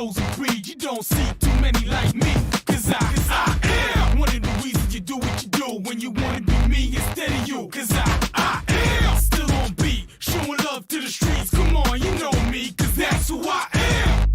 chosen breed. You don't see too many like me, cause I am one of the reasons you do what you do when you wanna be me instead of you. Cause I am still on beat, showing love to the streets. Come on, you know me, cause that's who I am.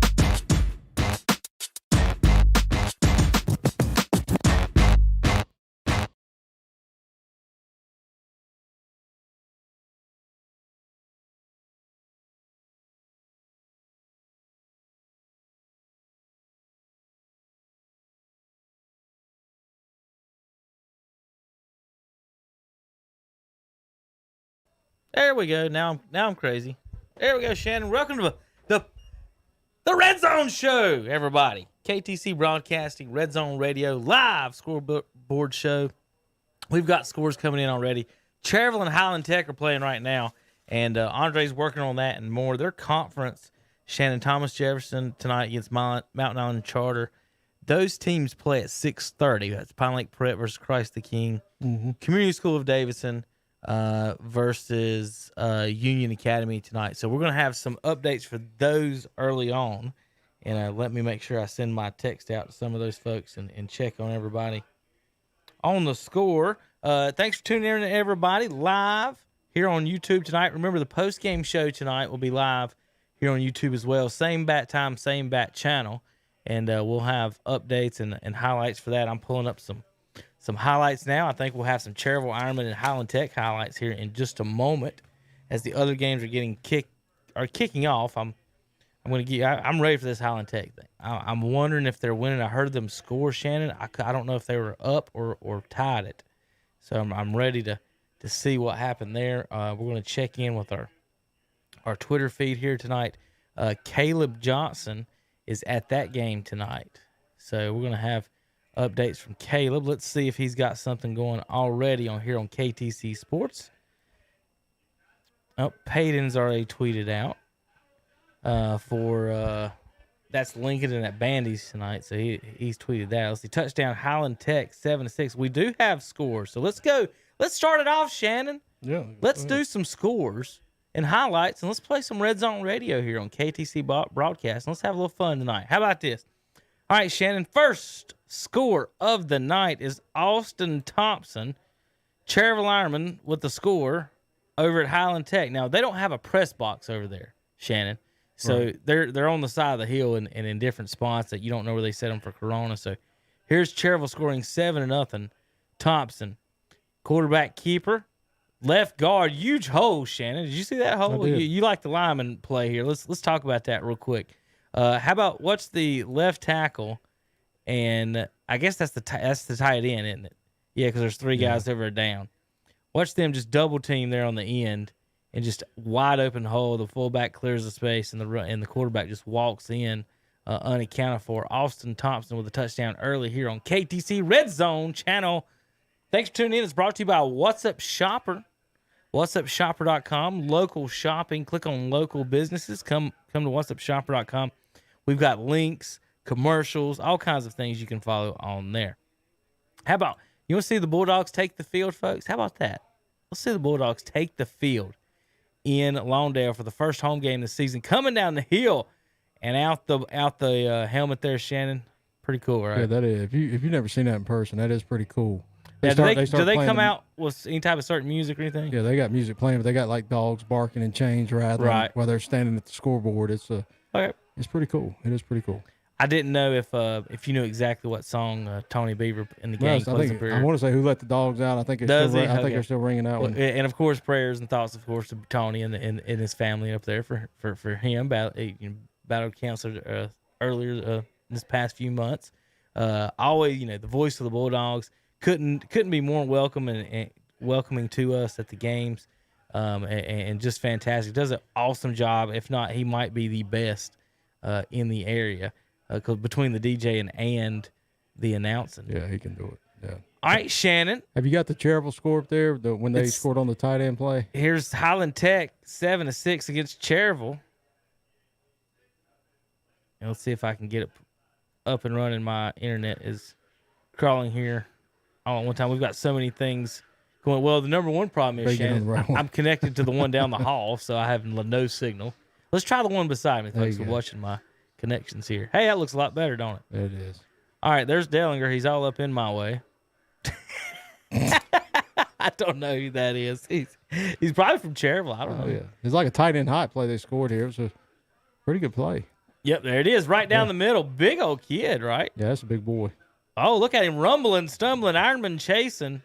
There we go. Now I'm crazy. There we go, Shannon. Welcome to the Redzone show, everybody. KTC Broadcasting, Redzone Radio, live scoreboard show. We've got scores coming in already. Cherville and Highland Tech are playing right now, and Andre's working on that and more. Their conference, Shannon Thomas Jefferson tonight against Mountain Island Charter. Those teams play at 6:30. That's Pine Lake Prep versus Christ the King. Mm-hmm. Community School of Davidson versus Union Academy tonight. So we're going to have some updates for those early on. And let me make sure I send my text out to some of those folks and check on everybody on the score. Thanks for tuning in to everybody live here on YouTube tonight. Remember, the post-game show tonight will be live here on YouTube as well. Same bat time, same bat channel. And we'll have updates and highlights for that. I'm pulling up some highlights now. I think we'll have some Cherville, Ironman, and Highland Tech highlights here in just a moment as the other games are kicking off. I'm ready for this Highland Tech thing. I'm wondering if they're winning. I heard them score, Shannon. I don't know if they were up or tied it. So I'm ready to see what happened there. We're going to check in with our Twitter feed here tonight. Caleb Johnson is at that game tonight. So we're going to have updates from Caleb. Let's see if he's got something going already on here on KTC Sports. Oh, Payton's already tweeted out for that's Lincoln and at Bandy's tonight. So he's tweeted that. Let's see. Touchdown Highland Tech 7-6. We do have scores. So let's go. Let's start it off, Shannon. Yeah. Let's do some scores and highlights, and let's play some Red Zone Radio here on KTC Broadcast. Let's have a little fun tonight. How about this? All right, Shannon, first score of the night is Austin Thompson, Cherville Ironman with the score over at Highland Tech. Now, they don't have a press box over there, Shannon. So right. They're on the side of the hill and in different spots that you don't know where they set them for Corona. So here's Cherville scoring 7-0. Thompson, quarterback keeper, left guard, huge hole, Shannon. Did you see that hole? You like the lineman play here. Let's talk about that real quick. How about what's the left tackle? And I guess that's the tight end, isn't it? Yeah, because there's three guys over there down. Watch them just double team there on the end and just wide open hole. The fullback clears the space and the quarterback just walks in unaccounted for. Austin Thompson with a touchdown early here on KTC Red Zone channel. Thanks for tuning in. It's brought to you by What's Up Shopper. What'sUpShopper.com. Local shopping. Click on local businesses. Come to What'sUpShopper.com. We've got links, commercials, all kinds of things you can follow on there. How about, you want to see the Bulldogs take the field, folks? How about that? Let's see the Bulldogs take the field in Lawndale for the first home game this season. Coming down the hill and out the helmet there, Shannon. Pretty cool, right? Yeah, that is. If you've never seen that in person, that is pretty cool. Do they come out with any type of certain music or anything? Yeah, they got music playing, but they got like dogs barking and chains rattling while they're standing at the scoreboard. It's pretty cool. It is pretty cool. I didn't know if you knew exactly what song Tony Beaver in the gang plays. I want to say Who Let the Dogs Out. I think they're still ringing that one. And of course, prayers and thoughts, of course, to Tony and his family up there for him. Battled cancer earlier this past few months. Always, the voice of the Bulldogs couldn't be more welcoming to us at the games, and just fantastic. Does an awesome job. If not, he might be the best in the area. Because between the DJ and the announcing. Yeah, he can do it. Yeah. All right, Shannon. Have you got the Cherville score up there when they scored on the tight end play? Here's Highland Tech 7-6 against Cherville. And let's see if I can get it up and running. My internet is crawling here all at one time. We've got so many things going. Well, the number one problem is, Shannon, I'm connected to the one down the hall, so I have no signal. Let's try the one beside me. Thanks for watching my connections here. Hey, that looks a lot better, don't it? It is. All right, there's Dellinger. He's all up in my way. I don't know who that is. He's probably from Cherville. I don't know. Yeah. It's like a tight end hot play they scored here. It was a pretty good play. Yep, there it is, right down the middle. Big old kid, right? Yeah, that's a big boy. Oh, look at him rumbling, stumbling, Ironman chasing.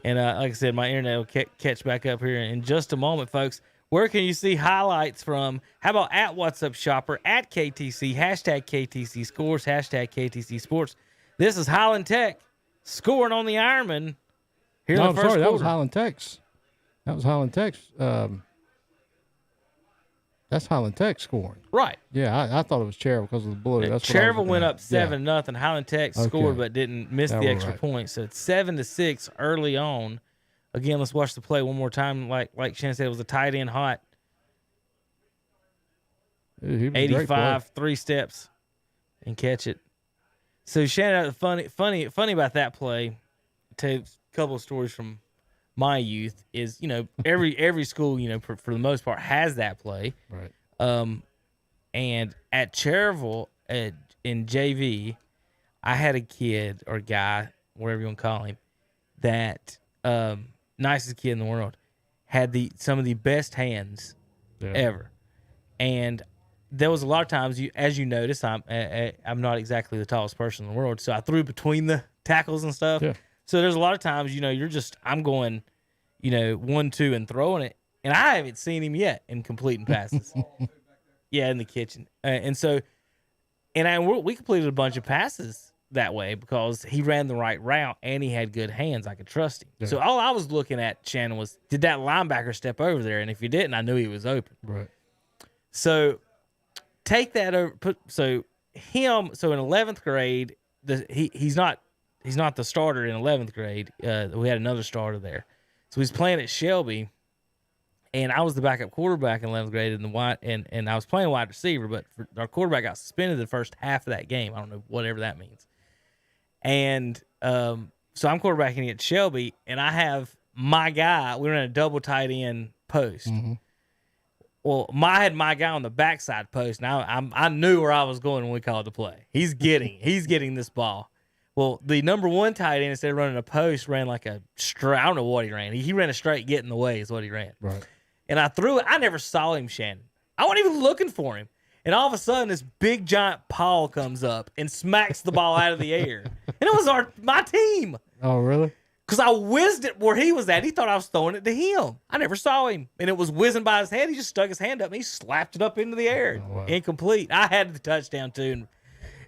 And like I said, my internet will catch back up here in just a moment, folks. Where can you see highlights from? How about at What's Up Shopper, at KTC, hashtag KTC Scores, hashtag KTC Sports. This is Highland Tech scoring on the Ironman. Here in the first quarter. That was Highland Tech's. That's Highland Tech scoring. Right. Yeah, I thought it was Cherville because of the blue. That's Cherville went up 7-0. Highland Tech scored but didn't miss the extra point. So it's 7-6 early on. Again, let's watch the play one more time. Like Shannon said, it was a tight end hot. 85, 3 steps, and catch it. So Shannon, funny about that play. Tell you a couple of stories from my youth is, every school, for the most part has that play. Right. And at Cherville in JV, I had a kid or guy, whatever you want to call him, that nicest kid in the world, had some of the best hands ever. And there was a lot of times, as you notice, I'm not exactly the tallest person in the world, so I threw between the tackles and stuff. Yeah. So there's a lot of times, I'm going, 1-2 and throwing it, and I haven't seen him yet in completing passes. Yeah, in the kitchen. We completed a bunch of passes that way because he ran the right route and he had good hands. I could trust him. Yeah. So all I was looking at, Shannon, was did that linebacker step over there? And if he didn't, I knew he was open. Right. So take that over. So in 11th grade, he's not the starter in 11th grade. We had another starter there. So he's playing at Shelby, and I was the backup quarterback in 11th grade and I was playing wide receiver, but our quarterback got suspended the first half of that game. I don't know, whatever that means. And so I'm quarterbacking at Shelby, and I have my guy. We ran a double tight end post. Mm-hmm. Well, I had my guy on the backside post. Now I knew where I was going when we called the play. He's getting this ball. Well, the number one tight end, instead of running a post, ran like a straight. I don't know what he ran. He ran a straight get in the way is what he ran. Right. And I threw it. I never saw him, Shannon. I wasn't even looking for him. And all of a sudden, this big giant paw comes up and smacks the ball out of the air. And it was my team. Oh, really? Because I whizzed it where he was at. He thought I was throwing it to him. I never saw him. And it was whizzing by his head. He just stuck his hand up and he slapped it up into the air. Oh, wow. Incomplete. I had the touchdown too.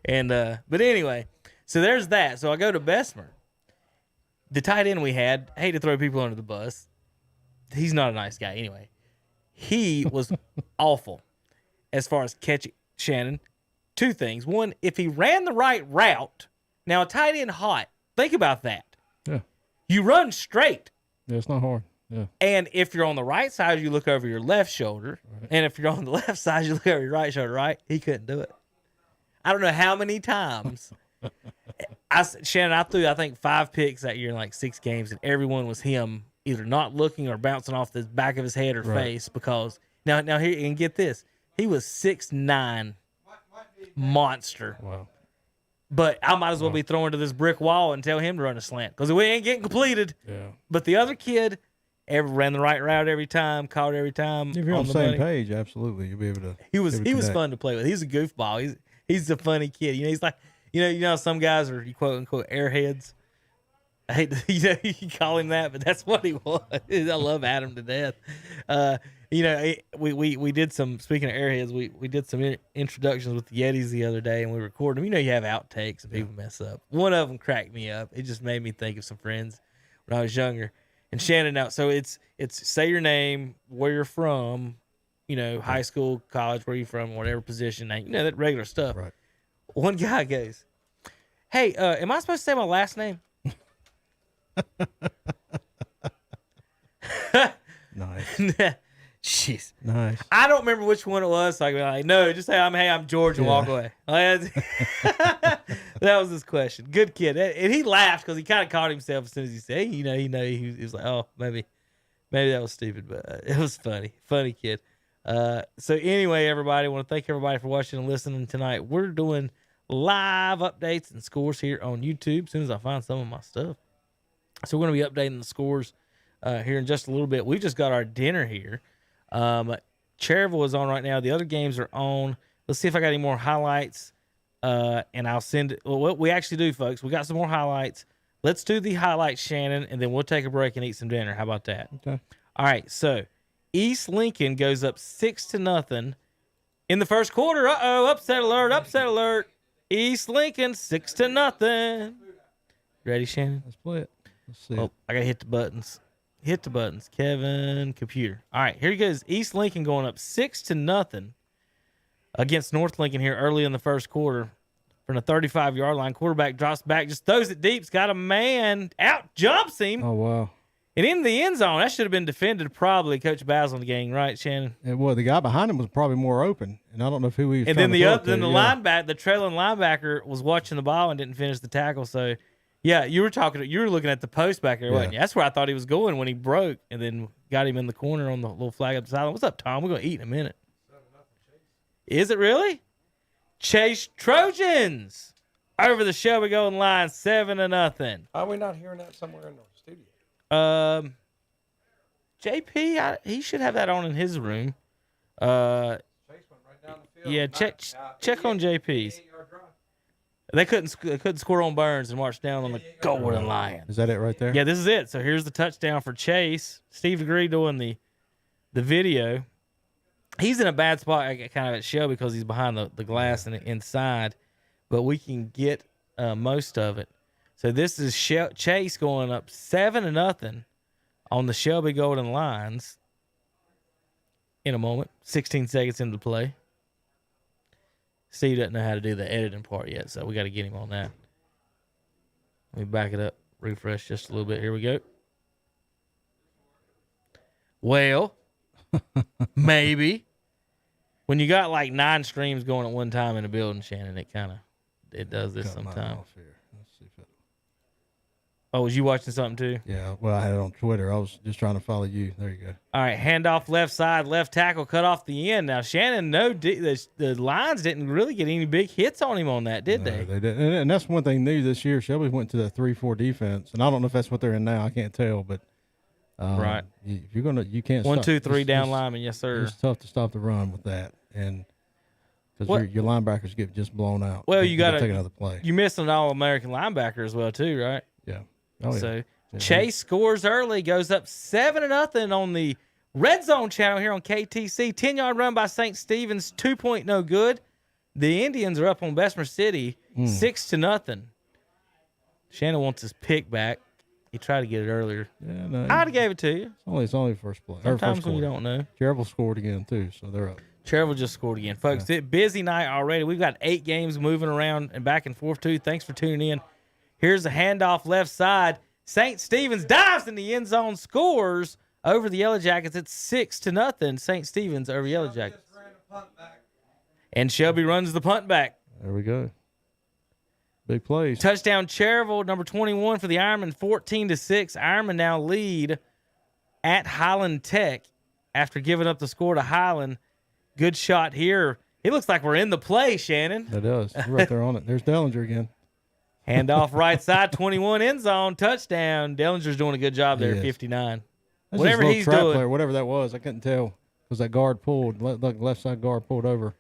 But anyway, so there's that. So I go to Bessemer. The tight end we had, I hate to throw people under the bus. He's not a nice guy anyway. He was awful as far as catching. Shannon, two things. One, if he ran the right route, now a tight end hot, think about that. Yeah. You run straight. Yeah, it's not hard. Yeah. And if you're on the right side, you look over your left shoulder. Right. And if you're on the left side, you look over your right shoulder, right? He couldn't do it. I don't know how many times. Shannon, I threw, I think, 5 picks that year in like 6 games, and everyone was him either not looking or bouncing off the back of his head or face because now here, and get this, he was 6'9", monster. Wow. But I might as well be throwing to this brick wall and tell him to run a slant because we ain't getting completed. Yeah. But the other kid ran the right route every time, caught every time. If you're on the same page, absolutely, you'll be able to. He was fun to play with. He's a goofball. He's a funny kid. He's like, you know, some guys are quote unquote airheads. I hate to, you call him that, but that's what he was. I love Adam to death. We did some, speaking of airheads, we did some introductions with the Yetis the other day, and we recorded them. You have outtakes and people mess up. One of them cracked me up. It just made me think of some friends when I was younger. And Shannon, now, so it's say your name, where you're from, high school, college, where you're from, whatever position, that regular stuff. Right. One guy goes, "Hey, am I supposed to say my last name?" Nice. Jeez. Nice. I don't remember which one it was. So I go like, no, just say I'm George and walk away. That was his question. Good kid. And he laughed because he kind of caught himself as soon as he said, he was like, oh, maybe that was stupid, but it was funny. Funny kid. So anyway, everybody, I want to thank everybody for watching and listening tonight. We're doing live updates and scores here on YouTube as soon as I find some of my stuff. So we're going to be updating the scores here in just a little bit. We just got our dinner here. Cherville is on right now. The other games are on. Let's see if I got any more highlights, and I'll send it. Well, what we actually do, folks, we got some more highlights. Let's do the highlights, Shannon, and then we'll take a break and eat some dinner. How about that? Okay. All right, so East Lincoln goes up 6-0 in the first quarter. Upset alert, upset alert. East Lincoln 6-0. Ready, Shannon? Let's play it. Let's see. Oh, I got to hit the buttons. Hit the buttons. Kevin, computer. All right, here he goes. East Lincoln going up 6-0 against North Lincoln here early in the first quarter from the 35-yard line. Quarterback drops back, just throws it deep. He's got a man out, jumps him. Oh, wow. And in the end zone, that should have been defended probably. Coach Basil in the game, right, Shannon? And well, the guy behind him was probably more open, and I don't know if who he was. And then the linebacker, the trailing linebacker, was watching the ball and didn't finish the tackle. So, yeah, you were looking at the post back there, wasn't you? That's where I thought he was going when he broke, and then got him in the corner on the little flag up the sideline. What's up, Tom? We're gonna eat in a minute. Is it really? Chase Trojans over the Shelby Golden Line, 7-0. Are we not hearing that somewhere in the studio? JP, he should have that on in his room. Chase went right down the field. Yeah, check on JP's. They couldn't score on Burns and march down on the Golden Lion. Is that it right there? Yeah, this is it. So here's the touchdown for Chase. Steve DeGree doing the video. He's in a bad spot kind of at Shelby because he's behind the glass and inside, but we can get most of it. So this is Chase going up 7-0 on the Shelby Golden Lions in a moment. 16 seconds into play. Steve doesn't know how to do the editing part yet, so we got to get him on that. Let me back it up, refresh just a little bit. Here we go. Well, maybe. When you got like 9 streams going at one time in a building, Shannon, it does this sometimes. Let's see if it... Oh, was you watching something too? Yeah, well, I had it on Twitter. I was just trying to follow you. There you go. All right, handoff left side, left tackle, cut off the end. Now, Shannon, the Lions didn't really get any big hits on him on that, did they? They didn't. And that's one thing new this year. Shelby went to the 3-4 defense, and I don't know if that's what they're in now. I can't tell, but right. If you're gonna, you can't. 1, 2, 3 down lineman, yes sir. It's tough to stop the run with that, and because your linebackers get just blown out. Well, you got to take another play. You missed an All-American linebacker as well too, right? Yeah. Oh, yeah. So Chase scores early, goes up 7-0 on the Redzone channel here on KTC. 10-yard run by St. Stephen's, 2-point no good. The Indians are up on Bessemer City, 6-0. Shannon wants his pick back. He tried to get it earlier. Yeah, no, I'd have gave it to you. It's only first play. Sometimes when you don't know. Cherville scored again too, so they're up. Cherville just scored again. Folks, busy night already. We've got 8 games moving around and back and forth too. Thanks for tuning in. Here's a handoff left side. St. Stephen's dives in the end zone, scores over the Yellow Jackets. It's 6-0. St. Stephen's over Yellow Jackets. And Shelby runs the punt back. There we go. Big plays. Touchdown Cherville, number 21 for the Ironmen, 14-6. Ironmen now lead at Highland Tech after giving up the score to Highland. Good shot here. It looks like we're in the play, Shannon. It does. We're right there on it. There's Dellinger again. Handoff right side, 21 end zone, touchdown. Dellinger's doing a good job there, 59. That's whatever he's doing. Player, whatever that was, I couldn't tell because that guard pulled. Left side guard pulled over.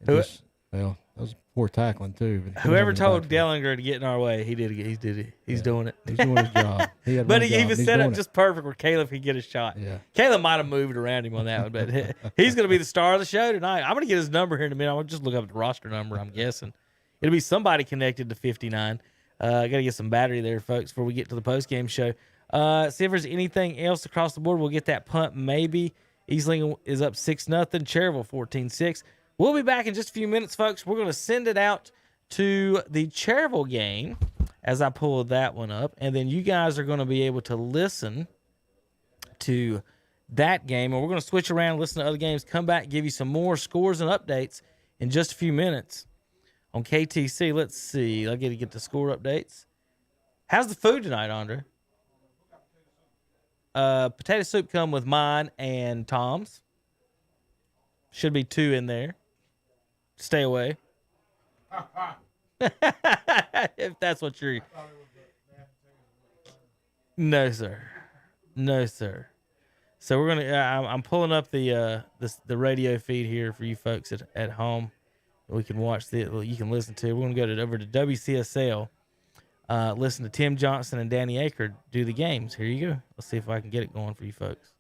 Well, that was poor tackling too. Whoever told Dellinger to get in our way, he did it. He's doing it. He's doing his job. But he was set up just perfect where Caleb could get a shot. Yeah. Caleb might have moved around him on that one, but he's going to be the star of the show tonight. I'm going to get his number here in a minute. I'm going to just look up the roster number, I'm guessing. It'll be somebody connected to 59. I got to get some battery there, folks, before we get to the post-game show. See if there's anything else across the board. We'll get that punt maybe. East Lincoln is up 6-0. Cherville 14-6. We'll be back in just a few minutes, folks. We're going to send it out to the Cherville game as I pull that one up. And then you guys are going to be able to listen to that game. And we're going to switch around, listen to other games, come back, give you some more scores and updates in just a few minutes on KTC. Let's see. I'll get the score updates. How's the food tonight, Andre? Potato soup come with mine and Tom's. Should be 2 in there. Stay away. If that's what you're. No, sir. No, sir. So we're gonna. I'm pulling up the radio feed here for you folks at home. We can watch you can listen to. We're gonna go over to WCSL. Listen to Tim Johnson and Danny Aker do the games. Here you go. Let's see if I can get it going for you folks.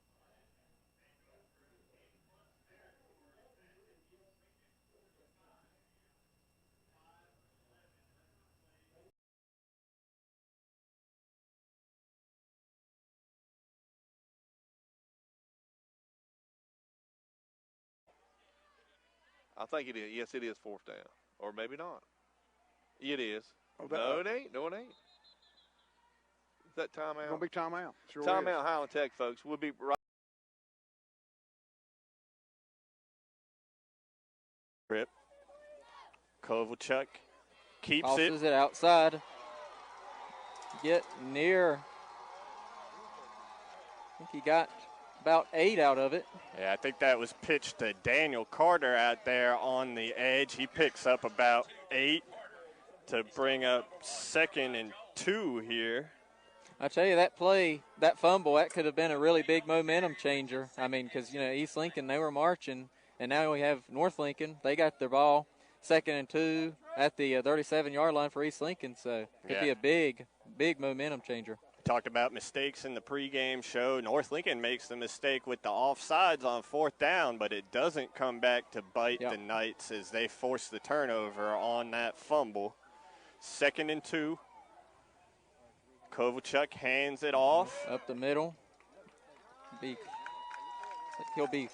I think it is. Yes, it is 4th down. Or maybe not. It is. Oh, No, it ain't. No, it ain't. Is that timeout? It's going to be timeout. Sure Timeout, is. Highland Tech, folks. We'll be right. Rip. Kovalchuk keeps Tosses it outside. Get near. I think he got about 8 out of it. Yeah, I think that was pitched to Daniel Carter out there on the edge. He picks up about 8 to bring up 2nd and 2 here. I tell you, that play, that fumble, that could have been a really big momentum changer. I mean, because, East Lincoln, they were marching, and now we have North Lincoln. They got their ball 2nd and 2 at the 37-yard line for East Lincoln, so it could be a big, big momentum changer. Talked about mistakes in the pregame show. North Lincoln makes the mistake with the offsides on 4th down, but it doesn't come back to bite the Knights as they force the turnover on that fumble. 2nd and 2. Kovalchuk hands it off. Up the middle. He'll be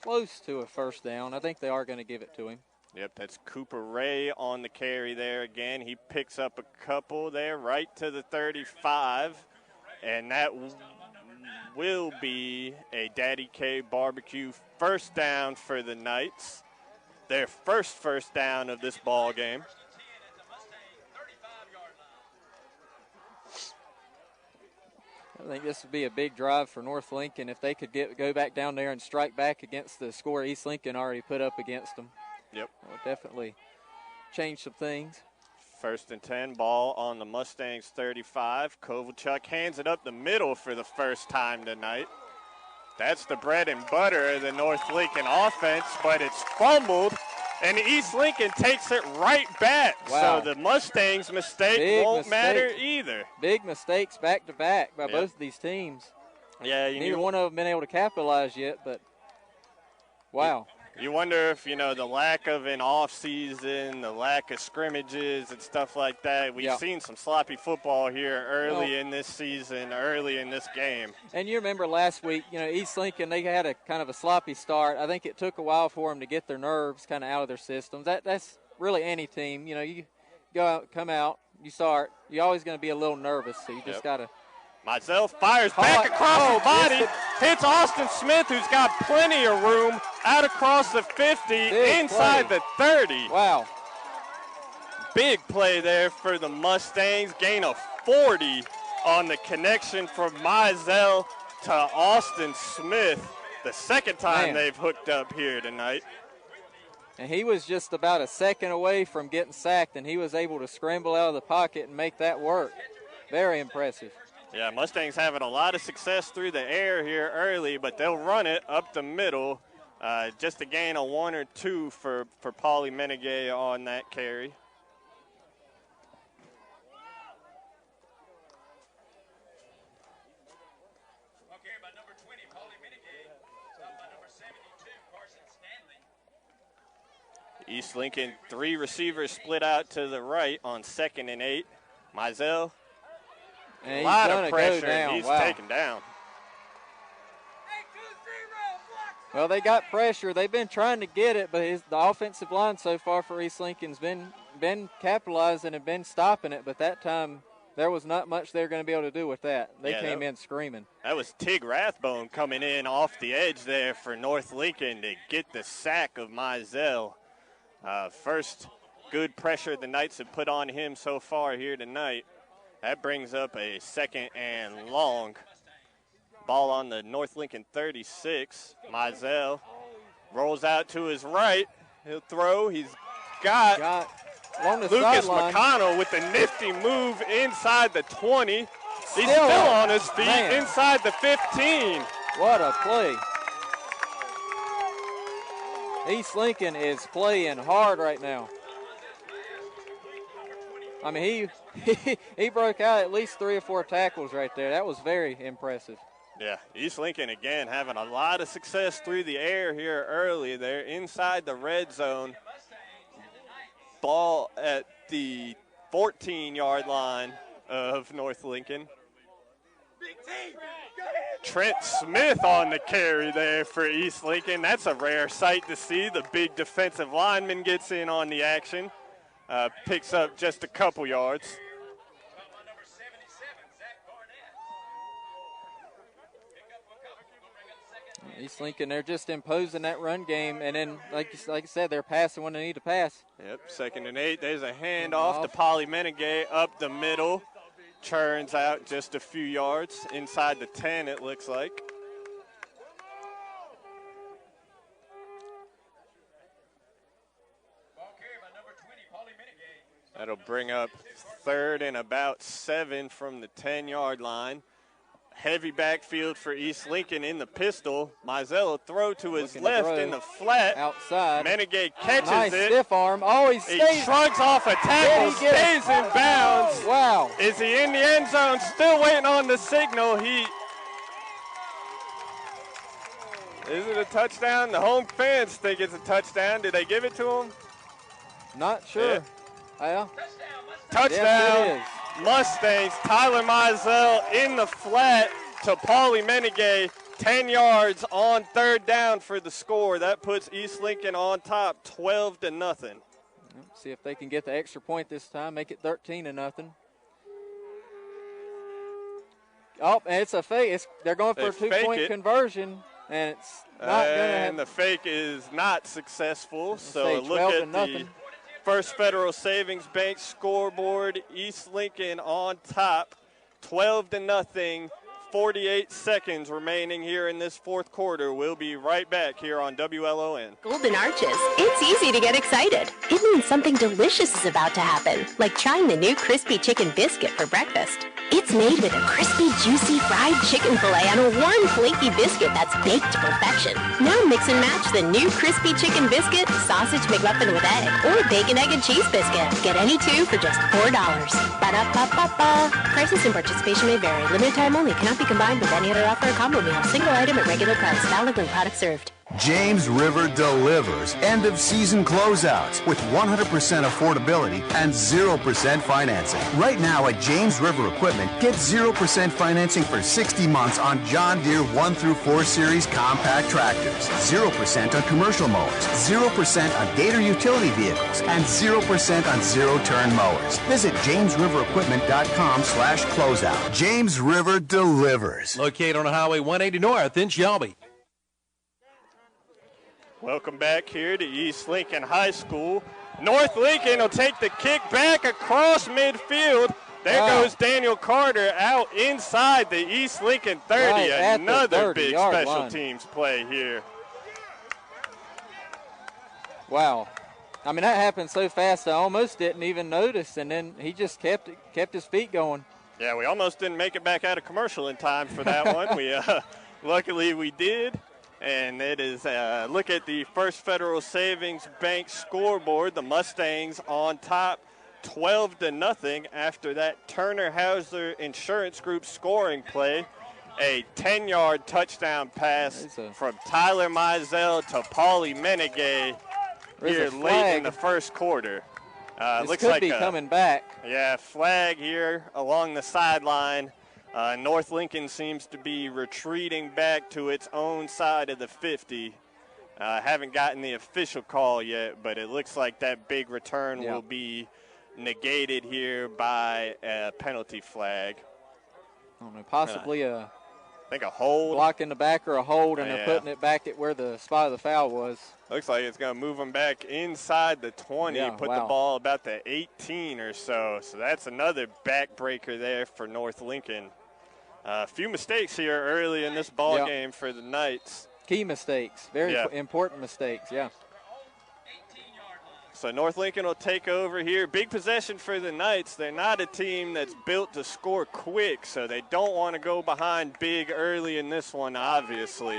close to a 1st down. I think they are going to give it to him. Yep, that's Cooper Ray on the carry there again. He picks up a couple there right to the 35, and that will be a Daddy K Barbecue 1st down for the Knights. Their first down of this ball game. I think this would be a big drive for North Lincoln if they could go back down there and strike back against the score East Lincoln already put up against them. Yep. That would definitely change some things. 1st and 10, ball on the Mustangs 35. Kovalchuk hands it up the middle for the first time tonight. That's the bread and butter of the North Lincoln offense, but it's fumbled, and East Lincoln takes it right back. Wow. So the Mustangs' mistake won't matter either. Big mistakes back-to-back by both of these teams. Yeah, neither one of them been able to capitalize yet, but wow. You wonder if, the lack of an off-season, the lack of scrimmages and stuff like that. We've seen some sloppy football here early in this season, early in this game. And you remember last week, East Lincoln, they had a kind of a sloppy start. I think it took a while for them to get their nerves kind of out of their systems. That's really any team. You go out, come out, you start, you're always going to be a little nervous, so you just got to. Mizell fires back across the body, hits Austin Smith, who's got plenty of room, out across the 50, inside the 30. Wow. Big play there for the Mustangs. Gain of 40 on the connection from Mizell to Austin Smith. The second time they've hooked up here tonight. And he was just about a second away from getting sacked, and he was able to scramble out of the pocket and make that work. Very impressive. Yeah, Mustangs having a lot of success through the air here early, but they'll run it up the middle. Just a gain of 1 or 2 for Paulie Menegay on that carry. East Lincoln, 3 receivers split out to the right on 2nd and 8. Mizell. A lot of pressure, and he's taken down. Well, they got pressure. They've been trying to get it, but the offensive line so far for East Lincoln's been capitalizing and been stopping it, but that time there was not much they're going to be able to do with that. They came in screaming. That was Tig Rathbone coming in off the edge there for North Lincoln to get the sack of Mizell. First good pressure the Knights have put on him so far here tonight. That brings up a 2nd and long. Ball on the North Lincoln 36. Mizell Rolls out to his right. He'll throw. He's got along the Lucas sideline. McConnell with the nifty move inside the 20. He's still on his feet inside the 15. What a play. East Lincoln is playing hard right now. I mean, he broke out at least 3 or 4 tackles right there. That was very impressive. Yeah, East Lincoln, again, having a lot of success through the air here early. They're inside the red zone. Ball at the 14-yard line of North Lincoln. Trent Smith on the carry there for East Lincoln. That's a rare sight to see. The big defensive lineman gets in on the action. Picks up just a couple yards. East Lincoln, they're just imposing that run game, and then, like I said, they're passing when they need to pass. Yep, 2nd and 8. There's a handoff to Polly Menegay up the middle. Churns out just a few yards inside the 10, it looks like. That'll bring up 3rd and about 7 from the 10-yard line. Heavy backfield for East Lincoln in the pistol. Mizell throw to his left in the flat. Outside. Menegay catches nice it. Stiff arm. Oh, he shrugs off a tackle, stays in bounds. Wow. Is he in the end zone? Still waiting on the signal. Is it a touchdown? The home fans think it's a touchdown. Did they give it to him? Not sure. Yeah. Touchdown. Yes, it is. Mustangs, Tyler Mizell in the flat to Paulie Menegay, 10 yards on 3rd down for the score. That puts East Lincoln on top, 12-0. See if they can get the extra point this time, make it 13-0. Oh, and it's a fake. They're going for a 2-point conversion, and it's not going to happen. And the fake is not successful, so look at the First Federal Savings Bank scoreboard. East Lincoln on top, 12-0. 48 seconds remaining here in this 4th quarter. We'll be right back here on WLON. Golden Arches. It's easy to get excited. It means something delicious is about to happen, like trying the new crispy chicken biscuit for breakfast. It's made with a crispy, juicy fried chicken fillet on a warm, flaky biscuit that's baked to perfection. Now mix and match the new crispy chicken biscuit, sausage McMuffin with egg, or bacon, egg, and cheese biscuit. Get any 2 for just $4. Ba-da-ba-ba-ba. Prices and participation may vary. Limited time only. Cannot be combined with any other offer or combo meal. Single item at regular price. Valid when product served. James River delivers end-of-season closeouts with 100% affordability and 0% financing. Right now at James River Equipment, get 0% financing for 60 months on John Deere 1 through 4 Series compact tractors, 0% on commercial mowers, 0% on Gator utility vehicles, and 0% on zero-turn mowers. Visit JamesRiverEquipment.com/closeout. James River delivers. Located on Highway 180 North in Shelby. Welcome back here to East Lincoln High School. North Lincoln will take the kick back across midfield. There goes Daniel Carter out inside the East Lincoln 30. Another big special teams play here. Wow. I mean, that happened so fast I almost didn't even notice, and then he just kept his feet going. Yeah, we almost didn't make it back out of commercial in time for that one. Luckily we did. And it is look at the First Federal Savings Bank scoreboard. The Mustangs on top, 12-0 after that Turner Hauser Insurance Group scoring play. A 10-yard touchdown pass from Tyler Mizell to Paulie Menegay here late in the 1st quarter. Looks like be coming back. Yeah, flag here along the sideline. North Lincoln seems to be retreating back to its own side of the 50. Haven't gotten the official call yet, but it looks like that big return will be negated here by a penalty flag. I don't know, possibly I think a hold. Block in the back or a hold, and they're putting it back at where the spot of the foul was. Looks like it's going to move them back inside the 20, put the ball about the 18 or so. So that's another backbreaker there for North Lincoln. A few mistakes here early in this ball game for the Knights. key mistakes, very important mistakes, yeah. So North Lincoln will take over here. Big possession for the Knights. They're not a team that's built to score quick, so they don't want to go behind big early in this one, obviously.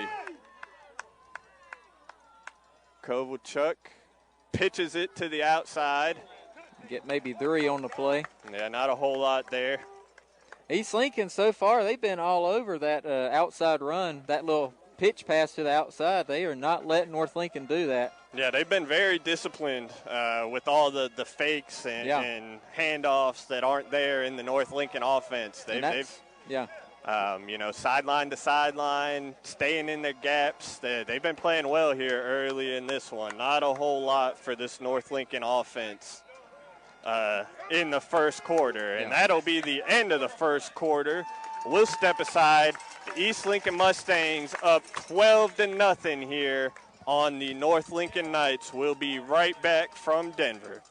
Kovalchuk pitches it to the outside. Get maybe 3 on the play. Yeah, not a whole lot there. East Lincoln, so far, they've been all over that outside run, that little pitch pass to the outside. They are not letting North Lincoln do that. Yeah, they've been very disciplined with all the fakes and handoffs that aren't there in the North Lincoln offense. Sideline to sideline, staying in their gaps. They've been playing well here early in this one. Not a whole lot for this North Lincoln offense in the first quarter, and that'll be the end of the first quarter. We'll step aside. The East Lincoln Mustangs up 12-0 here on the North Lincoln Knights. We'll be right back from Denver.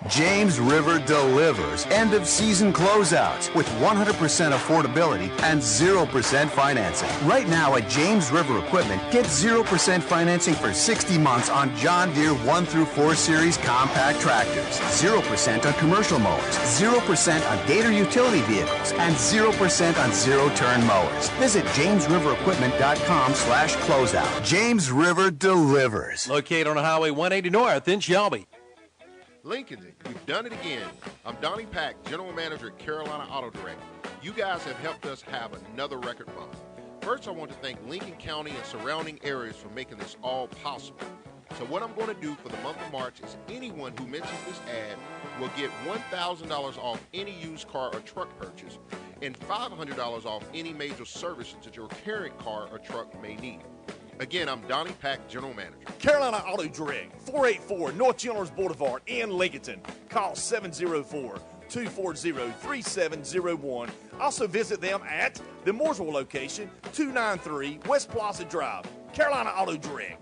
James River delivers end-of-season closeouts with 100% affordability and 0% financing. Right now at James River Equipment, get 0% financing for 60 months on John Deere 1 through 4 Series compact tractors, 0% on commercial mowers, 0% on Gator utility vehicles, and 0% on zero-turn mowers. Visit jamesriverequipment.com/closeout. James River delivers. Located on Highway 180 North in Shelby. Lincoln, we've done it again. I'm Donnie Pack, General Manager at Carolina Auto Direct. You guys have helped us have another record month. First, I want to thank Lincoln County and surrounding areas for making this all possible. So what I'm going to do for the month of March is anyone who mentions this ad will get $1,000 off any used car or truck purchase and $500 off any major services that your current car or truck may need. Again, I'm Donnie Pack, General Manager. Carolina Auto Direct, 484 North Generals Boulevard in Lincolnton. Call 704-240-3701. Also visit them at the Mooresville location, 293 West Plaza Drive. Carolina Auto Direct.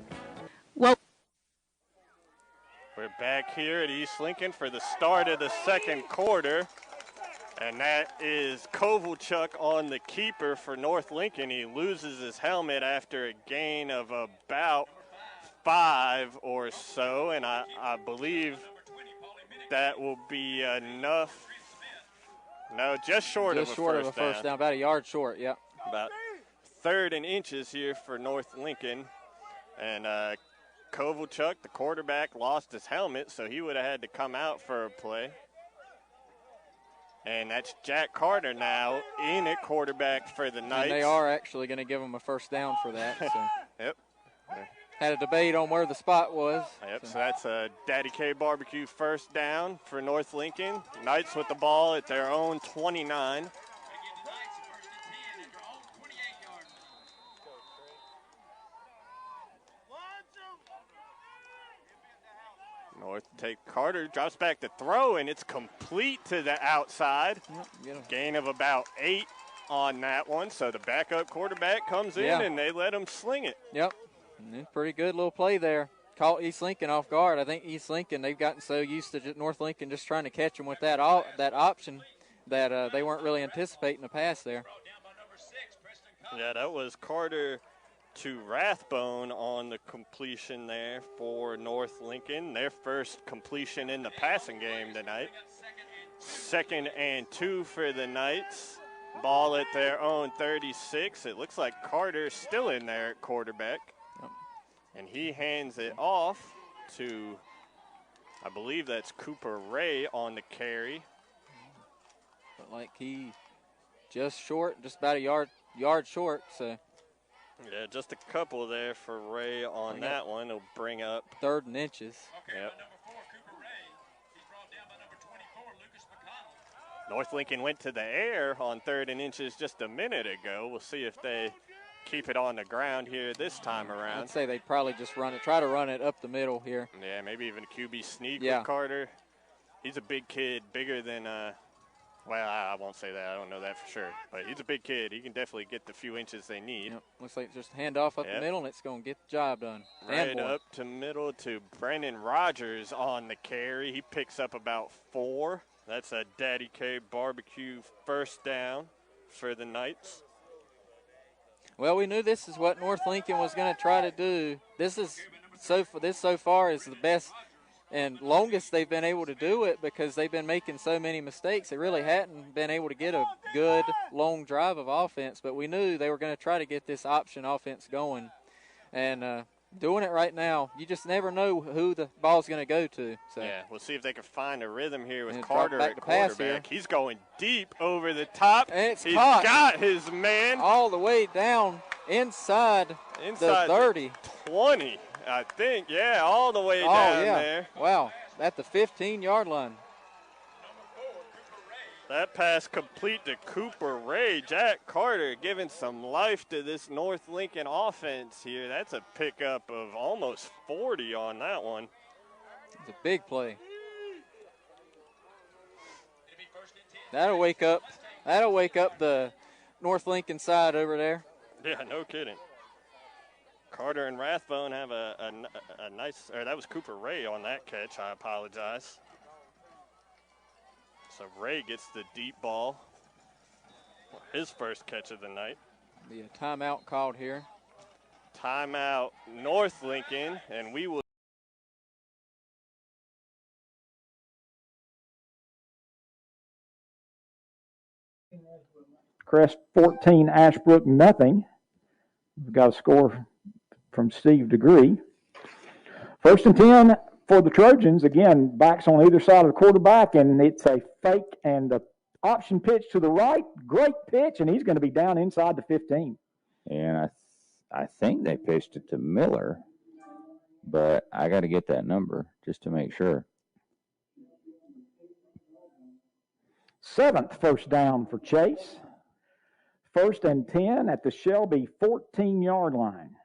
Well, we're back here at East Lincoln for the start of the second quarter. And that is Kovalchuk on the keeper for North Lincoln. He loses his helmet after a gain of about 5 or so, and I believe that will be enough. No, just short of a first down. About a yard short, yeah. About 3rd and inches here for North Lincoln. And Kovalchuk, the quarterback, lost his helmet, so he would have had to come out for a play. And that's Jack Carter now in at quarterback for the Knights. And they are actually going to give him a first down for that. So. Yep. Had a debate on where the spot was. Yep, so that's a Daddy K Barbecue first down for North Lincoln. Knights with the ball at their own 29. North take Carter, drops back to throw, and it's complete to the outside. Gain of about 8 on that one. So the backup quarterback comes in, and they let him sling it. Yep, pretty good little play there. Caught East Lincoln off guard. I think East Lincoln, they've gotten so used to North Lincoln just trying to catch them with that option that they weren't really anticipating the pass there. Yeah, that was Carter to Rathbone on the completion there for North Lincoln. Their first completion in the passing game tonight. 2nd and 2 for the Knights. Ball at their own 36. It looks like Carter's still in there at quarterback. And he hands it off to, I believe that's Cooper Ray on the carry. But like he just about a yard short, so. Yeah, just a couple there for Ray on that one. It'll bring up 3rd and inches. Yep. North Lincoln went to the air on 3rd and inches just a minute ago. We'll see if they keep it on the ground here this time around. I'd say they'd probably just try to run it up the middle here. Yeah, maybe even a QB sneak with Carter. He's a big kid, bigger than well, I won't say that. I don't know that for sure. But he's a big kid. He can definitely get the few inches they need. Yep. Looks like just hand off up the middle, and it's going to get the job done. Right up to middle to Brennan Rogers on the carry. He picks up about 4. That's a Daddy K Barbecue first down for the Knights. Well, we knew this is what North Lincoln was going to try to do. This so far is the best and longest they've been able to do it because they've been making so many mistakes. They really hadn't been able to get a good long drive of offense, but we knew they were going to try to get this option offense going. And doing it right now, you just never know who the ball's going to go to. So. Yeah, we'll see if they can find a rhythm here with And Carter back at to pass quarterback. here. He's going deep over the top. And it's He's caught. got his man. All the way down inside the 30. 20, I think. Yeah, all the way Oh, down yeah. there. Wow, at the 15-yard line. That pass complete to Cooper Ray. Jack Carter giving some life to this North Lincoln offense here. That's a pickup of almost 40 on that one. It's a big play. That'll wake up the North Lincoln side over there. Yeah, no kidding. Carter and Rathbone have a nice, or that was Cooper Ray on that catch. I apologize. So Ray gets the deep ball. His first catch of the night. Be a timeout called here. Timeout North Lincoln, and we will. Crest 14, Ashbrook nothing. We've got a score from Steve Degree. 1st and 10 for the Trojans. Again, backs on either side of the quarterback, and it's a fake and the option pitch to the right. Great pitch, and he's going to be down inside the 15. And I think they pitched it to Miller, but I got to get that number just to make sure. 7th first down for Chase. 1st and 10 at the Shelby 14-yard line.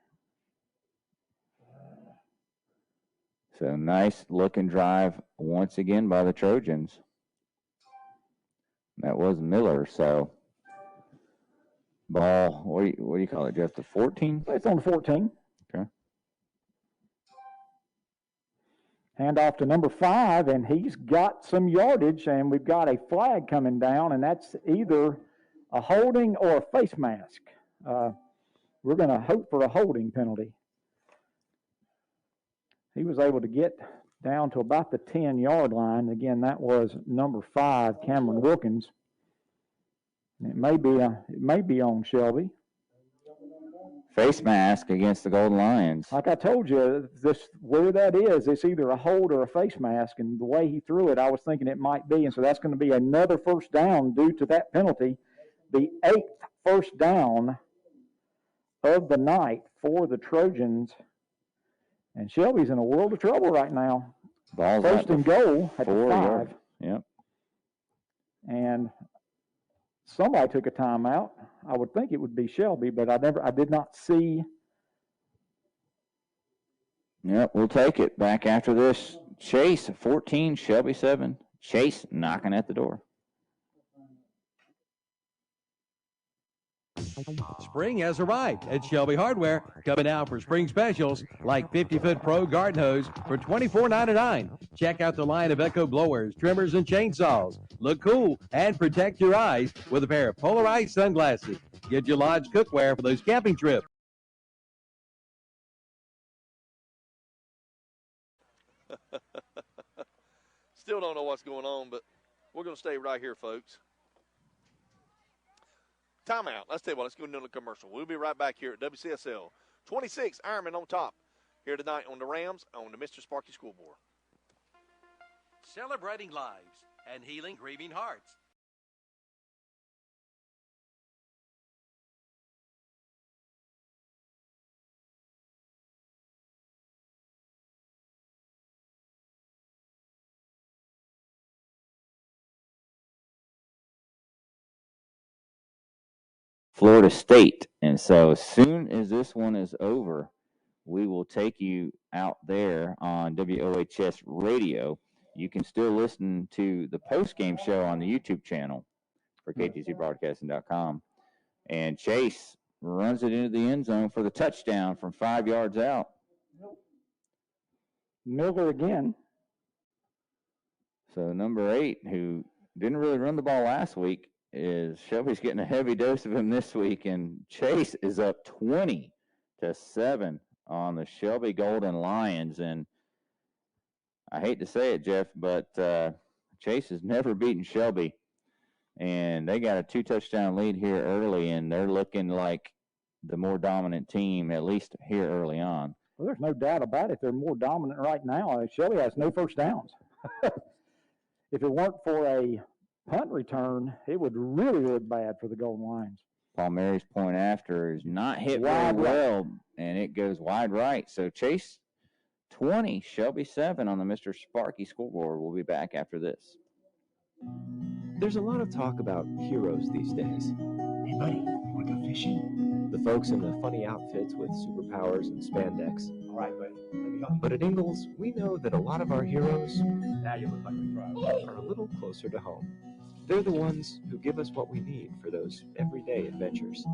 So nice looking drive once again by the Trojans. That was Miller. So ball, what do you call it, Jeff? The 14? It's on the 14. Okay. Hand off to number 5, and he's got some yardage, and we've got a flag coming down, and that's either a holding or a face mask. We're going to hope for a holding penalty. He was able to get down to about the 10-yard line. Again, that was number 5, Cameron Wilkins. It may be on Shelby. Face mask against the Golden Lions. Like I told you, where that is, it's either a hold or a face mask. And the way he threw it, I was thinking it might be. And so that's going to be another first down due to that penalty. The 8th first down of the night for the Trojans. And Shelby's in a world of trouble right now. Ball's First and goal at the 5. Yep. And somebody took a timeout. I would think it would be Shelby, but I did not see. Yep, we'll take it. Back after this. Chase 14, Shelby 7. Chase knocking at the door. Spring has arrived at Shelby Hardware. Coming out for spring specials like 50-foot Pro garden hose for $24.99. Check out the line of Echo blowers, trimmers, and chainsaws. Look cool and protect your eyes with a pair of polarized sunglasses. Get your Lodge cookware for those camping trips. Still don't know what's going on, but we're going to stay right here, folks. Timeout. Let's tell you what, let's go into a commercial. We'll be right back here at WCSL. 26, Ironman on top here tonight on the Rams on the Mr. Sparky Scoreboard. Celebrating lives and healing grieving hearts. Florida State. And so as soon as this one is over, we will take you out there on WOHS radio. You can still listen to the post-game show on the YouTube channel for KTCBroadcasting.com. And Chase runs it into the end zone for the touchdown from 5 yards out. Miller again. So number 8, who didn't really run the ball last week, Shelby's getting a heavy dose of him this week, and Chase is up 20-7 on the Shelby Golden Lions. And I hate to say it, Jeff, but Chase has never beaten Shelby, and they got a 2-touchdown lead here early, and they're looking like the more dominant team, at least here early on. Well, there's no doubt about it. They're more dominant right now. Shelby has no first downs. If it weren't for a punt return, it would really look bad for the Golden Lions. Palmieri's point after is not hit very well, and it goes wide right. So Chase 20, Shelby 7 on the Mr. Sparky scoreboard. We'll be back after this. There's a lot of talk about heroes these days. Hey, buddy, you want to go fishing? The folks in the funny outfits with superpowers and spandex. All right, buddy. Let me help you. But at Ingalls, we know that a lot of our heroes Now you look like we tried. are a little closer to home. They're the ones who give us what we need for those everyday adventures.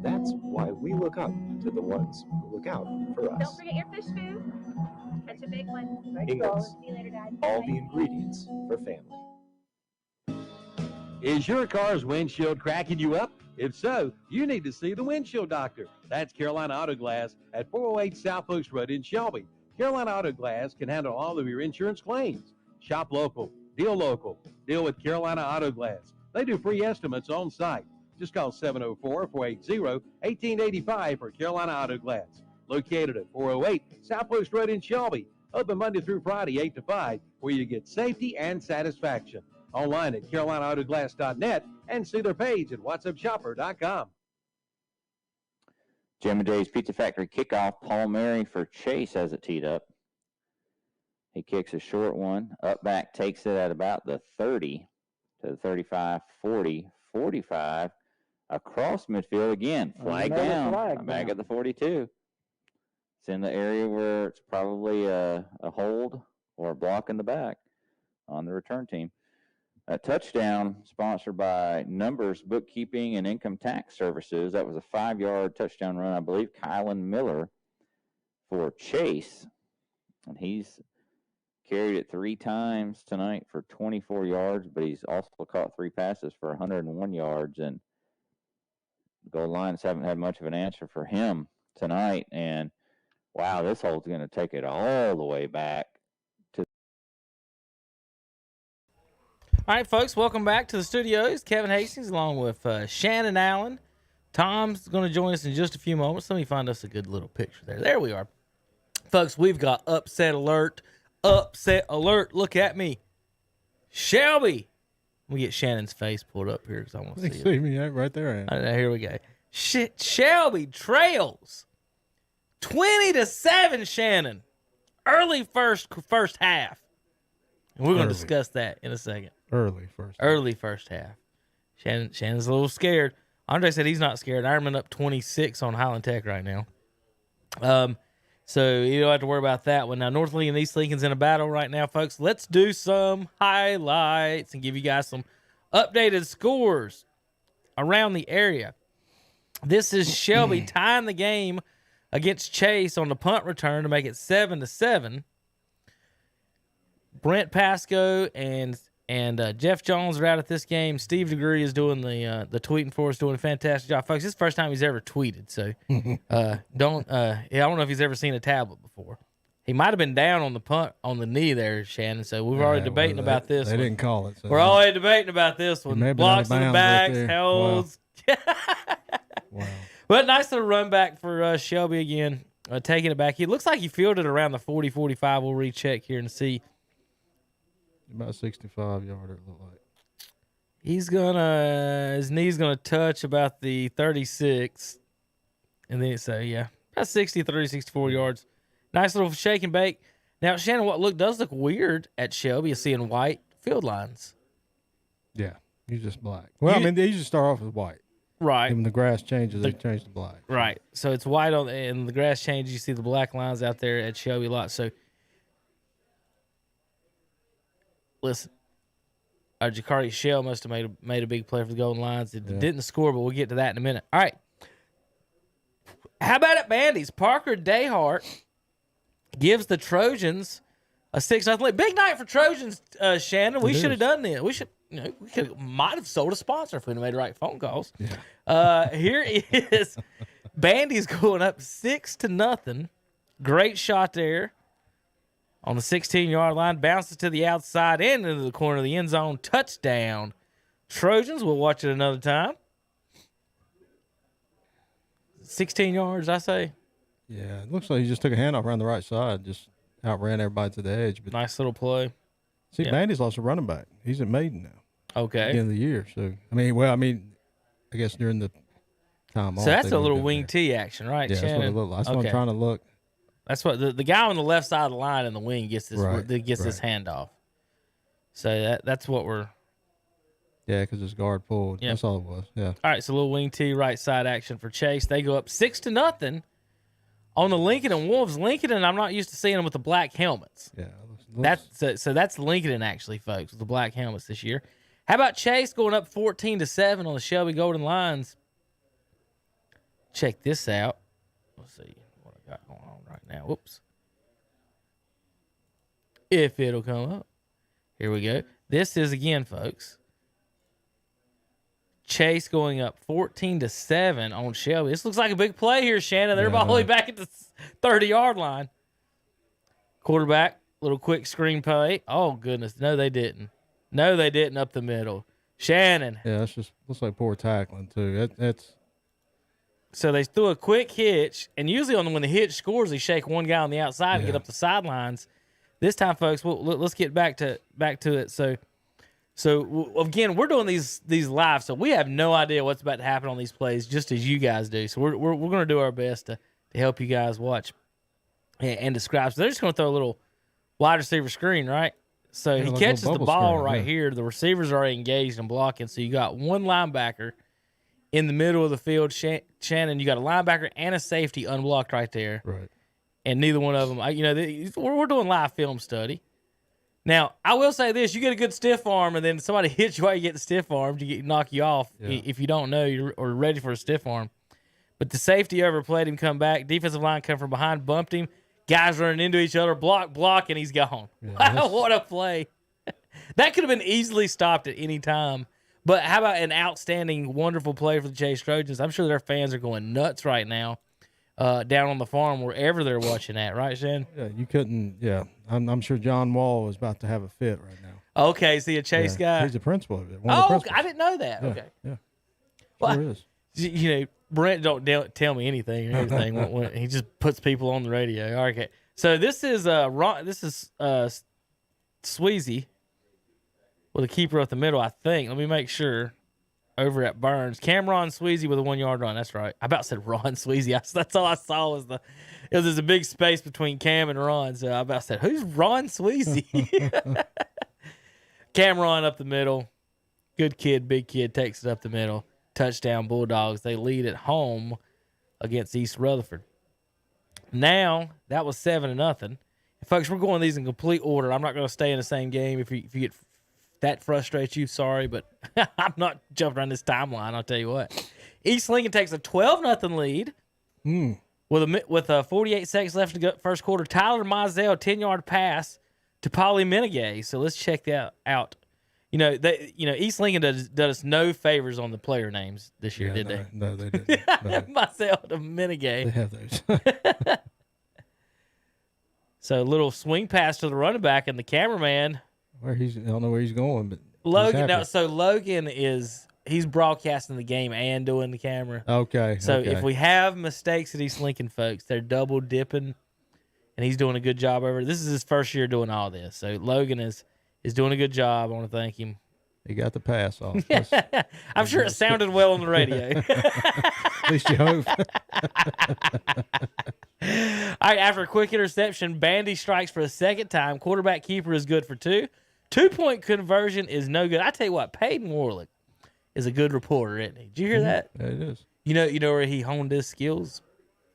That's why we look up to the ones who look out for us. Don't forget your fish food. That's a big one. Ingalls, See you later, Dad. all the ingredients for family. Is your car's windshield cracking you up? If so, you need to see the windshield doctor. That's Carolina Auto Glass at 408 South Post Road in Shelby. Carolina Auto Glass can handle all of your insurance claims. Shop local, deal with Carolina Auto Glass. They do free estimates on site. Just call 704-480-1885 for Carolina Auto Glass. Located at 408 South Post Road in Shelby. Open Monday through Friday, 8 to 5, where you get safety and satisfaction. Online at carolinautoglass.net and see their page at whatsupshopper.com. Jim and Jay's Pizza Factory kickoff. Palmieri for Chase has it teed up. He kicks a short one. Up back takes it at about the 30 to the 35, 40, 45. Across midfield again. Flag down. Back at the 42. It's in the area where it's probably a hold or a block in the back on the return team. A touchdown sponsored by Numbers Bookkeeping and Income Tax Services. That was a 5-yard touchdown run, I believe. Kylan Miller for Chase. And he's carried it 3 times tonight for 24 yards, but he's also caught 3 passes for 101 yards. And the Gold Lions haven't had much of an answer for him tonight. And, wow, this hole's going to take it all the way back. All right, folks, welcome back to the studios. Kevin Hastings along with Shannon Allen. Tom's going to join us in just a few moments. Let me find us a good little picture there. There we are. Folks, we've got upset alert. Upset alert. Look at me. Shelby. Let me get Shannon's face pulled up here because I want to see it. See me right there. Here we go. Shelby trails 20-7, Shannon. Early first half. And we're going to discuss that in a second. Early first half. Shannon's a little scared. Andre said he's not scared. Ironman up 26 on Highland Tech right now. So you don't have to worry about that one. Now, North Lincoln and East Lincoln's in a battle right now, folks. Let's do some highlights and give you guys some updated scores around the area. This is Shelby tying the game against Chase on the punt return to make it 7-7. Brent Pasco and Jeff Jones are out at this game. Steve DeGree is doing the tweeting for us, doing a fantastic job, folks. This is the first time he's ever tweeted, so I don't know if he's ever seen a tablet before. He might have been down on the punt on the knee there, Shannon. So we're already debating about this. They didn't call it. So we're already debating about this one. Blocks in the backs, holds. Wow. But nice little run back for Shelby again, taking it back. It looks like he fielded around the 40-45. We'll recheck here and see. About 65-yarder, it looked like. His knee's gonna touch about the 36, and then about 63, 64 yards. Nice little shake and bake. Now, Shannon, what does look weird at Shelby is seeing white field lines. Yeah, he's just black. Well, they usually start off with white. Right. And when the grass changes, they change to black. Right. So it's white and the grass changes. You see the black lines out there at Shelby a lot. So, listen, our Jakari Shell must have made a big play for the Golden Lions. It didn't score, but we'll get to that in a minute. All right. How about at Bandy's? Parker Dayhart gives the Trojans a 6-0 lead. Big night for Trojans, Shannon. We should have done this. we might have sold a sponsor if we made the right phone calls. Here is Bandy's going up 6-0. Great shot there on the 16-yard line. Bounces to the outside and into the corner of the end zone. Touchdown. Trojans. We'll watch it another time. 16 yards, I say. Yeah, it looks like he just took a handoff around the right side, just outran everybody to the edge. But nice little play. See, Bandy's lost a running back. He's at Maiden now. Okay. At the end of the year. So, I guess during the time off. So that's a little wing T action, right, Yeah, Shannon? that's what it looked like. That's what I'm trying to look. That's what the guy on the left side of the line in the wing gets this this handoff. So that's what we're. Yeah, because his guard pulled. Yep. That's all it was. Yeah. All right, so a little wing T right side action for Chase. They go up 6-0 on the Lincoln and Wolves. Lincoln, and I'm not used to seeing them with the black helmets. Yeah. That's Lincoln actually, folks, with the black helmets this year. How about Chase going up 14-7 on the Shelby Golden Lions? Check this out. Let's see what I got going on right now. Whoops. If it'll come up. Here we go. This is, again, folks, Chase going up 14-7 on Shelby. This looks like a big play here, Shannon. They're all the way back at the 30-yard line. Quarterback, little quick screen play. Oh, goodness. No, they didn't. No, they didn't up the middle. Shannon. Yeah, that's just looks like poor tackling, too. That's. So they threw a quick hitch, and usually when the hitch scores, they shake one guy on the outside and get up the sidelines. This time, folks, let's get back to it. So again, we're doing these live, so we have no idea what's about to happen on these plays, just as you guys do. So we're going to do our best to help you guys watch and describe. So they're just going to throw a little wide receiver screen, right? So he catches the ball right here. The receivers are already engaged and blocking. So you got one linebacker in the middle of the field. Shannon, you got a linebacker and a safety unblocked right there. Right. And neither one of them, we're doing live film study. Now, I will say this. You get a good stiff arm, and then somebody hits you while you get the stiff arm to knock you off. Yeah. If you don't know or ready for a stiff arm. But the safety overplayed him, come back. Defensive line come from behind, bumped him. Guys running into each other, block, and he's gone. Yeah, what a play. That could have been easily stopped at any time. But how about an outstanding, wonderful play for the Chase Trojans? I'm sure their fans are going nuts right now down on the farm, wherever they're watching at. Right, Shan? Yeah, you couldn't. Yeah, I'm sure John Wall is about to have a fit right now. Okay, is he a Chase guy? He's the principal of it. I didn't know that. Yeah, okay. Yeah. Well, sure is. Brent don't tell me anything or anything. when he just puts people on the radio. All right, okay. So this is Sweezy with a keeper up the middle, I think. Let me make sure. Over at Burns, Cameron Sweezy with a 1 yard run. That's right. I about said Ron Sweezy. That's all I saw was there's a big space between Cam and Ron. So I about said, who's Ron Sweezy? Cameron up the middle. Good kid, big kid, takes it up the middle. Touchdown Bulldogs. They lead at home against East Rutherford. Now, that was 7-0. And folks, we're going these in complete order. I'm not going to stay in the same game. If you get that frustrates you, sorry, but I'm not jumping around this timeline, I'll tell you what. East Lincoln takes a 12-0 lead with 48 seconds left to go first quarter. Tyler Mizell, 10-yard pass to Polly Menegay. So let's check that out. East Lincoln does us no favors on the player names this year, did they? No, they didn't. Mizell to Menegay. They have those. So a little swing pass to the running back, and the cameraman. I don't know where he's going, but Logan. Logan he's broadcasting the game and doing the camera. Okay. So if we have mistakes at East Lincoln, folks, they're double dipping, and he's doing a good job over. This is his first year doing all this, so Logan is doing a good job. I want to thank him. He got the pass off. I'm sure it sounded well on the radio. At least you hope. All right, after a quick interception, Bandy strikes for a second time. Quarterback keeper is good for 2. 2-point conversion is no good. I tell you what, Peyton Warlick is a good reporter, isn't he? Did you hear that? Yeah, it is. You know where he honed his skills?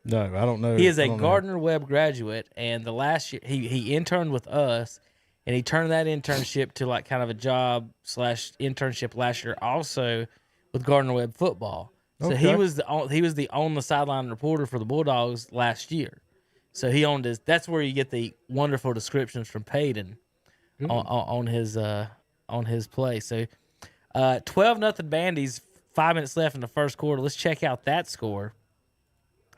No, I don't know. He is a Gardner-Webb graduate, and the last year he interned with us, and he turned that internship to like kind of a job / internship last year, also with Gardner-Webb football. So he was the on the sideline reporter for the Bulldogs last year. So he owned his. That's where you get the wonderful descriptions from Peyton on his play. So 12-0 Bandies. 5 minutes left in the first quarter. Let's check out that score.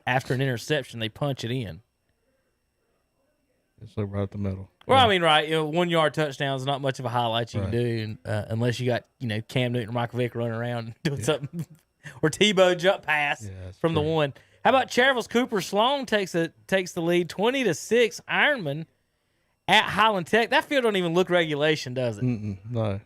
After an interception, they punch it in. It's like right at the middle. Well, I mean, right, 1-yard touchdowns is not much of a highlight you can do, and, unless you got Cam Newton or Michael Vick running around doing something, or Tebow jump pass from the one. How about Cherville's Cooper Sloan takes the lead 20-6. Ironman at Highland Tech. That field don't even look regulation, does it? No.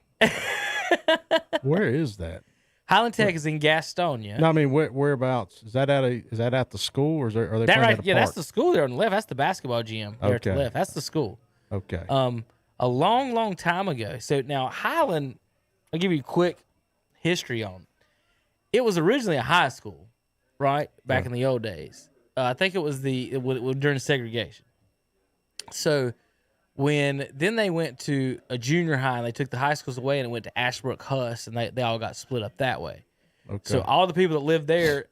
Where is that? Highland Tech is in Gastonia. No, I mean whereabouts? Is that at the school, or are they that playing right? at a Yeah, park? that's the school there on the left. That's the basketball gym there to the left. That's the school. Okay. A long, long time ago. So now Highland, I'll give you a quick history on it. It was originally a high school, right? Back in the old days. I think it was during segregation. So then they went to a junior high, and they took the high schools away, and it went to Ashbrook Huss, and they all got split up that way. Okay. So all the people that lived there,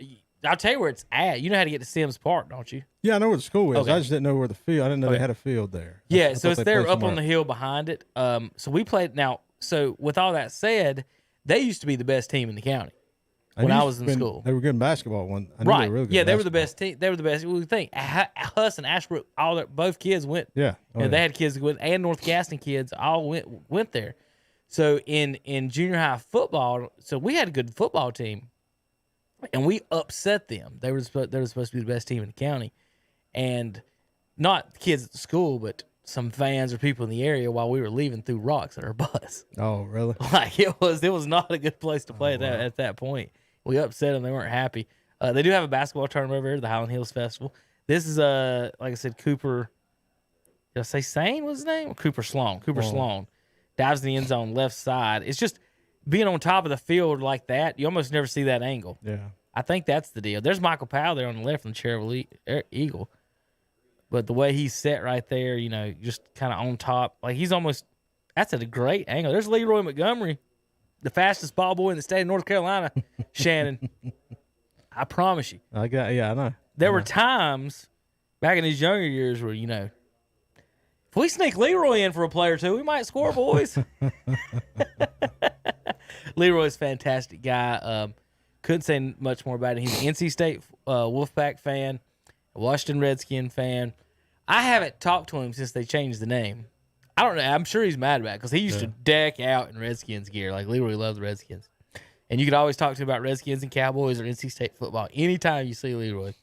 I'll tell you where it's at. You know how to get to Sims Park, don't you? Yeah, I know where the school is. Okay. I just didn't know where the field. I didn't know they had a field there. Yeah, so it's there up on the hill behind it. So we played now. So with all that said, they used to be the best team in the county when I was in school. They were good in basketball. They were really good. Yeah, they were the best team. They were the best. We think Huss and Ashbrook, both kids went. Yeah, they had kids that went, and North Gaston kids all went there. So in junior high football, so we had a good football team, and we upset them. They were supposed to be the best team in the county, and not kids at the school, but some fans or people in the area while we were leaving threw rocks at our bus. Oh, really? Like it was not a good place to play at that point. We upset them. They weren't happy. They do have a basketball tournament over here, the Highland Hills Festival. This is like I said, Cooper. Did I say Sane was his name? Or Cooper Sloan. Sloan dives in the end zone left side. It's just being on top of the field like that. You almost never see that angle. Yeah. I think that's the deal. There's Michael Powell there on the left from the Cherville Eagle. But the way he's set right there, just kind of on top. Like that's at a great angle. There's Leroy Montgomery, the fastest ball boy in the state of North Carolina, Shannon. I promise you. I know. There were times back in his younger years where, if we sneak Leroy in for a play or two, we might score, boys. Leroy's a fantastic guy. Couldn't say much more about it. He's an NC State Wolfpack fan, a Washington Redskin fan. I haven't talked to him since they changed the name. I don't know. I'm sure he's mad about it because he used to deck out in Redskins gear. Like Leroy loves the Redskins. And you could always talk to him about Redskins and Cowboys or NC State football anytime you see Leroy.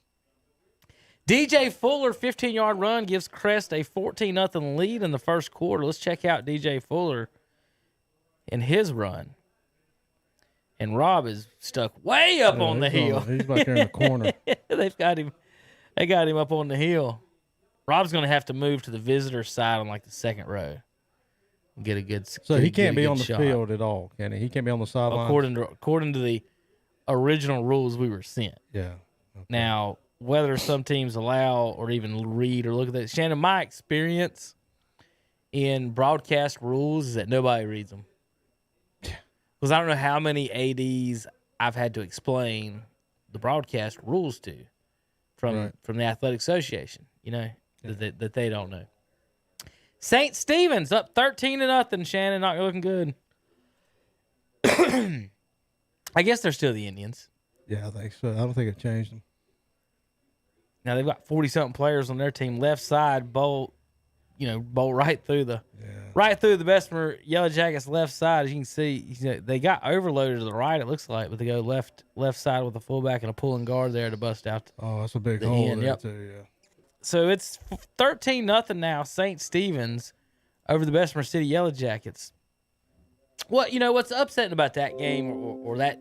DJ Fuller, 15-yard run, gives Crest a 14-0 lead in the first quarter. Let's check out DJ Fuller in his run. And Rob is stuck way up on the hill. He's back there in the corner. They got him up on the hill. Rob's going to have to move to the visitor side on like the second row and get a good. So he can't be on the field at all, can he? He can't be on the sideline. According to the original rules we were sent. Yeah. Okay. Now, whether some teams allow or even read or look at that, Shannon, my experience in broadcast rules is that nobody reads them. Because I don't know how many ADs I've had to explain the broadcast rules to from the Athletic Association, that they don't know. St. Stephen's up 13-0, Shannon. Not looking good. I guess they're still the Indians. Yeah, I think so. I don't think it changed them. Now they've got 40-something players on their team. Left side, bowl right through the Bessemer Yellow Jackets left side. As you can see, they got overloaded to the right, it looks like, but they go left side with a fullback and a pulling guard there to bust out. Oh, that's a big hole there too, yeah. So it's 13-0 now, St. Stephen's over the Bessemer City Yellow Jackets. What's upsetting about that game or that,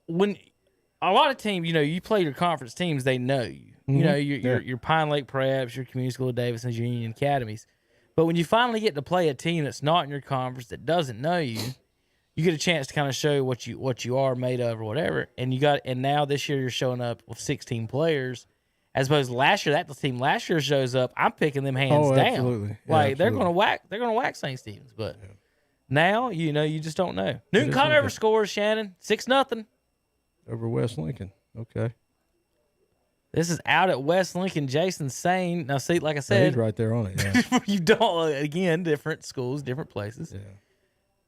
when a lot of teams, you play your conference teams, they know you. Mm-hmm. Your Pine Lake Preps, your Community School of Davison's, your Union Academies. But when you finally get to play a team that's not in your conference, that doesn't know you, you get a chance to kind of show what you are made of or whatever. And now this year you're showing up with 16 players. As opposed to last year, that team last year shows up, I'm picking them hands down. Absolutely. Yeah, like absolutely. they're gonna whack St. Stephen's. But now you just don't know. Newton Conover scores, Shannon, 6-0 over West Lincoln. Okay. This is out at West Lincoln. Jason Sane. Now, see, like I said, he's right there on it. Yeah. you don't, again, different schools, different places. Yeah.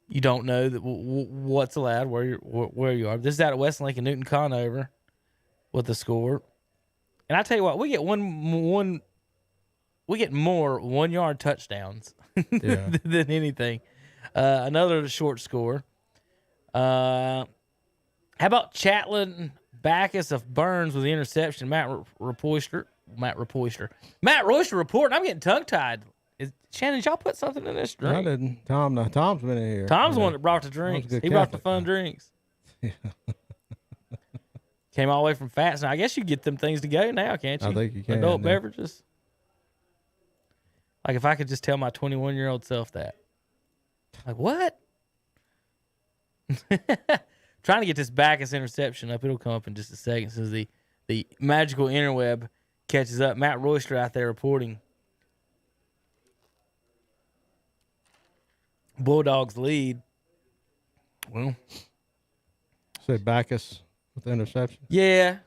you don't know that what's allowed, where you are. This is out at West Lincoln, Newton Conover with the score. And I tell you what, we get we get more 1-yard touchdowns than anything. Another short score. How about Chatlin Backus of Burns with the interception? Matt Royster reporting. I'm getting tongue-tied. Shannon, did y'all put something in this drink? I didn't. Tom's been in here. Tom's the one that brought the drinks. He brought the fun drinks. Came all the way from Fats. Now, I guess you get them things to go now, can't you? I think you can. Adult beverages. Like, if I could just tell my 21-year-old self that. Like, what? Trying to get this Backus interception up. It'll come up in just a second as the magical interweb catches up. Matt Royster out there reporting. Bulldogs lead. Well, say Backus with the interception. Yeah.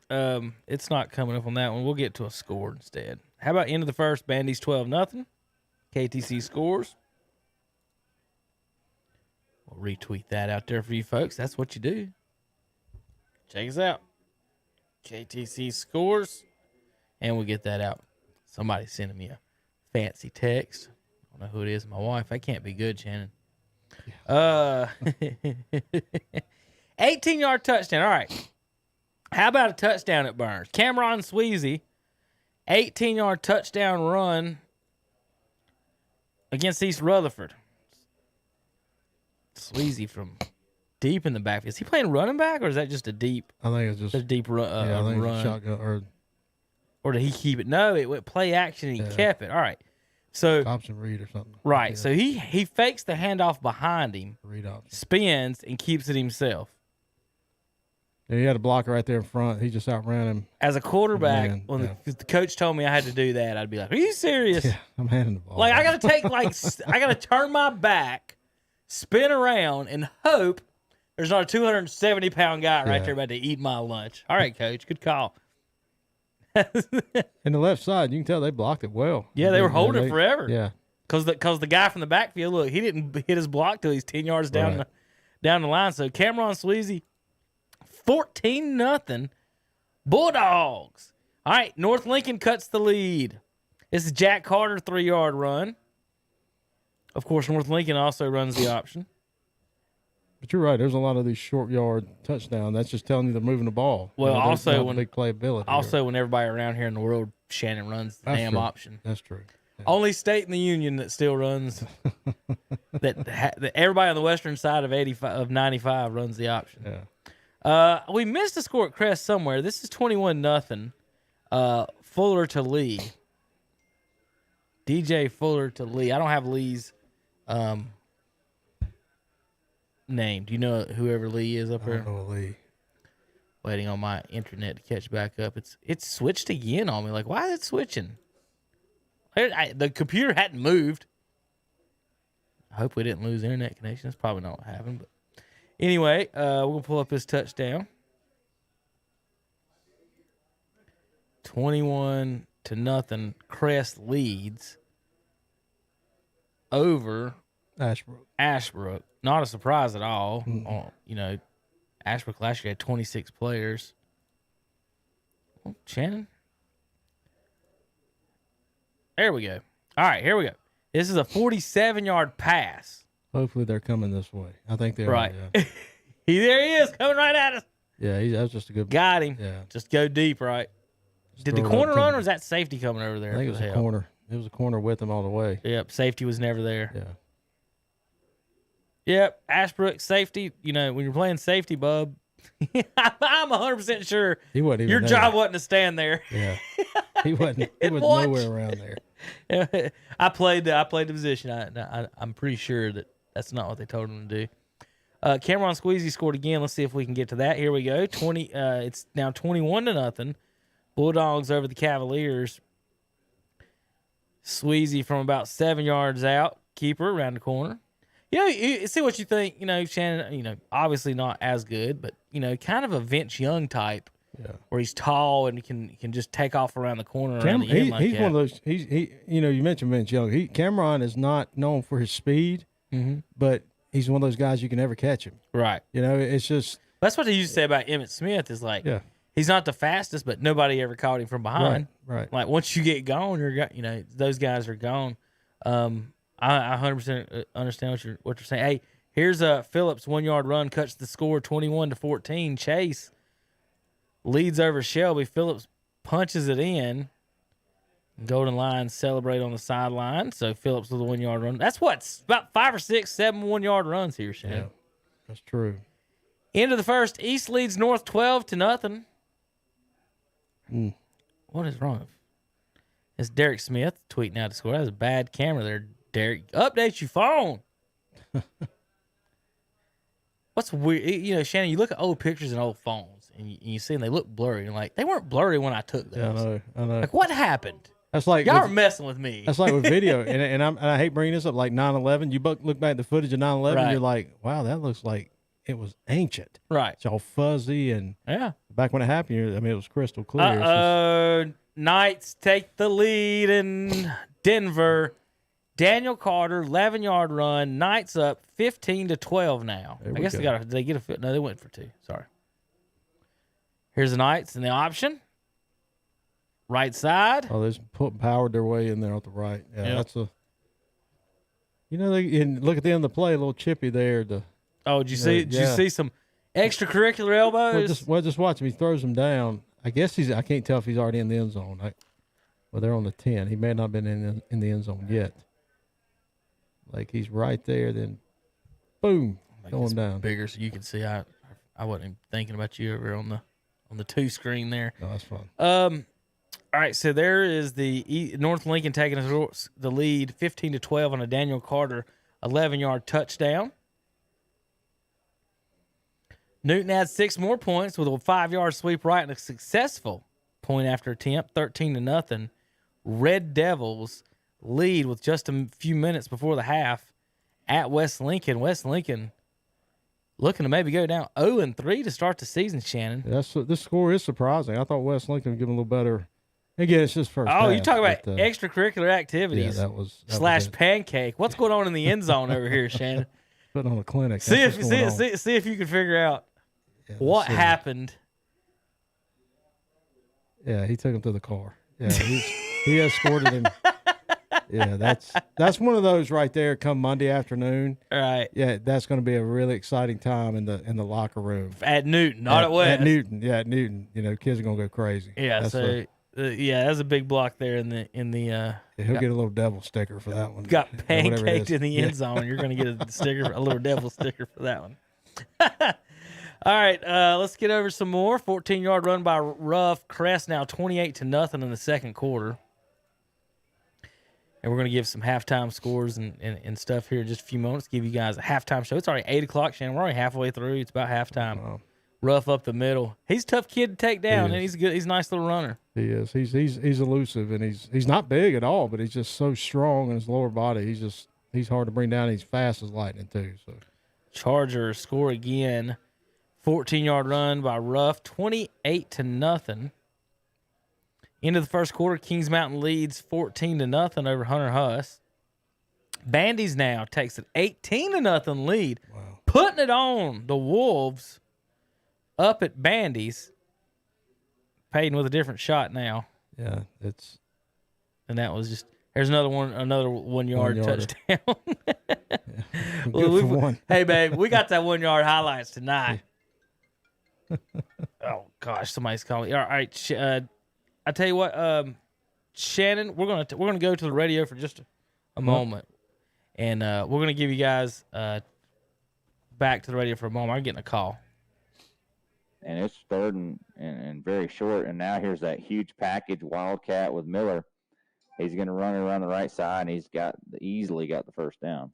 It's not coming up on that one. We'll get to a score instead. How about end of the first? Bandy's 12-0. KTC scores. We'll retweet that out there for you folks. That's what you do. Check us out. KTC scores. And we'll get that out. Somebody's sending me a fancy text. I don't know who it is. My wife. That can't be good, Shannon. 18-yard touchdown. All right. How about a touchdown at Burns? Cameron Sweezy, 18-yard touchdown run against East Rutherford. Sweezy from deep in the backfield. Is he playing running back, or is that just a deep? I think it's just a deep run. I think run. It's shotgun, or did he keep it? No, it went play action. And he kept it. All right. So Thompson Reed or something. Right. Yeah. So he fakes the handoff behind him, spins, and keeps it himself. Yeah, he had a blocker right there in front. He just outran him. As a quarterback, when the coach told me I had to do that, I'd be like, "Are you serious?" Yeah, I'm handing the ball. Like I got to take I got to turn my back, spin around, and hope there's not a 270-pound guy right there about to eat my lunch. All right, coach, good call. In the left side, you can tell they blocked it well. Yeah, they were holding it forever. Yeah, because the guy from the backfield, look, he didn't hit his block till he's 10 yards down the line. So Cameron Sweezy, 14-0 Bulldogs. All right, North Lincoln cuts the lead. This is Jack Carter 3-yard run. Of course, North Lincoln also runs the option. But you're right. There's a lot of these short yard touchdowns. That's just telling you they're moving the ball. Well, also when big playability. Also, when everybody around here in the world, Shannon runs the damn option. That's true. Yeah. Only state in the union that still runs that everybody on the western side of 95 runs the option. Yeah. We missed a score at Crest somewhere. This is 21-0. Fuller to Lee. DJ Fuller to Lee. I don't have Lee's name. Do you know whoever Lee is up there? I don't know Lee. Waiting on my internet to catch back up. It's switched again on me. Like, why is it switching? The computer hadn't moved. I hope we didn't lose internet connection. That's probably not what happened. But anyway, we'll pull up his touchdown. 21-0. Crest leads over Ashbrook. Not a surprise at all. Mm-hmm. Ashbrook last year had 26 players. Oh, Shannon. There we go. All right, here we go. This is a 47-yard pass. Hopefully they're coming this way. I think they are. Right. Yeah. There he is, coming right at us. Yeah, that was just a good. Got him. Yeah. Just go deep, right? Did the corner run, or was that safety coming over there? I think it was a corner. It was a corner with him all the way. Yep, safety was never there. Yeah. Yep, Ashbrook, safety. When you're playing safety, bub, I'm 100% sure he wasn't even your there. job wasn't to stand there. Yeah. He wasn't. He was nowhere around there. I played the position. I'm pretty sure that's not what they told him to do. Cameron Squeezy scored again. Let's see if we can get to that. Here we go. It's now 21-0. Bulldogs over the Cavaliers. Sweezy from about 7 yards out. Keeper around the corner. You see what you think. Shannon. Obviously not as good, but kind of a Vince Young type. Yeah. Where he's tall and can just take off around the corner. He's one of those. You mentioned Vince Young. Cameron is not known for his speed, but he's one of those guys you can never catch him. Right. You know, it's just. That's what they used to say about Emmitt Smith is like, he's not the fastest, but nobody ever caught him from behind. Right. Like once you get gone, those guys are gone. I 100% understand what you're saying. Hey, here's a Phillips 1 yard run, cuts the score 21-14. Chase leads over Shelby. Phillips punches it in. Golden Lions celebrate on the sideline. So Phillips with a 1 yard run. That's about 5 or 6, 7 1 yard runs here, Shane. Yeah, that's true. End of the first, East leads North 12-0. What is wrong? It's Derek Smith tweeting out the score. That was a bad camera there, Derek. Update your phone. What's weird? Shannon, you look at old pictures and old phones, and you see them, they look blurry. And like, they weren't blurry when I took those. Yeah, I know. Like, what happened? That's like y'all are messing with me. That's like with video, and I hate bringing this up. Like 9/11, you look back at the footage of 9/11, Right. you're like, wow, that looks like it was ancient. Right. It's all fuzzy, and back when it happened, it was crystal clear. Knights take the lead in Denver. Daniel Carter, 11-yard run. Knights up 15-12 now. I guess they get a fit. No, they went for 2. Sorry. Here's the Knights in the option. Right side. Oh, they're powered their way in there at the right. Yeah, that's a. And look at the end of the play, a little chippy there. Did you see some extracurricular elbows? Just watch him. He throws them down. I guess I can't tell if he's already in the end zone. They're on the 10. He may not have been in the end zone yet. Like he's right there, then boom, going down. Bigger so you can see. I wasn't even thinking about you over on the 2 screen there. No, that's fun. All right, so there is the North Lincoln taking the lead 15-12 on a Daniel Carter 11-yard touchdown. Newton adds 6 more points with a 5-yard sweep right and a successful point after attempt, 13-0. Red Devils lead with just a few minutes before the half at West Lincoln. West Lincoln looking to maybe go down 0-3 to start the season, Shannon. This score is surprising. I thought West Lincoln would give them a little better. Again, it's just first. Oh, you talk about extracurricular activities. Yeah, that was pancake. What's going on in the end zone over here, Shannon? Putting on a clinic. See if you can figure out what happened. Yeah, he took him to the car. Yeah, he escorted him. Yeah, that's one of those right there. Come Monday afternoon, right? Yeah, that's going to be a really exciting time in the locker room at Newton, not at West. At Newton, yeah, at Newton. Kids are going to go crazy. Yeah, that's a big block there in the. He'll get a little devil sticker for that one. Got pancaked in the end zone. You're going to get a little devil sticker for that one. All right, let's get over some more. 14-yard run by Ruff. Crest now 28-0 in the second quarter. And we're going to give some halftime scores and stuff here in just a few moments. Give you guys a halftime show. It's already 8 o'clock, Shannon. We're already halfway through. It's about halftime. Wow. Ruff up the middle. He's a tough kid to take down, and he's good. He's a nice little runner. He is. He's elusive, and he's not big at all, but he's just so strong in his lower body. He's hard to bring down. He's fast as lightning too. So Chargers score again. 14-yard run by Ruff, 28-0. End of the first quarter, Kings Mountain leads 14-0 over Hunter Huss. Bandy's now takes an 18-0 lead, putting it on the Wolves up at Bandy's. Payton with a different shot now. Yeah, and that was just another 1 yard touchdown. One. Hey, babe, we got that 1 yard highlights tonight. Oh gosh, somebody's calling me. All right, I tell you what, Shannon, we're gonna go to the radio for just a moment, and we're gonna give you guys back to the radio for a moment. I'm getting a call, and it's third and very short. And now here's that huge package Wildcat with Miller. He's gonna run it around the right side, and he's easily got the first down.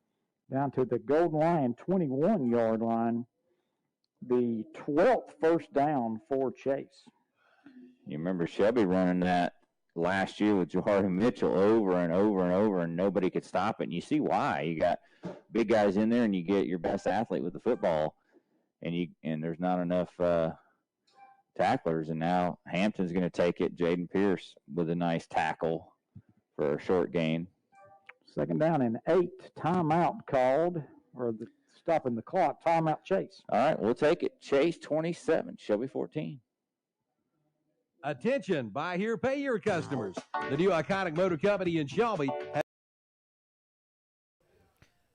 Down to the Golden Lion 21-yard line. The 12th first down for Chase. You remember Shelby running that last year with Jahari Mitchell over and over and over, and nobody could stop it. And you see why. You got big guys in there, and you get your best athlete with the football, and there's not enough tacklers. And now Hampton's going to take it. Jaden Pierce with a nice tackle for a short gain. Second down and 8. Timeout called, or the stopping the clock. Timeout, Chase. All right, we'll take it. Chase 27, Shelby 14. Attention, buy here, pay your customers. The new iconic motor company in Shelby has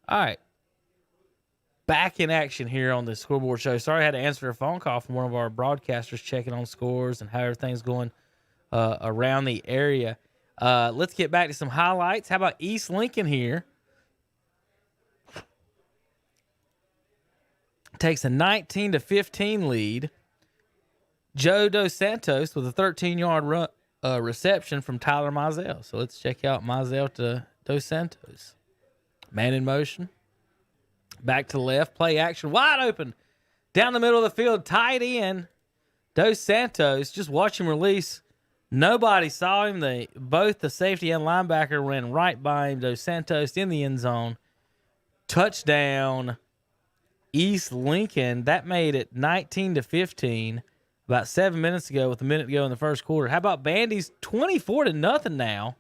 All right. Back in action here on the Scoreboard Show. Sorry I had to answer a phone call from one of our broadcasters checking on scores and how everything's going around the area. Let's get back to some highlights. How about East Lincoln here? Takes a 19-15 lead. Joe Dos Santos with a 13-yard reception from Tyler Mizell. So let's check out Mizell to Dos Santos. Man in motion. Back to the left. Play action. Wide open. Down the middle of the field. Tight end. Dos Santos. Just watch him release. Nobody saw him. Both the safety and linebacker ran right by him. Dos Santos in the end zone. Touchdown. East Lincoln. That made it 19-15 about 7 minutes ago with a minute to go in the first quarter. How about Bandy's 24-0 now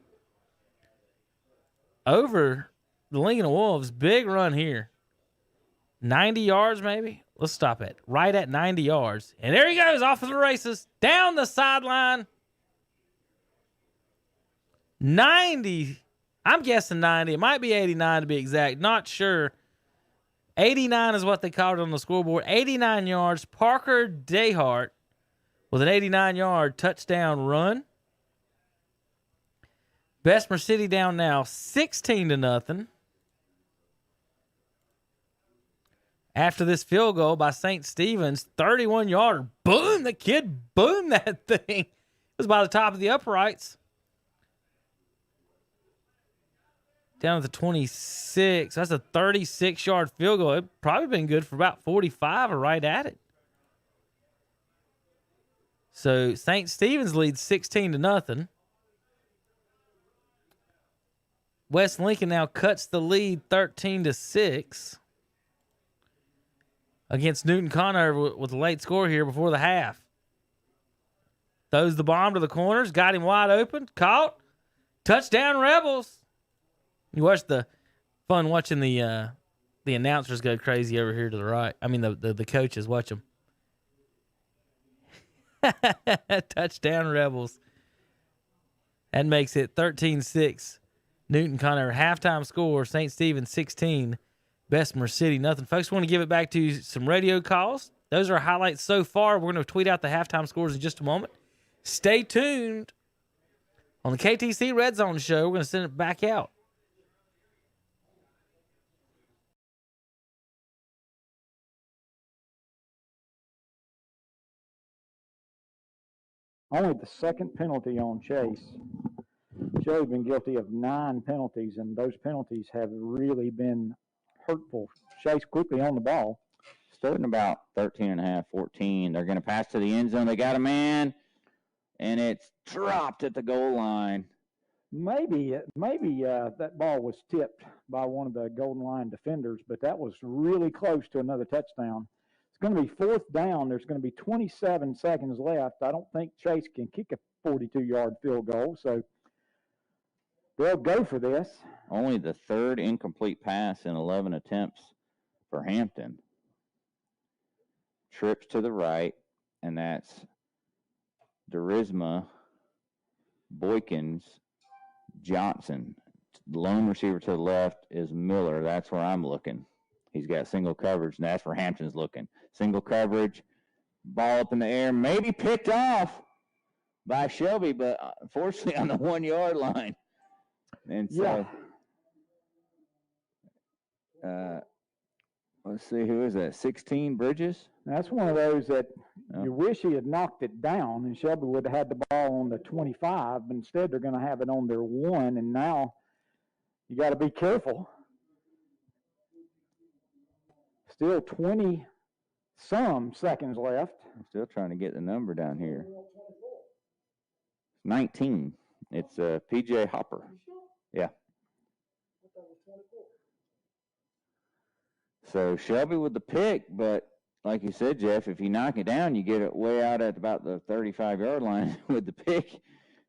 over the Lincoln Wolves? Big run here. 90 yards maybe? Let's stop it. Right at 90 yards. And there he goes off of the races. Down the sideline. 90. I'm guessing 90. It might be 89 to be exact. Not sure. 89 is what they called it on the scoreboard. 89 yards. Parker Dayhart with an 89-yard touchdown run. Bessemer City down now 16-0. After this field goal by St. Stephen's, 31-yarder. Boom! The kid boomed that thing. It was by the top of the uprights. Down to the 26. That's a 36-yard field goal. It probably been good for about 45 or right at it. So St. Stephen's leads 16-0. West Lincoln now cuts the lead 13-6 against Newton Conover with a late score here before the half. Throws the bomb to the corners. Got him wide open. Caught. Touchdown Rebels. You watch the fun watching the announcers go crazy over here to the right. I mean the coaches. Watch them. Touchdown Rebels. That makes it 13-6. Newton Conover. Halftime score. St. Stephen's 16. Bessemer City nothing. Folks, want to give it back to some radio calls. Those are highlights so far. We're going to tweet out the halftime scores in just a moment. Stay tuned. On the KTC Redzone show, we're going to send it back out. Only the second penalty on Chase. Joe's been guilty of 9 penalties, and those penalties have really been hurtful. Chase quickly on the ball. Starting about 13.5, 14. They're going to pass to the end zone. They got a man, and it's dropped at the goal line. Maybe that ball was tipped by one of the Golden Line defenders, but that was really close to another touchdown. It's going to be 4th down. There's going to be 27 seconds left. I don't think Chase can kick a 42-yard field goal, so they'll go for this. Only the third incomplete pass in 11 attempts for Hampton. Trips to the right, and that's Derisma, Boykins, Johnson. The lone receiver to the left is Miller. That's where I'm looking. He's got single coverage, and that's where Hampton's looking. Single coverage, ball up in the air, maybe picked off by Shelby, but unfortunately on the 1-yard line. And so, let's see, who is that? 16 Bridges? That's one of those that you wish he had knocked it down, and Shelby would have had the ball on the 25, but instead they're going to have it on their 1, and now you got to be careful. Still 20-some seconds left. I'm still trying to get the number down here. 19. It's P.J. Hopper. Yeah. So Shelby with the pick, but like you said, Jeff, if you knock it down, you get it way out at about the 35-yard line. With the pick,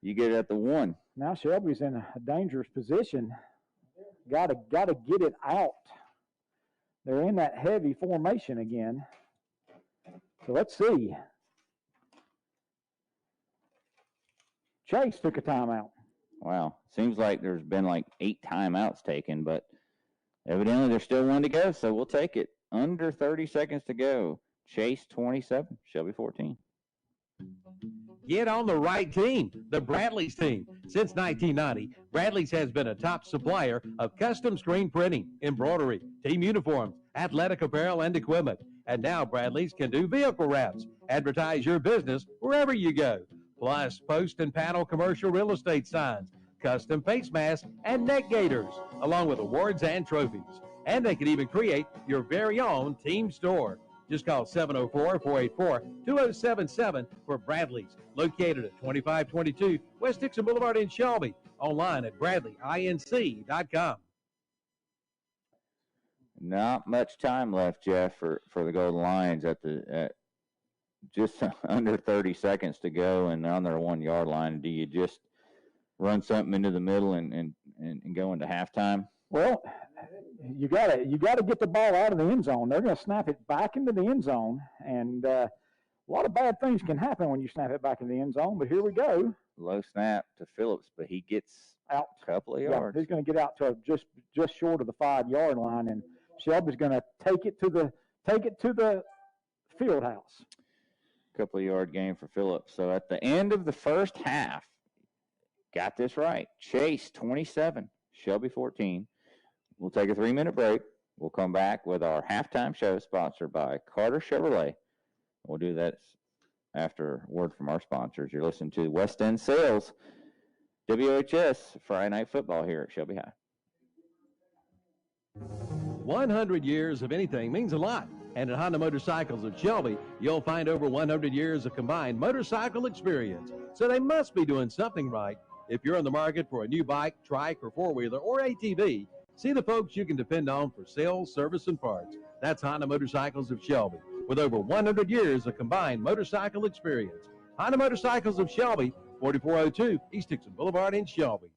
you get it at the 1. Now Shelby's in a dangerous position. Got to get it out. They're in that heavy formation again. So let's see. Chase took a timeout. Wow. Seems like there's been like 8 timeouts taken, but evidently there's still one to go, so we'll take it. Under 30 seconds to go. Chase 27, Shelby 14. Get on the right team, the Bradley's team. Since 1990, Bradley's has been a top supplier of custom screen printing, embroidery, team uniforms, athletic apparel, and equipment. And now Bradley's can do vehicle wraps. Advertise your business wherever you go. Plus, post and panel commercial real estate signs, custom face masks, and neck gaiters, along with awards and trophies. And they can even create your very own team store. Just call 704-484-2077 for Bradley's, located at 2522 West Dixon Boulevard in Shelby. Online at bradleyinc.com. Not much time left, Jeff, for the Golden Lions at just under 30 seconds to go and on their 1 yard line. Do you just run something into the middle and go into halftime? Well, you gotta get the ball out of the end zone. They're going to snap it back into the end zone, and a lot of bad things can happen when you snap it back in the end zone. But here we go. Low snap to Phillips, but he gets out a couple of yards. Yeah, he's going to get out to just short of the 5 yard line, and Shelby's going to take it to the field house. Couple of yard gain for Phillips. So at the end of the first half, got this right. Chase 27, Shelby 14. We'll take a 3-minute break. We'll come back with our halftime show sponsored by Carter Chevrolet. We'll do that after a word from our sponsors. You're listening to West End Sales, WHS Friday Night Football here at Shelby High. 100 years of anything means a lot. And at Honda Motorcycles of Shelby, you'll find over 100 years of combined motorcycle experience. So they must be doing something right. If you're in the market for a new bike, trike, or four-wheeler, or ATV, see the folks you can depend on for sales, service, and parts. That's Honda Motorcycles of Shelby, with over 100 years of combined motorcycle experience. Honda Motorcycles of Shelby, 4402 East Dixon Boulevard in Shelby.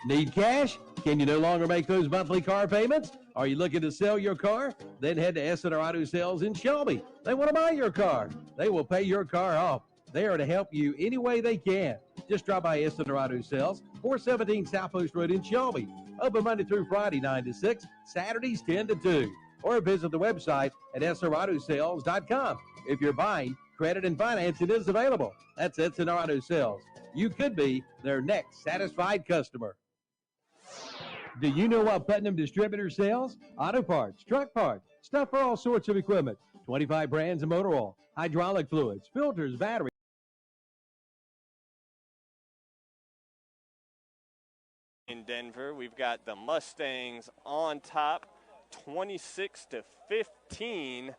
Need cash? Can you no longer make those monthly car payments? Are you looking to sell your car? Then head to S&R Auto Sales in Shelby. They want to buy your car. They will pay your car off. They are to help you any way they can. Just drop by S&R Auto Sales, 417 South Post Road in Shelby. Open Monday through Friday, 9 to 6, Saturdays 10 to 2. Or visit the website at srautosales.com. If you're buying, credit and financing is available. That's S&R Auto Sales. You could be their next satisfied customer. Do you know what Putnam Distributor sells? Auto parts, truck parts, stuff for all sorts of equipment, 25 brands of motor oil, hydraulic fluids, filters, batteries. In Denver, we've got the Mustangs on top, 26-15.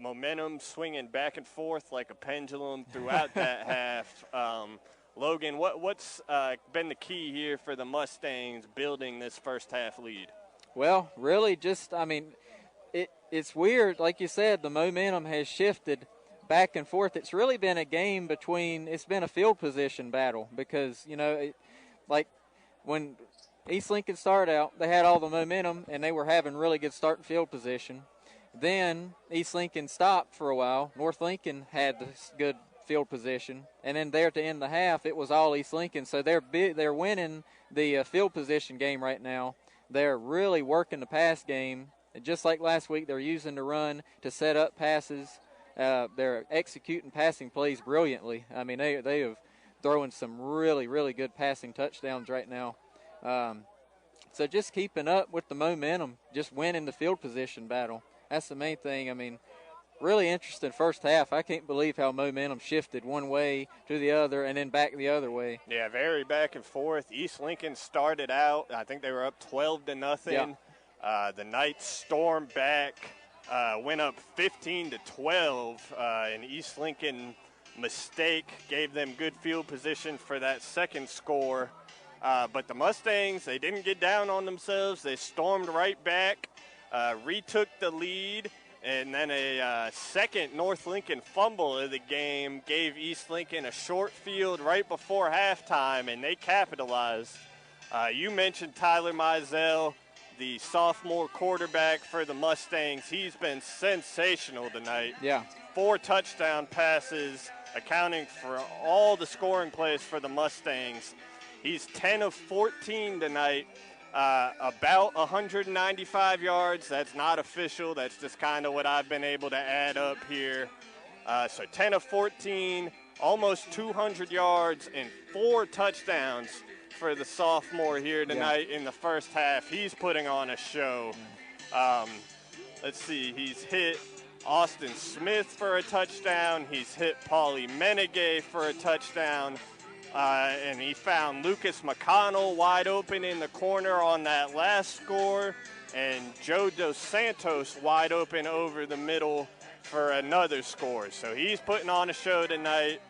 Momentum swinging back and forth like a pendulum throughout that half. Logan, what's been the key here for the Mustangs building this first half lead? Well, really it's weird. Like you said, the momentum has shifted back and forth. It's really been a game it's been a field position battle because, like when East Lincoln started out, they had all the momentum and they were having really good starting field position. Then East Lincoln stopped for a while. North Lincoln had this good field position, and then there to end the half, it was all East Lincoln. So they're winning the field position game right now. They're really working the pass game, and just like last week, they're using the run to set up passes. They're executing passing plays brilliantly. I mean, they have throwing some really, really good passing touchdowns right now. So just keeping up with the momentum, just winning the field position battle. That's the main thing. I mean, really interesting first half. I can't believe how momentum shifted one way to the other and then back the other way. Yeah, very back and forth. East Lincoln started out, I think they were up 12-0. Yeah. The Knights stormed back, went up 15-12. An East Lincoln mistake gave them good field position for that second score. But the Mustangs, they didn't get down on themselves. They stormed right back, retook the lead. And then a second North Lincoln fumble of the game gave East Lincoln a short field right before halftime, and they capitalized. You mentioned Tyler Mizell, the sophomore quarterback for the Mustangs. He's been sensational tonight. Yeah. 4 touchdown passes, accounting for all the scoring plays for the Mustangs. He's 10 of 14 tonight, about 195 yards. That's not official. That's just kind of what I've been able to add up here. So 10 of 14, almost 200 yards, and 4 touchdowns for the sophomore here tonight in the first half. He's putting on a show. Let's see, he's hit Austin Smith for a touchdown. He's hit Paulie Menegay for a touchdown. And he found Lucas McConnell wide open in the corner on that last score. And Joe Dos Santos wide open over the middle for another score. So he's putting on a show tonight.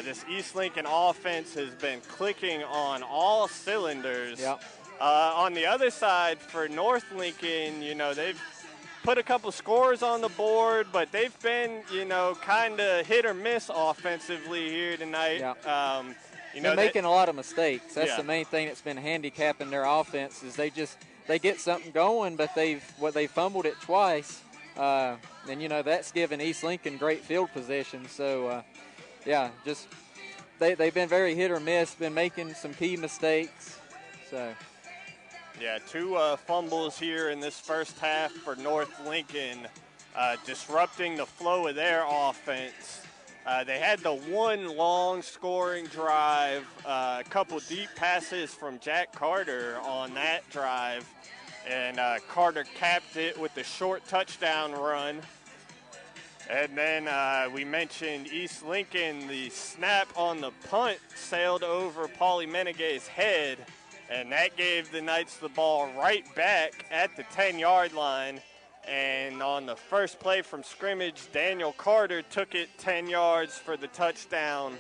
This East Lincoln offense has been clicking on all cylinders. Yep. On the other side for North Lincoln, they've put a couple scores on the board, but they've been, kind of hit or miss offensively here tonight. Yeah. They're making a lot of mistakes. That's the main thing that's been handicapping their offense is they get something going, but they fumbled it twice. And, that's given East Lincoln great field position. So, they've been very hit or miss, been making some key mistakes. So. Yeah, 2 fumbles here in this first half for North Lincoln, disrupting the flow of their offense. They had the 1 long scoring drive, a couple deep passes from Jack Carter on that drive, and Carter capped it with the short touchdown run. And then we mentioned East Lincoln, the snap on the punt sailed over Paulie Menegay's head, and that gave the Knights the ball right back at the 10-yard line. And on the first play from scrimmage, Daniel Carter took it 10 yards for the touchdown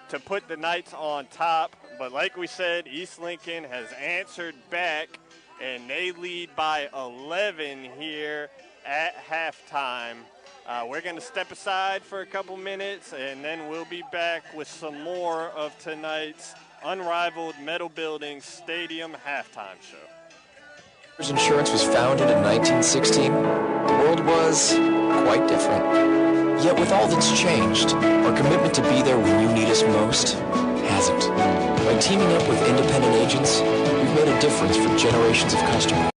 to put the Knights on top. But like we said, East Lincoln has answered back, and they lead by 11 here at halftime. We're going to step aside for a couple minutes, and then we'll be back with some more of tonight's unrivaled Metal Building Stadium halftime show. Insurance was founded in 1916, the world was quite different. Yet with all that's changed, our commitment to be there when you need us most hasn't. By teaming up with independent agents, we've made a difference for generations of customers.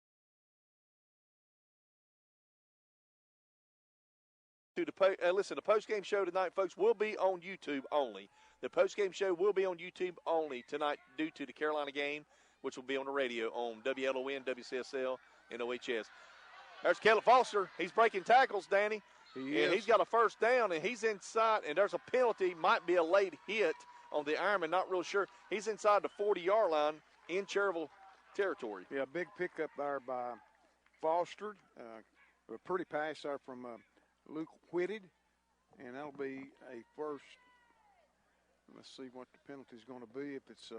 Listen, the post-game show tonight, folks, will be on YouTube only. The post-game show will be on YouTube only tonight due to the Carolina game, which will be on the radio on WLON, WCSL, and OHS. There's Caleb Foster. He's breaking tackles, Danny. And he's got a first down, and he's inside, and there's a penalty. Might be a late hit on the Ironman, not real sure. He's inside the 40-yard line in Cherville territory. Yeah, big pickup there by Foster. A pretty pass there from Luke Whitted, and that'll be a first. Let's see what the penalty is going to be. If it's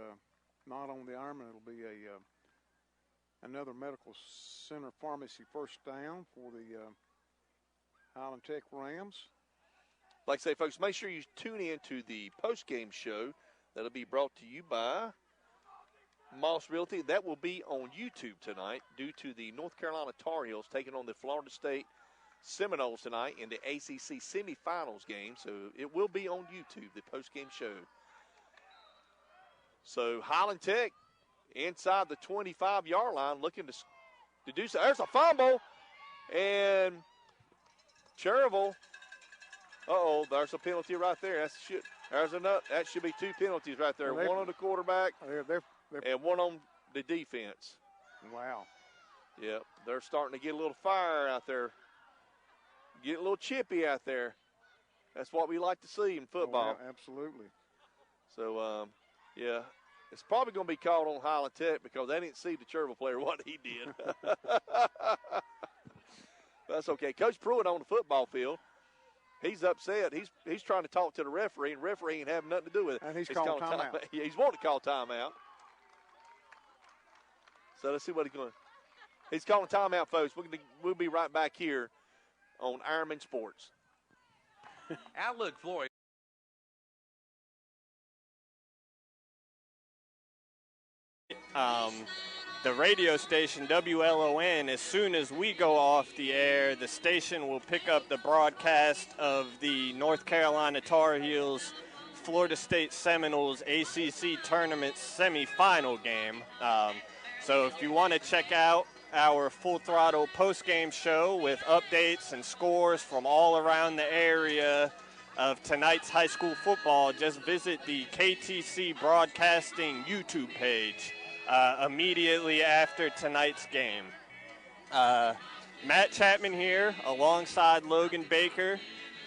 not on the Ironman, it'll be another medical center pharmacy first down for the Highland Tech Rams. Like I say, folks, make sure you tune in to the post-game show. That'll be brought to you by Moss Realty. That will be on YouTube tonight due to the North Carolina Tar Heels taking on the Florida State Seminoles tonight in the ACC semifinals game. So it will be on YouTube, the post-game show. So Highland Tech inside the 25-yard line looking to do so. There's a fumble, and Cherville. There's a penalty right there. That should be 2 penalties right there. One on the quarterback and one on the defense. Wow. Yep, they're starting to get a little fire out there. Get a little chippy out there. That's what we like to see in football. Oh, yeah, absolutely. So, yeah, it's probably going to be called on Highland Tech because they didn't see the Cherville player what he did. That's okay. Coach Pruitt on the football field. He's upset. He's trying to talk to the referee, and the referee ain't having nothing to do with it. And he's calling timeout. Yeah, he's wanting to call timeout. So let's see what he's going to. He's calling timeout, folks. We'll be right back here on Ironman Sports. Outlook Floyd. the radio station WLON, as soon as we go off the air, the station will pick up the broadcast of the North Carolina Tar Heels Florida State Seminoles ACC tournament semifinal game. So if you want to check out our Full Throttle post-game show with updates and scores from all around the area of tonight's high school football, just visit the KTC Broadcasting YouTube page immediately after tonight's game. Matt Chapman here alongside Logan Baker,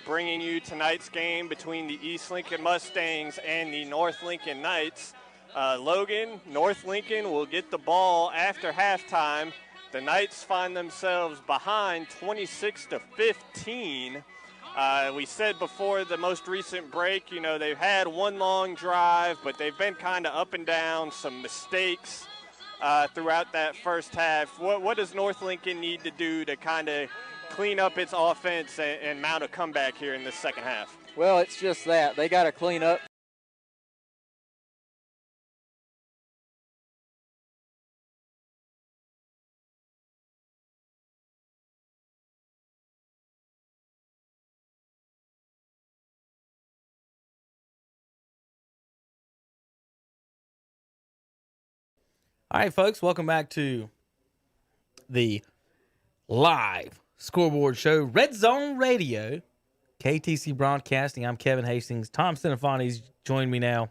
bringing you tonight's game between the East Lincoln Mustangs and the North Lincoln Knights. Logan, North Lincoln will get the ball after halftime. The Knights find themselves behind 26-15. We said before the most recent break, you know, they've had one long drive, but they've been kind of up and down, some mistakes throughout that first half. What does North Lincoln need to do to kind of clean up its offense and mount a comeback here in the second half? Well, it's just that. They got to clean up. All right, folks, welcome back to the live scoreboard show, Redzone Radio, KTC Broadcasting. I'm Kevin Hastings. Tom Sinafani's joined me now.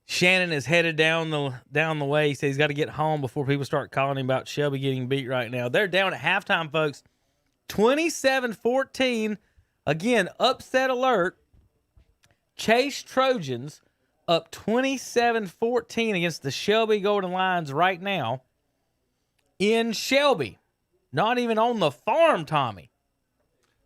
Shannon is headed down the way. He says he's got to get home before people start calling him about Shelby getting beat right now. They're down at halftime, folks. 27-14. Again, upset alert. Chase Trojans up 27-14 against the Shelby Golden Lions right now in Shelby. Not even on the farm, Tommy.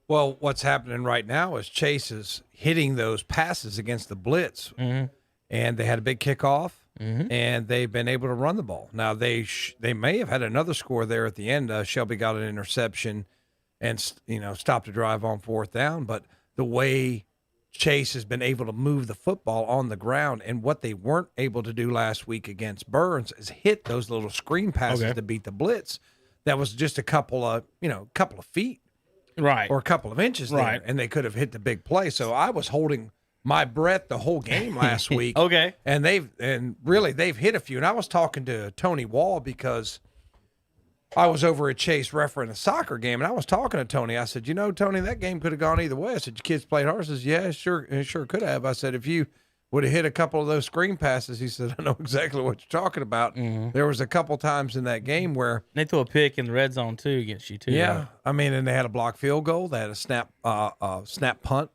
Well, what's happening right now is Chase is hitting those passes against the blitz, and they had a big kickoff, and they've been able to run the ball. Now, they may have had another score there at the end. Shelby got an interception and, stopped a drive on fourth down, but the way Chase has been able to move the football on the ground, and what they weren't able to do last week against Burns is hit those little screen passes to beat the blitz. That was just a couple of feet, right, or a couple of inches there, and they could have hit the big play. So I was holding my breath the whole game last week. And they've hit a few. And I was talking to Tony Wall because I was over at Chase refereeing a soccer game, and I was talking to Tony. I said, Tony, that game could have gone either way. I said, your kids played hard. He says, yeah, it sure could have. I said, if you would have hit a couple of those screen passes, he said, I know exactly what you're talking about. There was a couple times in that game where they threw a pick in the red zone, too, against you, too. Yeah. Right? I mean, and they had a blocked field goal. They had a snap punt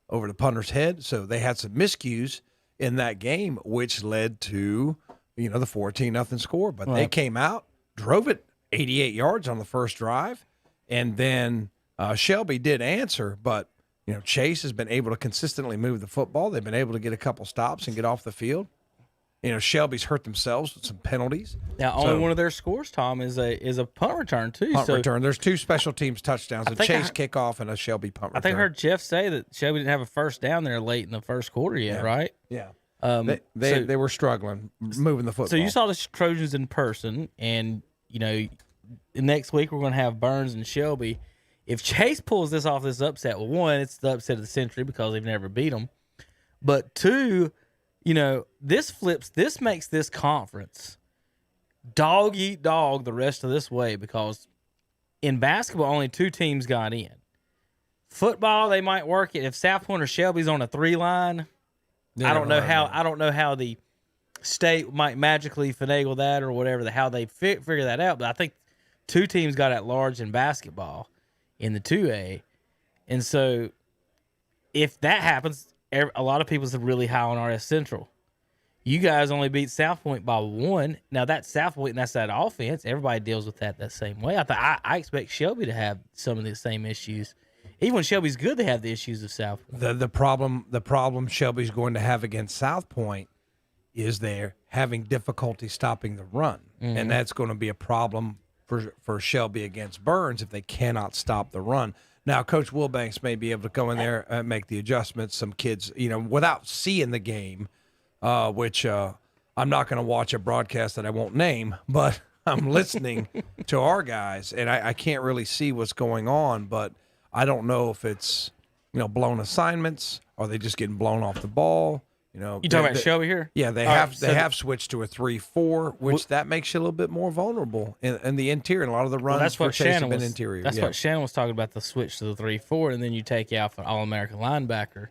over the punter's head. So they had some miscues in that game, which led to, the 14-0 score. But they came out, drove it 88 yards on the first drive, and then Shelby did answer, but Chase has been able to consistently move the football. They've been able to get a couple stops and get off the field. Shelby's hurt themselves with some penalties. Now, only one of their scores, Tom, is a punt return too. Punt return. There's two special teams touchdowns: a Chase kickoff and a Shelby punt return. I think I heard Jeff say that Shelby didn't have a first down there late in the first quarter yet, right? Yeah. They were struggling moving the football. So you saw the Trojans in person, and next week we're going to have Burns and Shelby. If Chase pulls this off, this upset, well, one, it's the upset of the century because they've never beat them. But two, this makes this conference dog eat dog the rest of this way, because in basketball only two teams got in. Football, they might work it. If South Point or Shelby's on a 3-line, I don't know how the state might magically finagle that or whatever, how they figure that out. But I think two teams got at large in basketball in the 2A. And so if that happens, a lot of people's really high on RS Central. You guys only beat South Point by 1. Now that's South Point, and that's that offense. Everybody deals with that same way. I expect Shelby to have some of the same issues. Even when Shelby's good, they have the issues of South Point. The problem Shelby's going to have against South Point is they're having difficulty stopping the run. And that's going to be a problem for Shelby against Burns if they cannot stop the run. Now, Coach Wilbanks may be able to go in there and make the adjustments. Some kids, without seeing the game, which I'm not going to watch a broadcast that I won't name, but I'm listening to our guys, and I can't really see what's going on, but I don't know if it's, blown assignments. Are they just getting blown off the ball? You talking about Shelby here? Yeah, they have switched to a 3-4, which that makes you a little bit more vulnerable in the interior. And a lot of the runs that's for what Chase Shannon have been was. interior. That's what Shannon was talking about, the switch to the 3-4, and then you take out an All-American linebacker.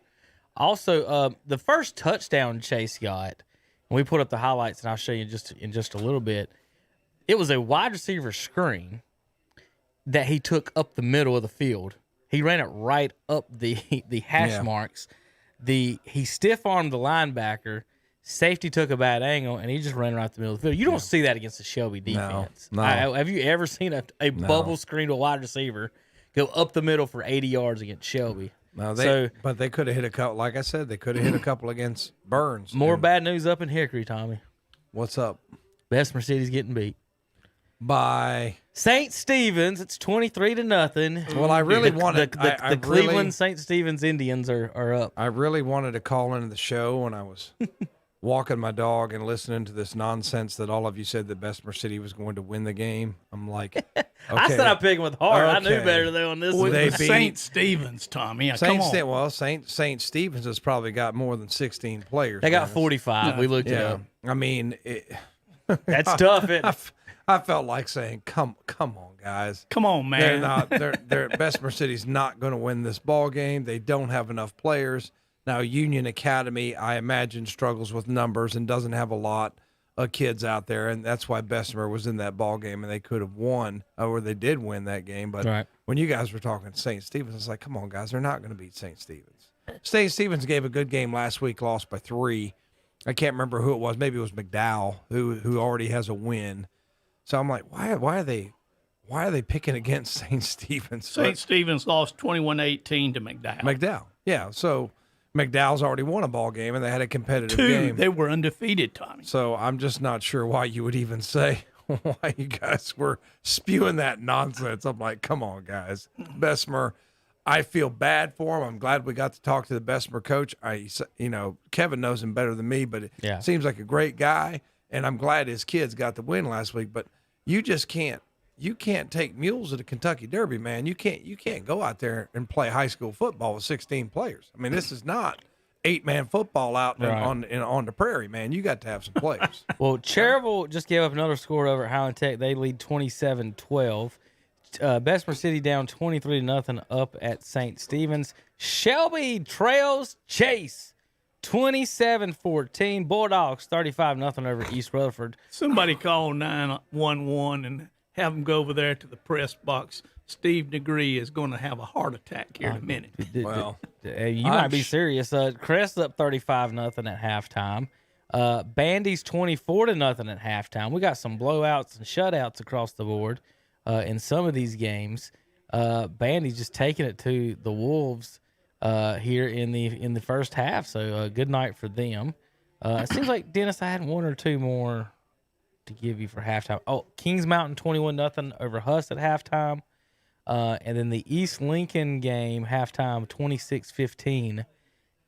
Also, the first touchdown Chase got, and we put up the highlights, and I'll show you in just a little bit. It was a wide receiver screen that he took up the middle of the field. He ran it right up the hash marks. He stiff-armed the linebacker. Safety took a bad angle, and he just ran right up the middle of the field. You don't see that against the Shelby defense. No. Have you ever seen a bubble screen to a wide receiver go up the middle for 80 yards against Shelby? No, but they could have hit a couple. Like I said, they could have hit a couple against Burns. More bad news up in Hickory, Tommy. What's up? Bessemer City's getting beat by St. Stephen's. It's 23-0. Well, I really wanted the Cleveland St. Stephen's Indians are up. I really wanted to call into the show when I was walking my dog and listening to this nonsense that all of you said that Bessemer City was going to win the game. I'm like, okay, I said I'm picking with heart. I knew better than on this. They beat St. Stephen's, Tommy. Come on. St. Stephen's has probably got more than 16 players. They got 45. We looked it up. I mean, that's tough. I felt like saying, "Come on, guys! Come on, man!" They're Bessemer City's not going to win this ball game. They don't have enough players. Now, Union Academy, I imagine, struggles with numbers and doesn't have a lot of kids out there, and that's why Bessemer was in that ball game, and they could have won, or they did win that game. But when you guys were talking St. Stephen's, it's like, come on, guys, they're not going to beat St. Stephen's. St. Stephen's gave a good game last week, lost by 3. I can't remember who it was. Maybe it was McDowell, who already has a win. So I'm like, why are they picking against St. Stephen's? St. Stephen's lost 21-18 to McDowell. Yeah. So McDowell's already won a ball game, and they had a competitive game. They were undefeated, Tommy. So I'm just not sure why you would even say why you guys were spewing that nonsense. I'm like, come on, guys. Bessemer, I feel bad for him. I'm glad we got to talk to the Bessemer coach. Kevin knows him better than me, but it seems like a great guy. And I'm glad his kids got the win last week, but you just can't. You can't take mules to the Kentucky Derby, man. You can't go out there and play high school football with 16 players. I mean, this is not 8-man football out on the prairie, man. You got to have some players. Well, Cherryville just gave up another score over at Highland Tech. They lead 27-12. Bessemer City down 23-0 up at St. Stephen's. Shelby trails Chase 27-14. Bulldogs 35-0 over East Rutherford. Somebody call 911 and have them go over there to the press box. Steve Degree is going to have a heart attack here in a minute. Well, you might be serious. Crest up 35-0 at halftime. Bandy's 24-0 at halftime. We got some blowouts and shutouts across the board in some of these games. Bandy's just taking it to the Wolves here in the first half. So good night for them. It seems like, Dennis, I had one or two more to give you for halftime. Oh, Kings Mountain 21-0 over Huss at halftime. And then the East Lincoln game halftime 26-15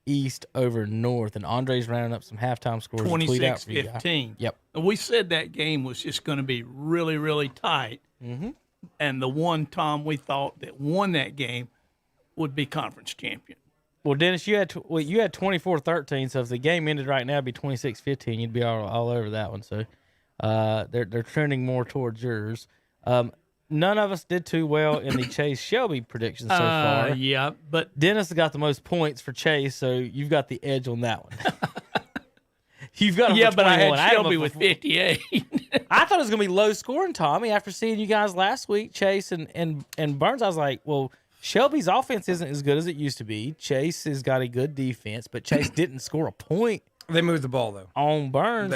East over North. And Andre's rounding up some halftime scores. 26-15. Yep. And we said that game was just going to be really, really tight. Mm-hmm. And the one, Tom, we thought that won that game would be conference champion. Well, Dennis, you had 24-13, so if the game ended right now, it'd be 26-15. You'd be all over that one. So they're trending more towards yours. None of us did too well in the Chase Shelby predictions so far. Yeah, but Dennis got the most points for Chase, so you've got the edge on that one. You've got him for 21. But I had Shelby with 58. I thought it was going to be low scoring, Tommy. After seeing you guys last week, Chase and Burns, I was like, well, Shelby's offense isn't as good as it used to be. Chase has got a good defense, but Chase didn't score a point. They moved the ball though on Burns,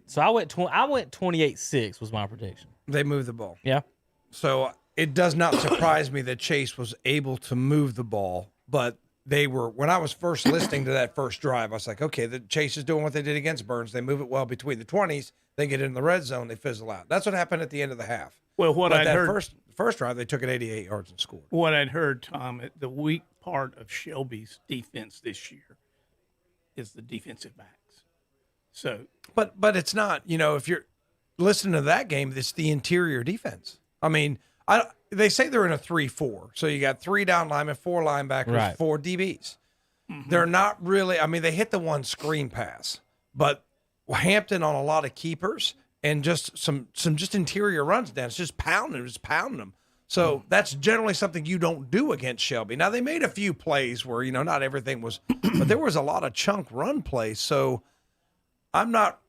so I went 28-6 was my prediction. They moved the ball. Yeah. So it does not surprise me that Chase was able to move the ball, but they were, when I was first listening to that first drive, I was like, okay, the Chase is doing what they did against Burns. They move it well between the 20s. They get in the red zone. They fizzle out. That's what happened at the end of the half. Well, I'd heard first drive, they took it 88 yards and scored. What I'd heard, Tom, the weak part of Shelby's defense this year is the defensive backs. So, but it's not. If you're listening to that game, it's the interior defense. I mean, they say they're in a 3-4, so you got 3 down linemen, 4 linebackers, Right. 4 DBs. They're not really. I mean, they hit the one screen pass, but Hampton on a lot of keepers and just some just interior runs down. It's just pounding them. So that's generally something you don't do against Shelby. Now, they made a few plays where, not everything was, but there was a lot of chunk run plays. So I'm not.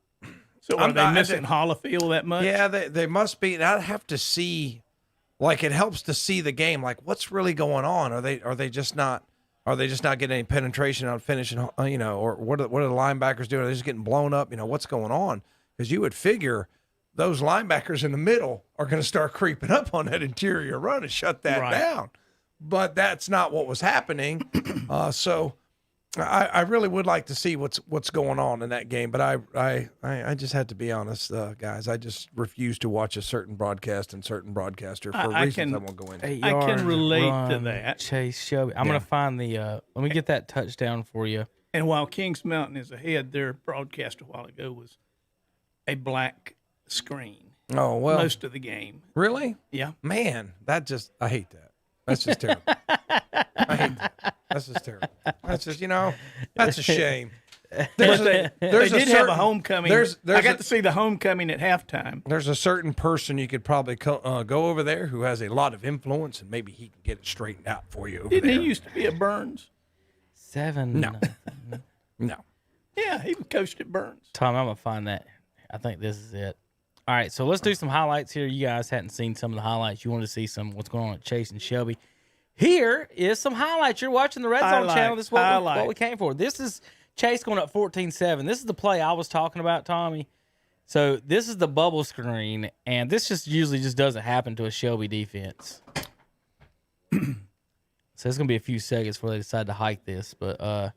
So are they missing Hollifield that much? Yeah, they must be. And I'd have to see, it helps to see the game. Like, what's really going on? Are they just not getting any penetration on finishing, or what are the linebackers doing? Are they just getting blown up? What's going on? Because you would figure those linebackers in the middle are going to start creeping up on that interior run and shut that down. But that's not what was happening. So I really would like to see what's going on in that game. But I just had to be honest, guys. I just refuse to watch a certain broadcast and certain broadcaster for reasons I won't go into. I can relate to that. Chase Shelby. I'm going to find the let me get that touchdown for you. And while Kings Mountain is ahead, their broadcast a while ago was a black screen. Oh, well. Most of the game. Really? Yeah. Man, I hate that. That's just terrible. I hate that. That's just terrible. That's just, that's a shame. They did have a homecoming. I got to see the homecoming at halftime. There's a certain person you could probably go over there who has a lot of influence, and maybe he can get it straightened out for you. Didn't he used to be at Burns? 7. No. Yeah, he coached at Burns. Tom, I'm going to find that. I think this is it. All right, so let's do some highlights here. You guys hadn't seen some of the highlights. You wanted to see what's going on at Chase and Shelby. Here is some highlights. You're watching the Red Zone channel. This is what we came for. This is Chase going up 14-7. This is the play I was talking about, Tommy. So this is the bubble screen, and this usually doesn't happen to a Shelby defense. So it's going to be a few seconds before they decide to hike this. But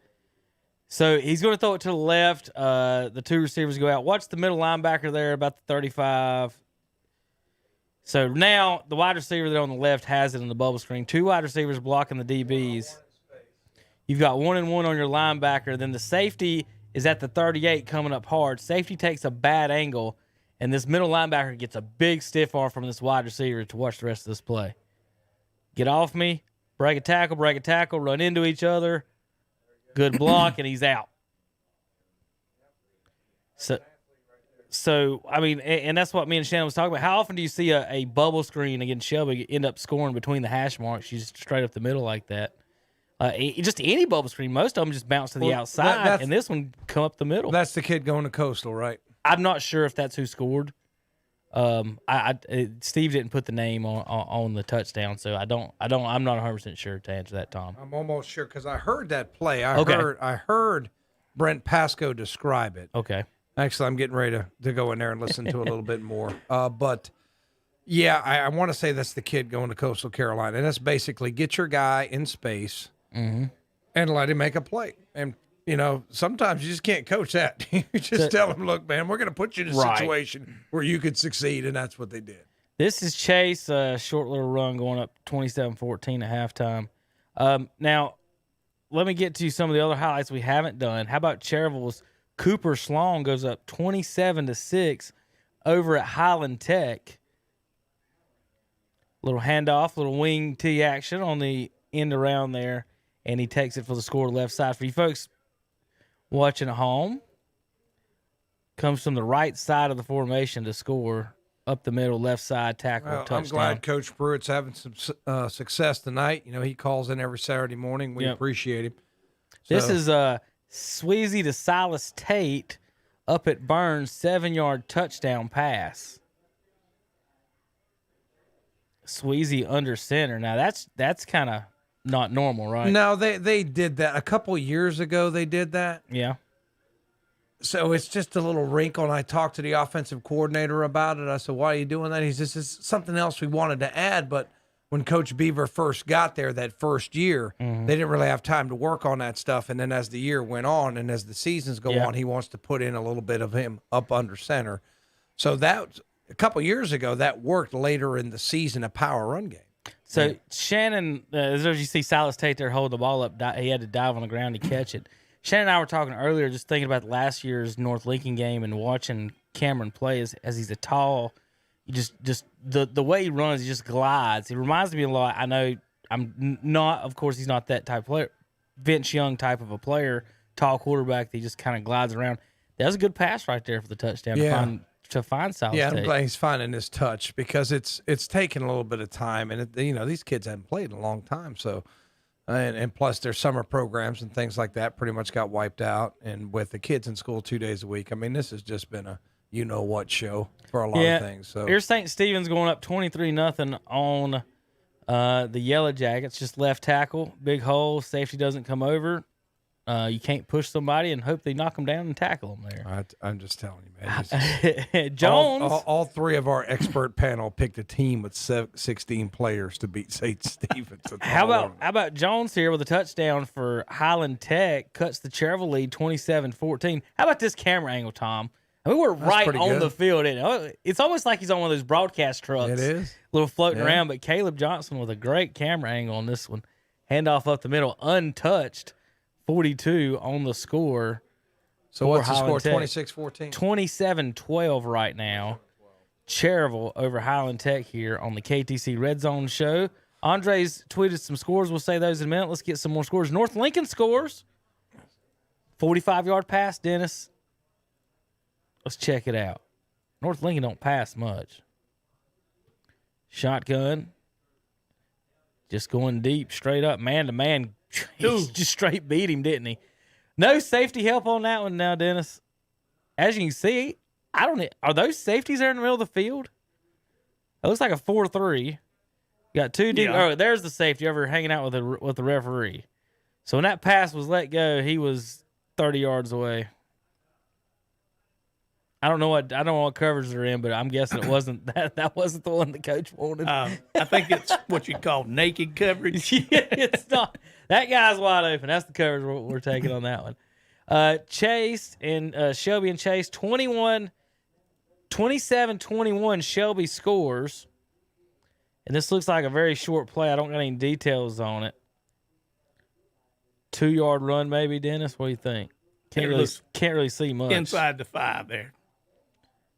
so he's going to throw it to the left. The 2 receivers go out. Watch the middle linebacker there about the 35. So now the wide receiver there on the left has it in the bubble screen. 2 wide receivers blocking the DBs. You've got 1-and-1 on your linebacker. Then the safety is at the 38 coming up hard. Safety takes a bad angle, and this middle linebacker gets a big stiff arm from this wide receiver to watch the rest of this play. Get off me. Break a tackle, run into each other. Good block, and he's out. So I mean, and that's what me and Shannon was talking about. How often do you see a bubble screen against Shelby end up scoring between the hash marks? She's straight up the middle like that. Just any bubble screen, most of them just bounce to the outside, and this one come up the middle. That's the kid going to Coastal, right? I'm not sure if that's who scored. Steve didn't put the name on the touchdown, so I'm not 100% sure to answer that, Tom. I'm almost sure because I heard that play. I heard Brent Pasco describe it. Okay. Actually, I'm getting ready to go in there and listen to a little bit more. But yeah, I want to say that's the kid going to Coastal Carolina, and that's basically get your guy in space and let him make a play. And sometimes you just can't coach that. You just tell him, look, man, we're going to put you in a situation where you could succeed, and that's what they did. This is Chase, short little run going up 27-14 at halftime. Now, let me get to some of the other highlights we haven't done. How about Cherville's Cooper Sloan goes up 27-6 over at Highland Tech. Little handoff, little wing T action on the end around there, and he takes it for the score left side. For you folks watching at home, comes from the right side of the formation to score up the middle, left side tackle, touchdown. I'm glad Coach Pruitt's having some success tonight. He calls in every Saturday morning. We appreciate him. This is Sweezy to Silas Tate up at Burns, 7-yard touchdown pass. Sweezy under center. Now that's kind of not normal, right? No, they did that a couple years ago. They did that. Yeah. So it's just a little wrinkle, and I talked to the offensive coordinator about it. I said, why are you doing that? He says, this is something else we wanted to add, but when Coach Beaver first got there that first year, they didn't really have time to work on that stuff. And then as the year went on and as the seasons go on, he wants to put in a little bit of him up under center. So that a couple years ago, that worked later in the season, a power run game. So Shannon, as you see Silas Tate there hold the ball up, he had to dive on the ground to catch it. Shannon and I were talking earlier, just thinking about last year's North Lincoln game and watching Cameron play as he's a tall, just the way he runs, he just glides. He reminds me a lot. I know not, of course, he's not that type of player. Vince Young type of a player, tall quarterback that he just kind of glides around. That was a good pass right there for the touchdown to find South State. Yeah, I'm glad he's finding his touch because it's taken a little bit of time, and these kids haven't played in a long time, so. And plus, their summer programs and things like that pretty much got wiped out. And with the kids in school 2 days a week, I mean, this has just been a you-know-what show for a lot of things. So here's St. Stephen's going up 23-0 on the Yellow Jackets. Just left tackle, big hole, safety doesn't come over. You can't push somebody and hope they knock them down and tackle them there. I'm just telling you, man. Jones. All three of our expert panel picked a team with 16 players to beat St. Stephen's. How about Jones here with a touchdown for Highland Tech, cuts the Cherville lead 27-14. How about this camera angle, Tom? I mean, we're right on the field. It's almost like he's on one of those broadcast trucks. It is. A little floating around, but Caleb Johnson with a great camera angle on this one. Handoff up the middle, untouched. 42 on the score. So what's the score? 26-14? 27-12 right now. Cherville over Highland Tech here on the KTC Redzone show. Andre's tweeted some scores. We'll say those in a minute. Let's get some more scores. North Lincoln scores. 45-yard pass, Dennis. Let's check it out. North Lincoln don't pass much. Shotgun. Just going deep, straight up, man-to-man. He just straight beat him, didn't he? No safety help on that one now, Dennis. As you can see, are those safeties there in the middle of the field? It looks like a 4-3. Got two deep. Yeah. Oh, there's the safety over hanging out with the referee. So when that pass was let go, he was 30 yards away. I don't know what coverage they're in, but I'm guessing it wasn't that wasn't the one the coach wanted. I think it's what you call naked coverage. Yeah, it's not. That guy's wide open. That's the coverage we're taking on that one. Chase and Shelby and Chase 27-21. Shelby scores, and this looks like a very short play. I don't got any details on it. 2-yard run, maybe, Dennis. What do you think? Can't really see much inside the 5 there.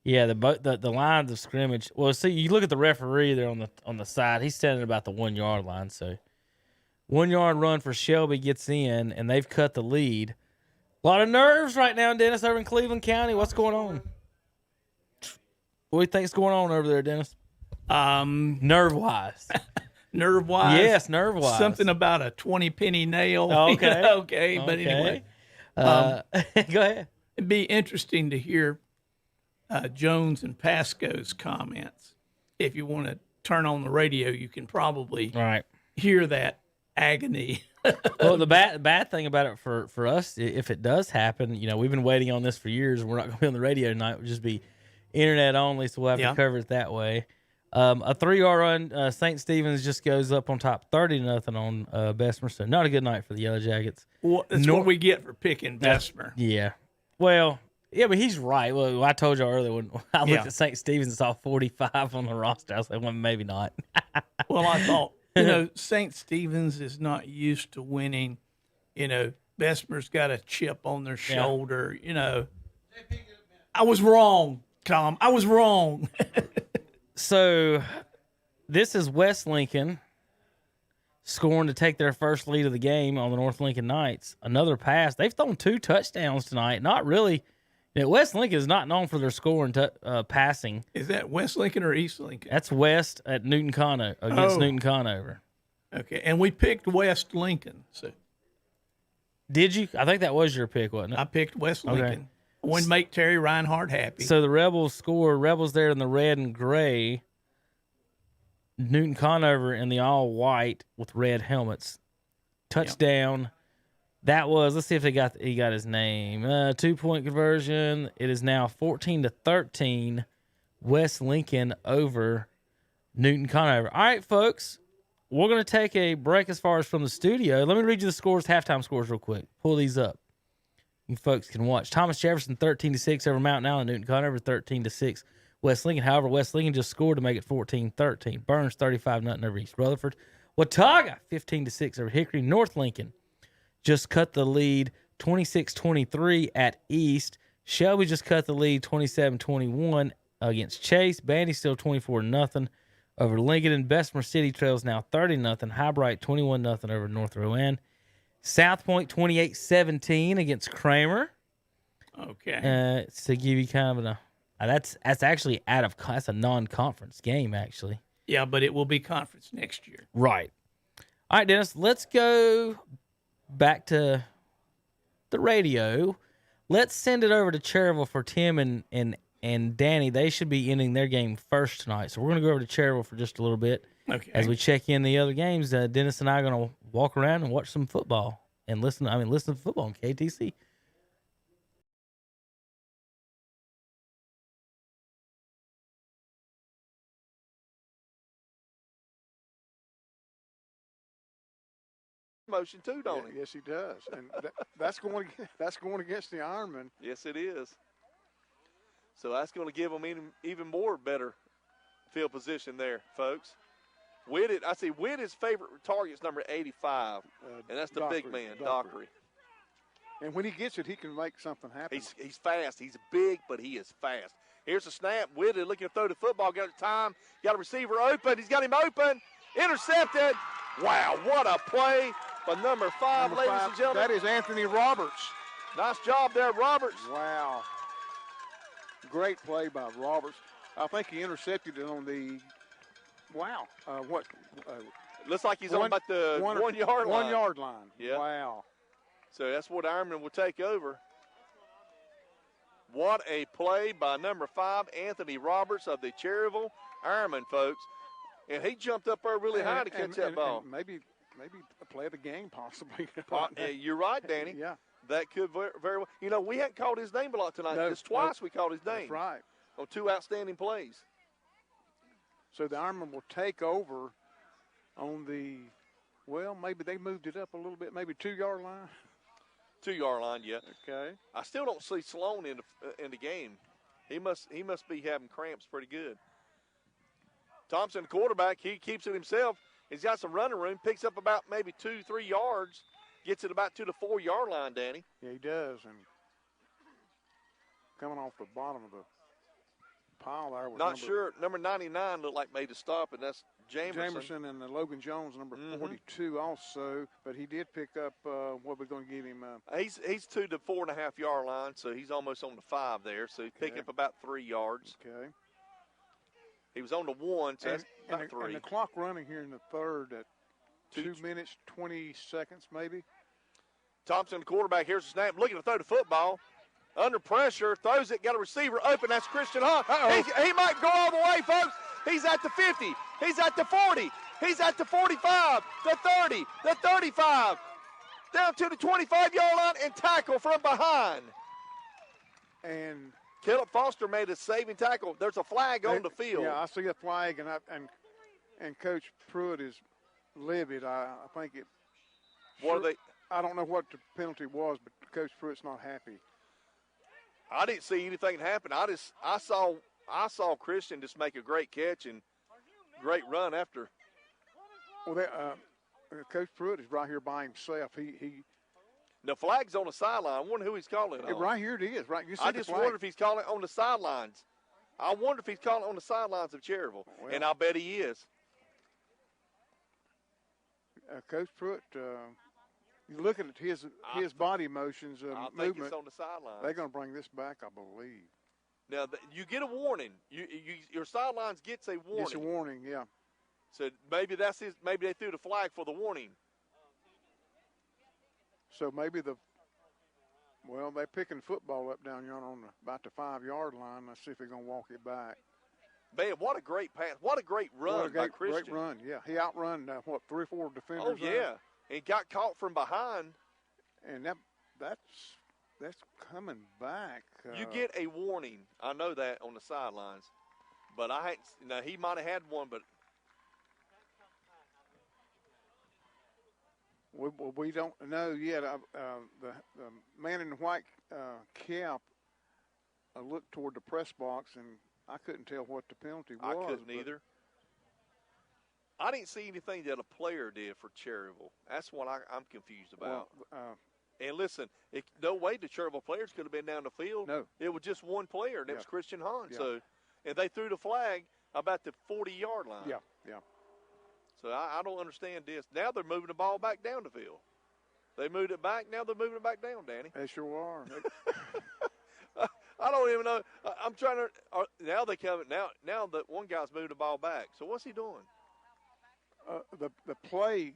Yeah, the lines of scrimmage. Well, see, you look at the referee there on the side. He's standing about the 1-yard line. So, 1-yard run for Shelby gets in, and they've cut the lead. A lot of nerves right now, Dennis, over in Cleveland County. What's going on? What do you think's going on over there, Dennis? Nerve-wise. Nerve-wise? Yes, nerve-wise. Something about a 20-penny nail. Okay. Okay, but anyway. Go ahead. It'd be interesting to hear Jones and Pasco's comments. If you want to turn on the radio, you can probably hear that agony. Well, the bad thing about it for us, if it does happen, we've been waiting on this for years. We're not going to be on the radio tonight. We'll just be internet only, so we'll have to cover it that way. A 3-yard run, St. Stephen's just goes up on top 30-0 on Bessemer. So not a good night for the Yellow Jackets. Well, that's what we get for picking Bessemer. Yeah. Well, yeah, but he's right. Well, I told you earlier when I looked at St. Stephen's and saw 45 on the roster, I was like, well, maybe not. Well, I thought, St. Stephen's is not used to winning. Bessemer's got a chip on their shoulder. I was wrong, Tom. I was wrong. So this is West Lincoln scoring to take their first lead of the game on the North Lincoln Knights. Another pass. They've thrown 2 touchdowns tonight. Not really. West Lincoln is not known for their scoring passing. Is that West Lincoln or East Lincoln? That's West at Newton Conover against Newton Conover. Okay, and we picked West Lincoln. So did you? I think that was your pick, wasn't it? I picked West Lincoln. Okay. I wanted to make Terry Reinhardt happy. So the Rebels score. Rebels there in the red and gray. Newton Conover in the all white with red helmets. Touchdown. Yep. That was. Let's see if he got his name. 2-point conversion. It is now 14-13. West Lincoln over Newton Conover. All right, folks. We're going to take a break as far as from the studio. Let me read you the scores, halftime scores, real quick. Pull these up. You folks can watch. Thomas Jefferson 13-6 over Mountain Island. Newton Conover 13-6. West Lincoln. However, West Lincoln just scored to make it 14-13. Burns 35-0 over East Rutherford. Watauga 15-6 over Hickory. North Lincoln just cut the lead 26-23 at East. Shelby just cut the lead 27-21 against Chase. Bandy still 24-0 over Lincoln. And Bessemer City trails now 30-0. Highbright 21-0 over North Rowan. South Point 28-17 against Kramer. Okay. To give you kind of that's actually that's a non-conference game actually. Yeah, but it will be conference next year. Right. All right, Dennis, let's go back to the radio. Let's send it over to Cherryville for Tim and Danny. They should be ending their game first tonight. So we're going to go over to Cherryville for just a little bit. Okay. As we check in the other games, Dennis and I are going to walk around and watch some football and listen to football on KTC. Motion too, don't he? Yes, he does, and that's going against the Ironman. Yes, it is. So that's going to give them even more better field position there, folks. Whittett's favorite target's number 85, and that's the big man, Dockery. And when he gets it, he can make something happen. He's fast. He's big, but he is fast. Here's a snap. Whitted looking to throw the football. Got time. Got a receiver open. He's got him open. Intercepted. Wow, what a play by number 5, ladies and gentlemen. That is Anthony Roberts. Nice job there, Roberts. Wow. Great play by Roberts. I think he intercepted it on the, looks like he's on about the 1 yard line. 1 yard line. Yeah. Wow. So that's what Ironman will take over. What a play by number 5, Anthony Roberts of the Cherryville Ironman, folks. And he jumped up there really high to catch that ball. And maybe a play of the game, possibly. You're right, Danny. Yeah. That could very well. We hadn't called his name a lot tonight. Just twice we called his name. That's right. On 2 outstanding plays. So the Ironman will take over on the, maybe they moved it up a little bit, maybe 2 yard line. 2 yard line, yeah. Okay. I still don't see Sloan in the game. He must be having cramps pretty good. Thompson, the quarterback, he keeps it himself. He's got some running room, picks up about maybe 2-3 yards, gets it about to the 4 yard line, Danny. Yeah, he does. And coming off the bottom of the pile there. Not sure. Number 99 looked like made a stop, and that's Jamerson. Jamerson and Logan Jones, number 42 also. But he did pick up what we're going to give him. He's to the 4.5 yard line, so he's almost on the 5 there. So he's picking up about 3 yards. Okay. He was on the 1, so that's about 3. And the clock running here in the third at 2 minutes, 20 seconds maybe. Thompson, the quarterback, here's the snap, looking to throw the football. Under pressure, throws it, got a receiver open. That's Christian Hunt. He might go all the way, folks. He's at the 50. He's at the 40. He's at the 45, the 30, the 35. Down to the 25 yard line and tackle from behind. And Caleb Foster made a saving tackle. There's a flag on the field. Yeah, I see a flag, and Coach Pruitt is livid. I think it. I don't know what the penalty was, but Coach Pruitt's not happy. I didn't see anything happen. I saw Christian just make a great catch and great run after. Well, Coach Pruitt is right here by himself. The flag's on the sideline. I wonder who he's calling it on. Right here it is. Right. I just wonder if he's calling it on the sidelines. I wonder if he's calling it on the sidelines of Cherryville, and I bet he is. Coach Pruitt, you look at his body motions, I think movement. it's on the sidelines. They're going to bring this back, I believe. Now you get a warning. Your sidelines gets a warning. It's a warning, yeah. So maybe that's his. Maybe they threw the flag for the warning. So maybe they're picking football up down here on about the 5 yard line. Let's see if they're going to walk it back. Man, what a great pass. What a great run by Christian. Great run, yeah. He outrun, 3 or 4 defenders. Oh, yeah. And got caught from behind. And that's coming back. You get a warning. I know that on the sidelines. But he might have had one, but. We don't know yet. The man in the white cap looked toward the press box, and I couldn't tell what the penalty was. I couldn't either. I didn't see anything that a player did for Cherryville. That's what I'm confused about. And listen, no way the Cherville players could have been down the field. No. It was just one player, and it was Christian Hahn. Yeah. So, and they threw the flag about the 40-yard line. Yeah. So I don't understand this. Now they're moving the ball back down the field. They moved it back. Now they're moving it back down, Danny. They sure are. I don't even know. I'm trying to. Now they come. Now that one guy's moved the ball back. So what's he doing? The play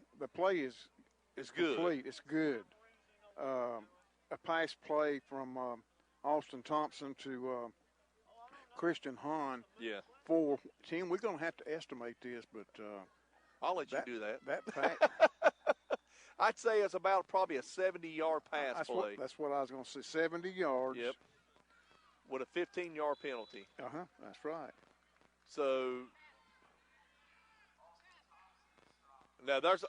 is good. Complete. It's good. A pass play from Austin Thompson to Christian Hahn. Yeah. For Tim, we're going to have to estimate this, but I'll let you do that. That pass. I'd say it's about probably a 70-yard pass play. That's what I was going to say. 70 yards. Yep. With a 15-yard penalty. That's right. So now there's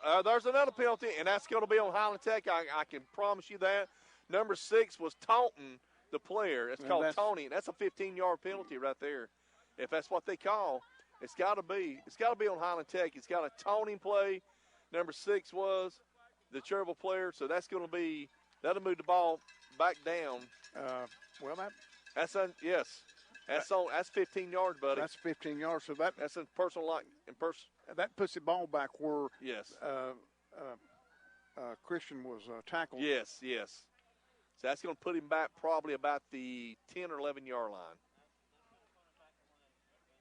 another penalty, and that's going to be on Highland Tech. I can promise you that. Number 6 was taunting the player. It's called taunting. That's a 15-yard penalty right there. If that's what they call, it's got to be on Highland Tech. It's got a taunting play. Number 6 was the Cherville player, so that'll move the ball back down. That's 15 yards, buddy. That's 15 yards. So that's in personal that puts the ball back where Christian was tackled. Yes. So that's going to put him back probably about the 10 or 11-yard line.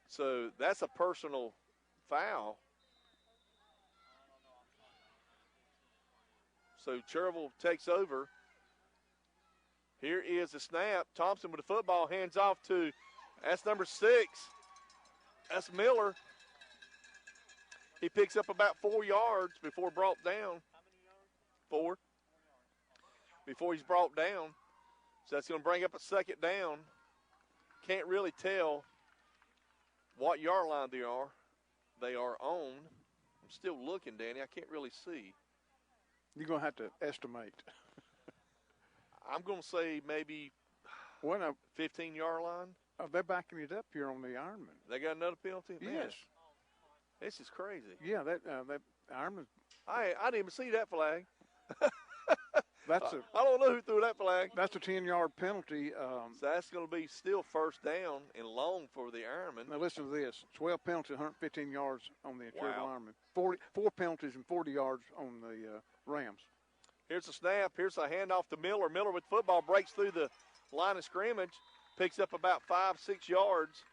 So that's a personal foul. So Cherville takes over. Here is the snap. Thompson with the football, hands off to, that's number 6. That's Miller. He picks up about 4 yards before brought down. 4. Before he's brought down. So that's going to bring up a second down. Can't really tell what yard line they are. They are on. I'm still looking, Danny. I can't really see. You're going to have to estimate. I'm going to say maybe 15-yard line. They're backing it up here on the Ironman. They got another penalty? Yes. Man, this is crazy. Yeah, that Ironman. I didn't even see that flag. I don't know who threw that flag. That's a 10-yard penalty. So that's going to be still first down and long for the Ironman. Now listen to this: 12 penalties, 115 yards on the Cherville Ironman. 4 penalties and 40 yards on the Rams. Here's a snap. Here's a handoff to Miller. Miller with football breaks through the line of scrimmage, picks up about 5-6 yards.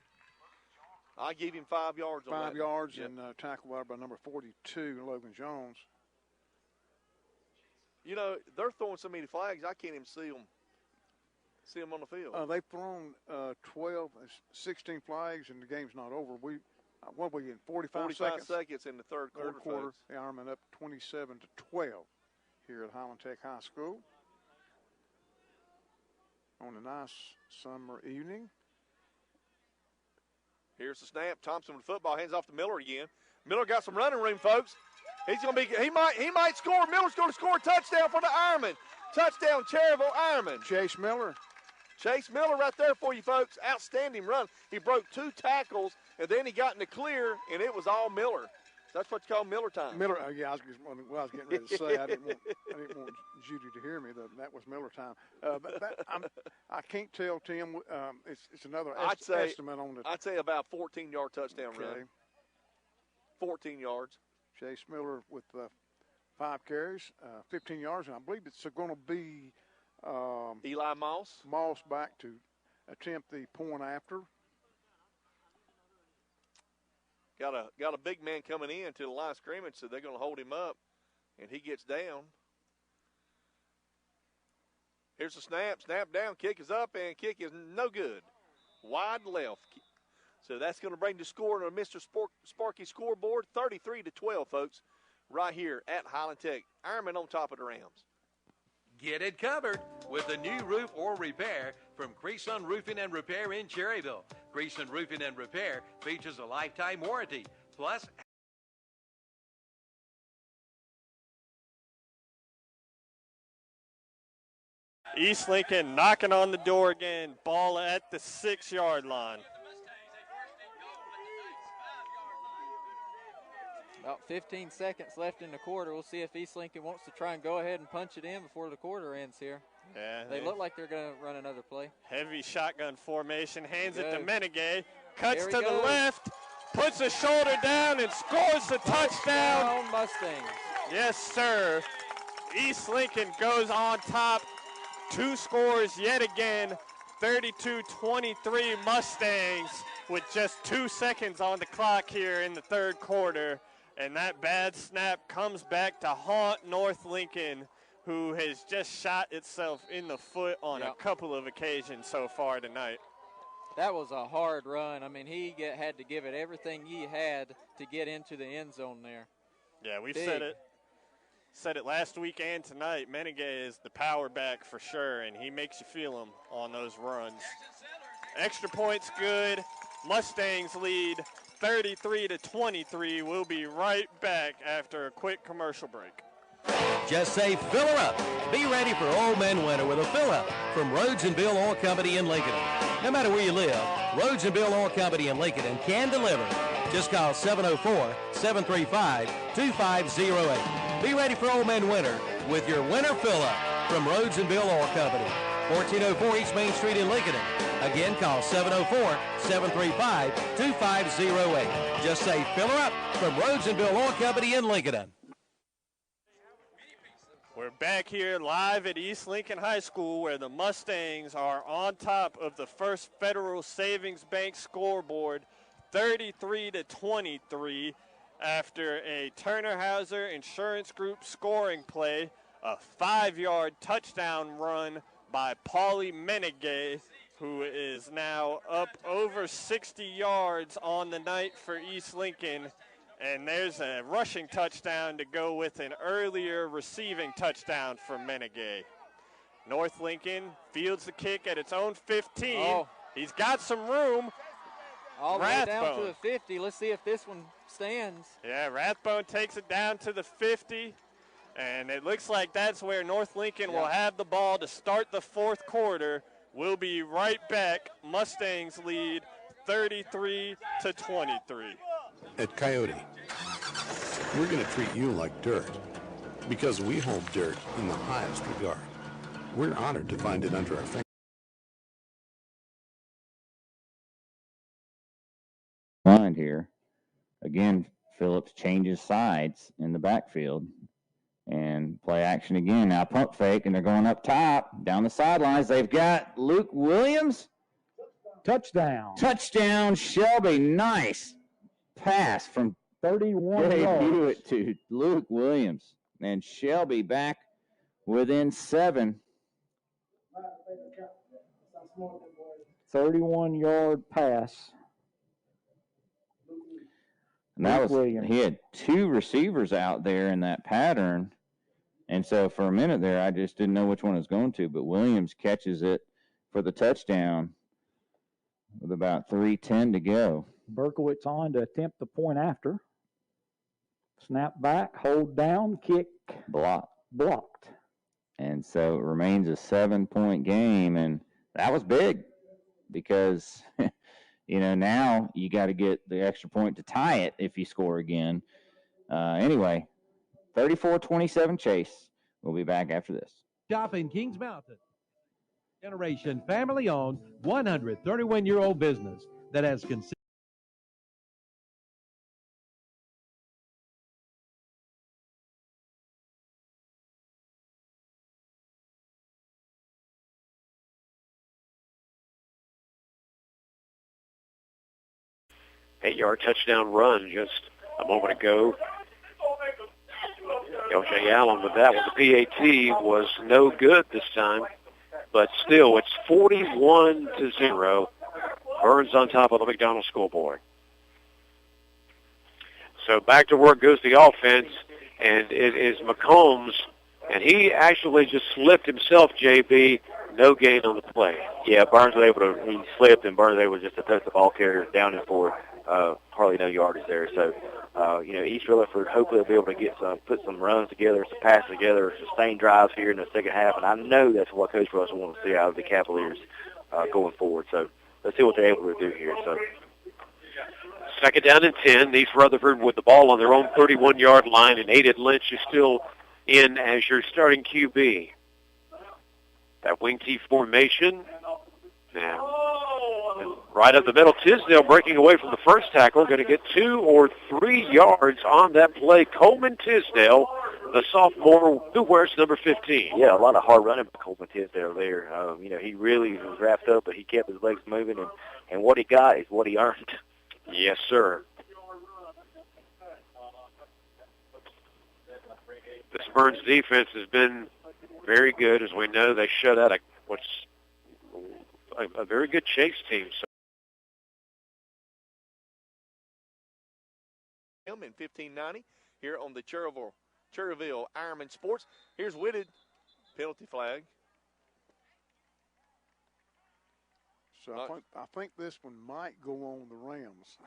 I give him 5 yards on that. 5 yards and tackle by number 42, Logan Jones. You know, they're throwing so many flags, I can't even see them on the field. They've thrown 16 flags, and the game's not over. What we in 45 seconds in the third quarter. The Ironman up 27-12 here at Highland Tech High School on a nice summer evening. Here's the snap. Thompson with football, hands off to Miller again. Miller got some running room, folks. He's going to be. He might score. Miller's going to score a touchdown for the Ironman. Touchdown, Cherville Ironman. Chase Miller right there for you, folks. Outstanding run. He broke 2 tackles, and then he got in the clear, and it was all Miller. That's what you call Miller time. Miller. Yeah, I was getting ready to say. I didn't want Judy to hear me. That was Miller time. But I can't tell, Tim. It's another estimate on the. I'd say about 14-yard touchdown run. 14 yards. Chase Miller with 5 carries, 15 yards, and I believe it's going to be Eli Moss. Moss back to attempt the point after. Got a big man coming in to the line of scrimmage, so they're going to hold him up, and he gets down. Here's the snap down, kick is up, and kick is no good. Wide left. So that's going to bring the score to Mr. Sparky Scoreboard, 33-12, folks, right here at Highland Tech. Ironman on top of the Rams. Get it covered with a new roof or repair from Creason Roofing and Repair in Cherryville. Creason Roofing and Repair features a lifetime warranty, plus East Lincoln knocking on the door again. Ball at the 6-yard line. About 15 seconds left in the quarter. We'll see if East Lincoln wants to try and go ahead and punch it in before the quarter ends here. Yeah, they look like they're going to run another play. Heavy shotgun formation. Hands it to Go. Menegay. Cuts There to he the goes. left. Puts the shoulder down and scores the touchdown. Mustangs. Yes, sir. East Lincoln goes on top. 2 scores yet again. 32-23 Mustangs with just 2 seconds on the clock here in the third quarter. And that bad snap comes back to haunt North Lincoln, who has just shot itself in the foot on a couple of occasions so far tonight. That was a hard run. I mean, he had to give it everything he had to get into the end zone there. Yeah, we've said it last week and tonight. Menegay is the power back for sure, and he makes you feel him on those runs. Extra points good. Mustangs lead 33-23. We'll be right back after a quick commercial break. Just say fill her up. Be ready for Old Man Winter with a fill up from Rhodes and Bill Oil Company in Lincoln. No matter where you live, Rhodes and Bill Oil Company in Lincoln can deliver. Just call 704-735-2508. Be ready for Old Man Winter with your winter fill up from Rhodes and Bill Oil Company. 1404 East Main Street in Lincoln. Again, call 704-735-2508. Just say fill her up from Rhodes and Bill Oil Company in Lincoln. We're back here live at East Lincoln High School where the Mustangs are on top of the First Federal Savings Bank scoreboard 33-23 after a Turner Hauser Insurance Group scoring play, a 5-yard touchdown run by Paulie Menegay, who is now up over 60 yards on the night for East Lincoln. And there's a rushing touchdown to go with an earlier receiving touchdown from Menegay. North Lincoln fields the kick at its own 15. Oh. He's got some room. All the way down to Rathbone. the 50. Let's see if this one stands. Yeah, Rathbone takes it down to the 50. And it looks like that's where North Lincoln will have the ball to start the fourth quarter. We'll be right back. Mustangs lead 33-23. At Coyote, we're going to treat you like dirt because we hold dirt in the highest regard. We're honored to find it under our fingers. Line here. Again, Phillips changes sides in the backfield. And play action again. Now pump fake, and they're going up top, down the sidelines. They've got Luke Williams. Touchdown. Touchdown, Shelby. Nice pass from 31 Jay yards. Hewitt to Luke Williams. And Shelby back within 7. 31-yard pass. And that was, Williams. he had 2 receivers out there in that pattern. And so for a minute there, I just didn't know which one it was going to. But Williams catches it for the touchdown with about 3:10 to go. Berkowitz on to attempt the point after. Snap back, hold down, kick. Blocked. And so it remains a 7-point game. And that was big because, now you got to get the extra point to tie it if you score again. Anyway, 34-27 Chase. We'll be back after this. Shop in Kings Mountain. Generation family-owned, 131-year-old business that has consistent. Eight-yard touchdown run just a moment ago. L.J. Allen with that one. The PAT was no good this time, but still it's 41-0. Burns on top of the McDonald scoreboard. So back to work goes the offense, and it is McCombs, and he actually just slipped himself, JB. No gain on the play. Yeah, Burns was able to, he slipped, and Burns was able just to touch the ball carrier down and forward. Hardly no yardage there. So, East Rutherford hopefully will be able to get put some runs together, some passes together, sustained drives here in the second half. And I know that's what Coach Russell wants to see out of the Cavaliers going forward. So let's see what they're able to do here. So Second down and 10. East Rutherford with the ball on their own 31-yard line, and Aiden Lynch is still in as your starting QB. That wing T formation. Now, right up the middle, Tisdale breaking away from the first tackle, going to get 2 or 3 yards on that play. Coleman Tisdale, the sophomore who wears number 15. Yeah, a lot of hard running by Coleman Tisdale there. He really was wrapped up, but he kept his legs moving, and what he got is what he earned. Yes, sir. This Burns defense has been very good. As we know, they shut out what's a very good Chase team. So. In 1590 here on the Cherryville Ironman Sports. Here's Whitted. Penalty flag. So I think this one might go on the Rams.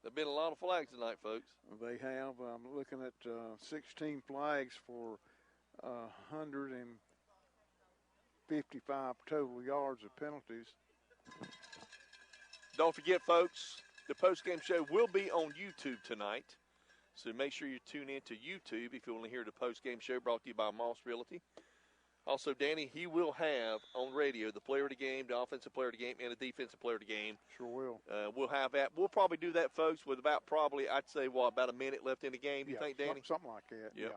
There've been a lot of flags tonight, folks. They have. I'm looking at 16 flags for 155 total yards of penalties. Don't forget, folks, the postgame show will be on YouTube tonight. So make sure you tune in to YouTube if you want to hear the postgame show brought to you by Moss Realty. Also, Danny, he will have on radio the player of the game, the offensive player of the game, and the defensive player of the game. Sure will. We'll have that. We'll probably do that, folks, with about I'd say, about a minute left in the game. Do you think, Danny? Something like that, yeah.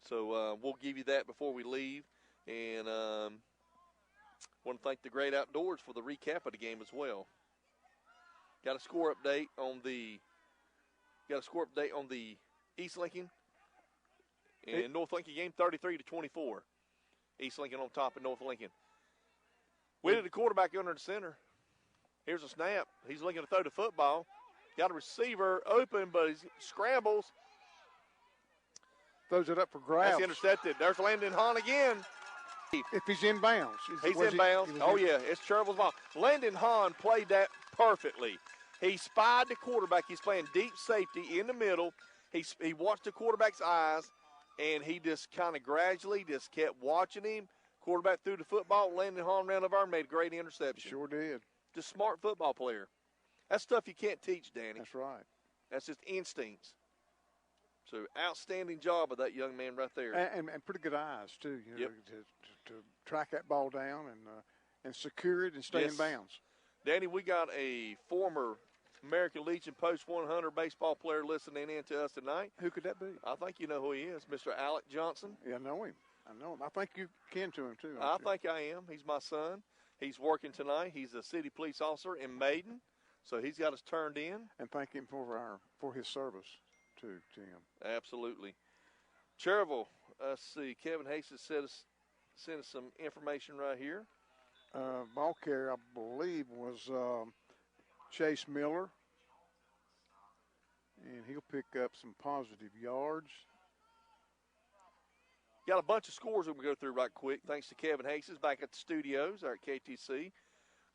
So we'll give you that before we leave. And want to thank the Great Outdoors for the recap of the game as well. Got a score update on the East Lincoln and North Lincoln game, 33-24. East Lincoln on top of North Lincoln. With the quarterback under the center. Here's a snap. He's looking to throw the football. Got a receiver open, but he scrambles. Throws it up for grabs. That's intercepted. There's Landon Hahn again. If he's in bounds. He's in bounds. It's Cherville's ball. Landon Hahn played that perfectly. He spied the quarterback. He's playing deep safety in the middle. He watched the quarterback's eyes, and he just kind of gradually just kept watching him. Quarterback threw the football. Landon Hahn ran over and made a great interception. Sure did. Just smart football player. That's stuff you can't teach, Danny. That's right. That's just instincts. So outstanding job of that young man right there. And pretty good eyes, too, to track that ball down and secure it and stay in bounds. Danny, we got a former American Legion Post 100 baseball player listening in to us tonight. Who could that be? I think you know who he is, Mr. Alec Johnson. Yeah, I know him. I think you kin to him, too. I think I am. He's my son. He's working tonight. He's a city police officer in Maiden, so he's got us turned in. And thank him for his service, too, to him. Absolutely. Cherville, let's see. Kevin Hastings sent us some information right here. Ball carrier, I believe, was Chase Miller. And he'll pick up some positive yards. Got a bunch of scores we're going to go through right quick. Thanks to Kevin Hastings back at the studios at KTC.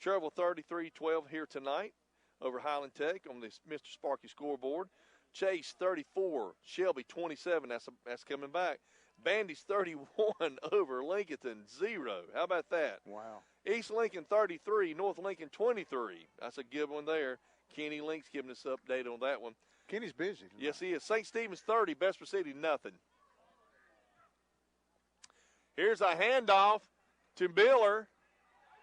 Cherville 33-12 here tonight over Highland Tech on this Mr. Sparky scoreboard. Chase 34, Shelby 27. That's coming back. Bandy's 31 over Lincoln 0. How about that? Wow. East Lincoln 33, North Lincoln 23. That's a good one there. Kenny Link's giving us an update on that one. Kenny's busy tonight. Yes, he is. St. Stephen's 30, Vesper City nothing. Here's a handoff to Miller.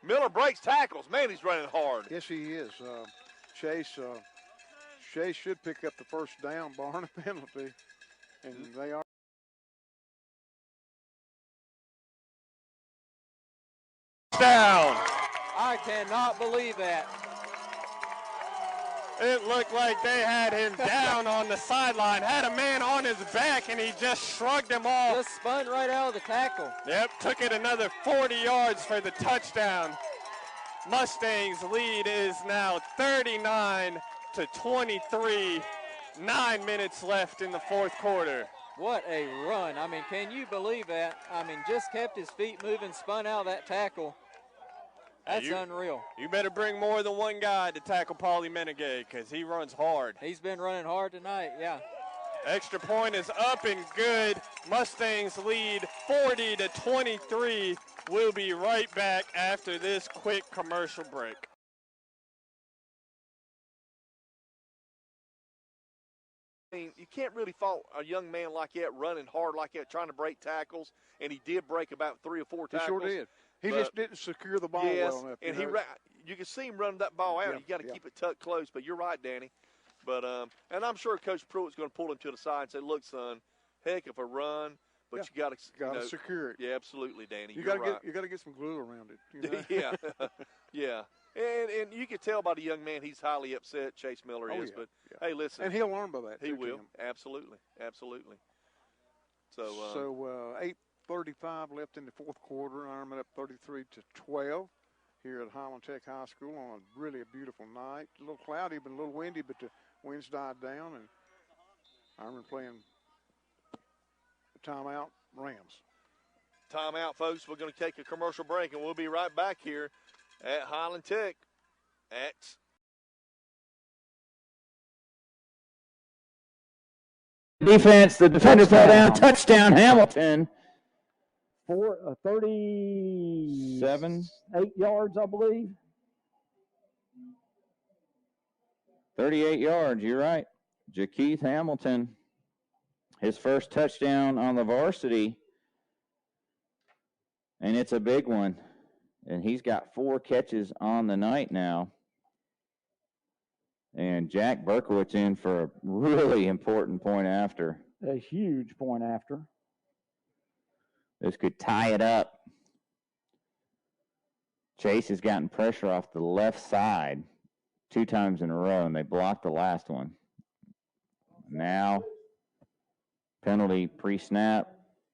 Miller breaks tackles. Man, he's running hard. Yes, he is. Chase should pick up the first down, barring a penalty, and they are. Down. I cannot believe that. It looked like they had him down on the sideline, had a man on his back, and he just shrugged him off. Just spun right out of the tackle. Yep, took it another 40 yards for the touchdown. Mustangs' lead is now 39-23. 9 minutes left in the fourth quarter. What a run. I mean, can you believe that? I mean, just kept his feet moving, spun out of that tackle. That's unreal. You better bring more than one guy to tackle Paulie Menegay because he runs hard. He's been running hard tonight, yeah. Extra point is up and good. Mustangs lead 40-23. We'll be right back after this quick commercial break. mean, you can't really fault a young man like that running hard like that, trying to break tackles, and he did break about 3 or 4 tackles. He sure did. He just didn't secure the ball well enough. And you can see him run that ball out. You got to keep it tucked close. But you're right, Danny. But and I'm sure Coach Pruitt's going to pull him to the side and say, "Look, son, heck of a run, but you got to secure it." Yeah, absolutely, Danny. You got to get some glue around it. You know? Yeah, yeah. And you can tell by the young man he's highly upset. Chase Miller is, but hey, listen, and he'll learn by that. He will absolutely. So 8:35 left in the fourth quarter. Ironman up 33-12 here at Highland Tech High School on a beautiful night. A little cloudy, but a little windy, but the winds died down, and Ironman playing the timeout Rams. Timeout, folks. We're going to take a commercial break, and we'll be right back here at Highland Tech at defense. The defender fell down. Touchdown, Hamilton. 37, 8 yards, I believe. 38 yards. You're right. Jakeith Hamilton, his first touchdown on the varsity, and it's a big one. And he's got 4 catches on the night now. And Jack Berkowitz in for a really important point after. A huge point after. This could tie it up. Chase has gotten pressure off the left side 2 times in a row, and they blocked the last one. Now, penalty pre-snap.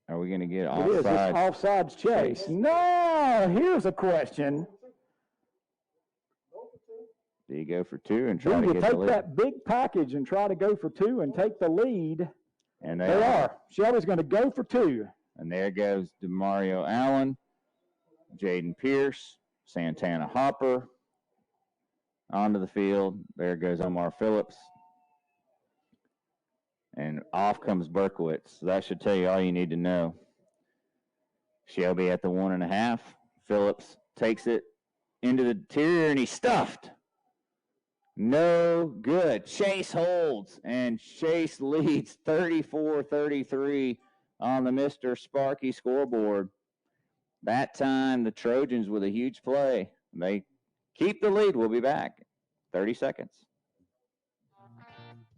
Are we going to get offside? It is. It's offsides Chase. No, here's a question. Do you go for 2 and try to get the lead? Do you take that big package and try to go for 2 and take the lead? And they are. Shelby's going to go for 2. And there goes DeMario Allen, Jaden Pierce, Santana Hopper onto the field. There goes Omar Phillips. And off comes Berkowitz. So that should tell you all you need to know. Shelby at the 1.5. Phillips takes it into the interior, and he's stuffed. No good. Chase holds, and Chase leads 34-33 on the Mr. Sparky scoreboard. That time, the Trojans with a huge play. They keep the lead. We'll be back. 30 seconds.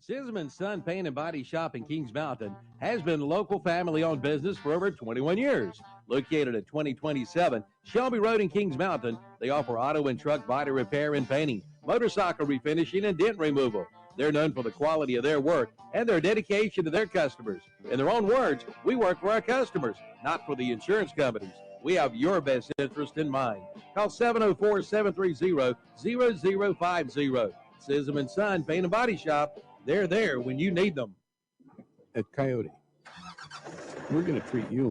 Sisman Son Paint and Body Shop in Kings Mountain has been local family-owned business for over 21 years. Located at 2027 Shelby Road in Kings Mountain, they offer auto and truck body repair and painting, motorcycle refinishing, and dent removal. They're known for the quality of their work and their dedication to their customers. In their own words, we work for our customers, not for the insurance companies. We have your best interest in mind. Call 704-730-0050. Sisman Son Paint and Body Shop. They're there when you need them. At Coyote, we're going to treat you.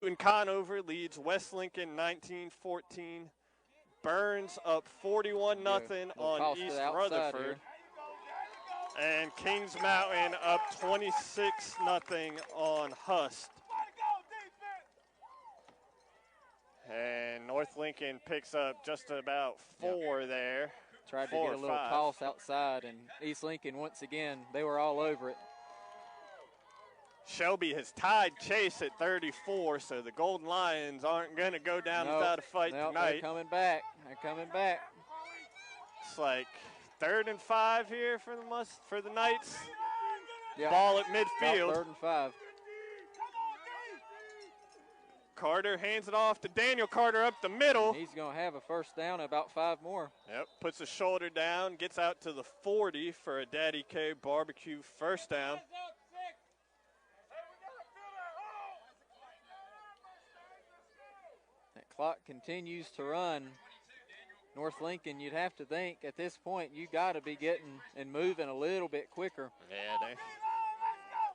And Conover leads West Lincoln 19-14. Burns up 41-0 on East Rutherford. And Kings Mountain up 26-0 on Hust. And North Lincoln picks up just about 4 there. Tried to get a little toss outside, and East Lincoln, once again, they were all over it. Shelby has tied Chase at 34, so the Golden Lions aren't going to go down without a fight tonight. They're coming back. They're coming back. It's like 3rd and 5 here for the Knights. Yeah. Ball at midfield. About 3rd and 5. Carter hands it off to Daniel Carter up the middle. He's going to have a first down, about 5 more. Yep, puts the shoulder down, gets out to the 40 for a Daddy K barbecue first down. That clock continues to run. North Lincoln, you'd have to think at this point you got to be getting and moving a little bit quicker. Yeah, they're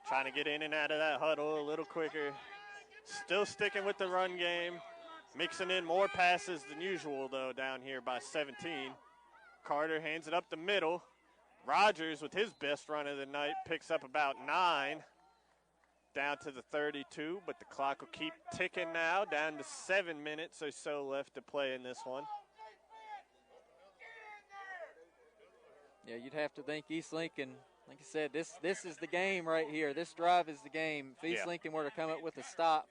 trying to get in and out of that huddle a little quicker. Still sticking with the run game, mixing in more passes than usual, though, down here by 17. Carter hands it up the middle. Rogers, with his best run of the night, picks up about 9 down to the 32, but the clock will keep ticking now, down to 7 minutes or so left to play in this one. Yeah, you'd have to think East Lincoln, like I said, this is the game right here. This drive is the game. If East Lincoln were to come up with a stop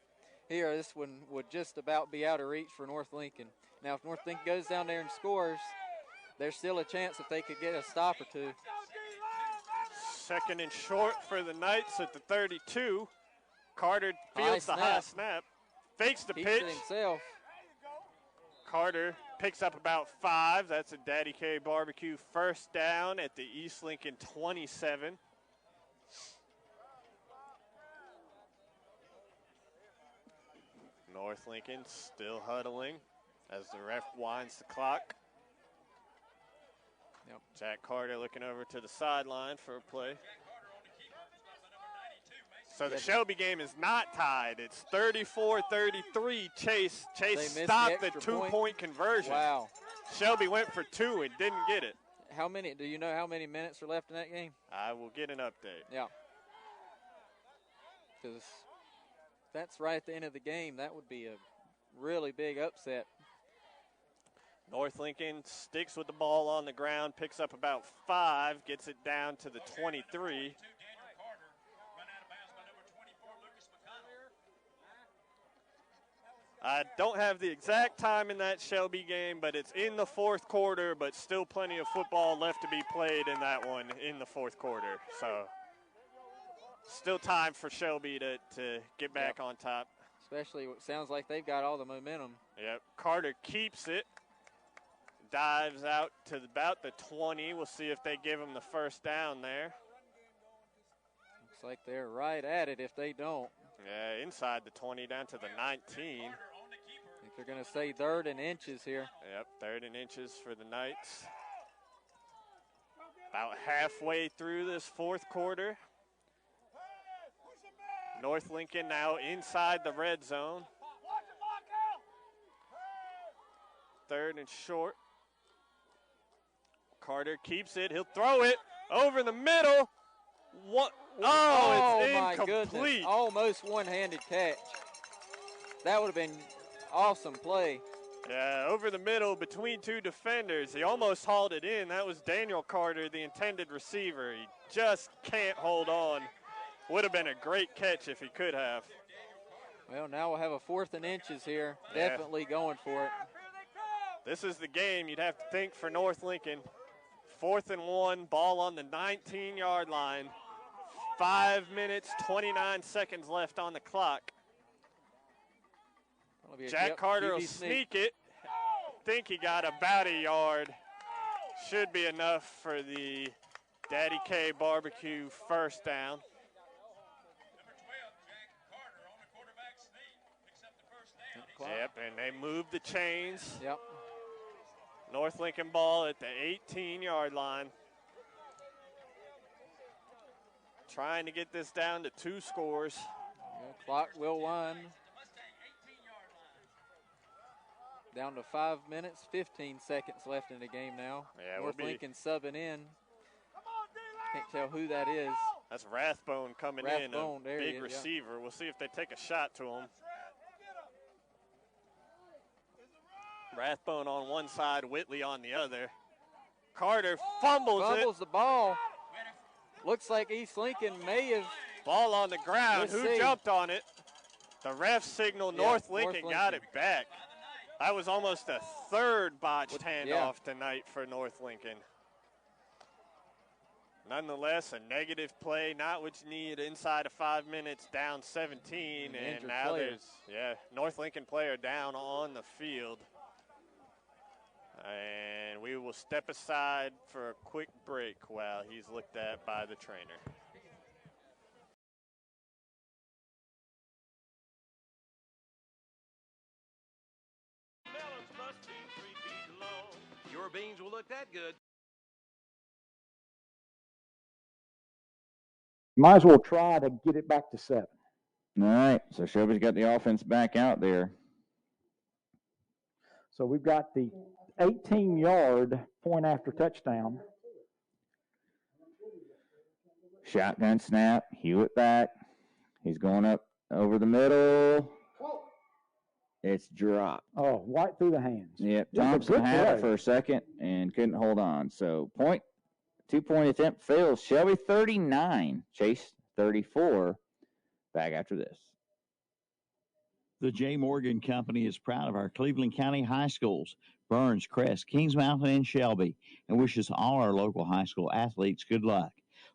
here, this one would just about be out of reach for North Lincoln. Now, if North Lincoln goes down there and scores, there's still a chance if they could get a stop or two. 2nd and short for the Knights at the 32. Carter fields the high snap, fakes the Keeps pitch. it himself. Carter picks up about 5. That's a Daddy K Barbecue first down at the East Lincoln 27. North Lincoln still huddling as the ref winds the clock. Yep. Jack Carter looking over to the sideline for a play. So the Shelby game is not tied. It's 34-33. Chase stopped the 2-point conversion. Wow. Shelby went for 2 and didn't get it. Do you know how many minutes are left in that game? I will get an update. Yeah. Because that's right at the end of the game. That would be a really big upset. North Lincoln sticks with the ball on the ground, picks up about 5, gets it down to the 23. I don't have the exact time in that Shelby game, but it's in the 4th quarter, but still plenty of football left to be played in that one in the 4th quarter. So still time for Shelby to get back on top. Especially it sounds like they've got all the momentum. Yep. Carter keeps it, dives out to about the 20. We'll see if they give him the first down there. Looks like they're right at it if they don't. Yeah, inside the 20 down to the 19. I think they're going to say 3rd and inches here. Yep, 3rd and inches for the Knights. About halfway through this 4th quarter. North Lincoln now inside the red zone. 3rd and short. Carter keeps it. He'll throw it over the middle. What? Oh, it's my incomplete. Goodness. Almost one-handed catch. That would have been awesome play. Yeah, over the middle between 2 defenders. He almost hauled it in. That was Daniel Carter, the intended receiver. He just can't hold on. Would have been a great catch if he could have. Well, now we'll have a 4th and inches here. Yeah. Definitely going for it. This is the game you'd have to think for North Lincoln. 4th and 1, ball on the 19-yard line. 5 minutes, 29 seconds left on the clock. Jack Carter will sneak it. Think he got about a yard. Should be enough for the Daddy K Barbecue first down. Yep, and they move the chains. Yep. North Lincoln ball at the 18-yard line. Trying to get this down to 2 scores. The clock will wind. Down to 5 minutes, 15 seconds left in the game now. Yeah, North Lincoln subbing in. Can't tell who that is. That's Rathbone coming Rathbone, in, there a he big is, receiver. We'll see if they take a shot to him. Rathbone on one side, Whitley on the other. Carter fumbles the ball. Looks like East Lincoln may have. Ball on the ground. Who jumped on it? The ref signaled North Lincoln got it back. That was almost a 3rd botched handoff tonight for North Lincoln. Nonetheless, a negative play, not what you need inside of 5 minutes, down 17. And now there's, North Lincoln player down on the field. And we will step aside for a quick break while he's looked at by the trainer. Your beans will look that good. Might as well try to get it back to 7. All right, so Shelby's got the offense back out there. So we've got the 18-yard point after touchdown. Shotgun snap, Hewitt back. He's going up over the middle. It's dropped. Oh, right through the hands. Yep, Just a Thompson good had play. it for a second and couldn't hold on. So point 2-point attempt fails. Shelby 39, Chase 34. Back after this. The J. Morgan Company is proud of our Cleveland County high schools, Burns, Crest, Kings Mountain, and Shelby, and wishes all our local high school athletes good luck.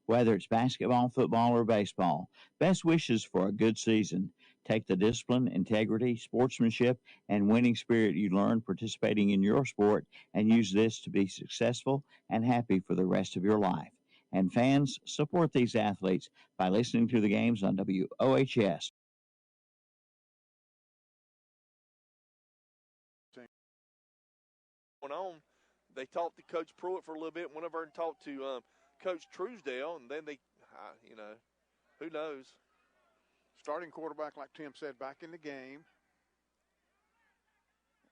Whether it's basketball, football, or baseball, best wishes for a good season. Take the discipline, integrity, sportsmanship, and winning spirit you learn participating in your sport and use this to be successful and happy for the rest of your life. And fans, support these athletes by listening to the games on WOHS. On, they talked to Coach Pruitt for a little bit, went over and talked to Coach Truesdale, and then they, who knows. Starting quarterback, like Tim said, back in the game.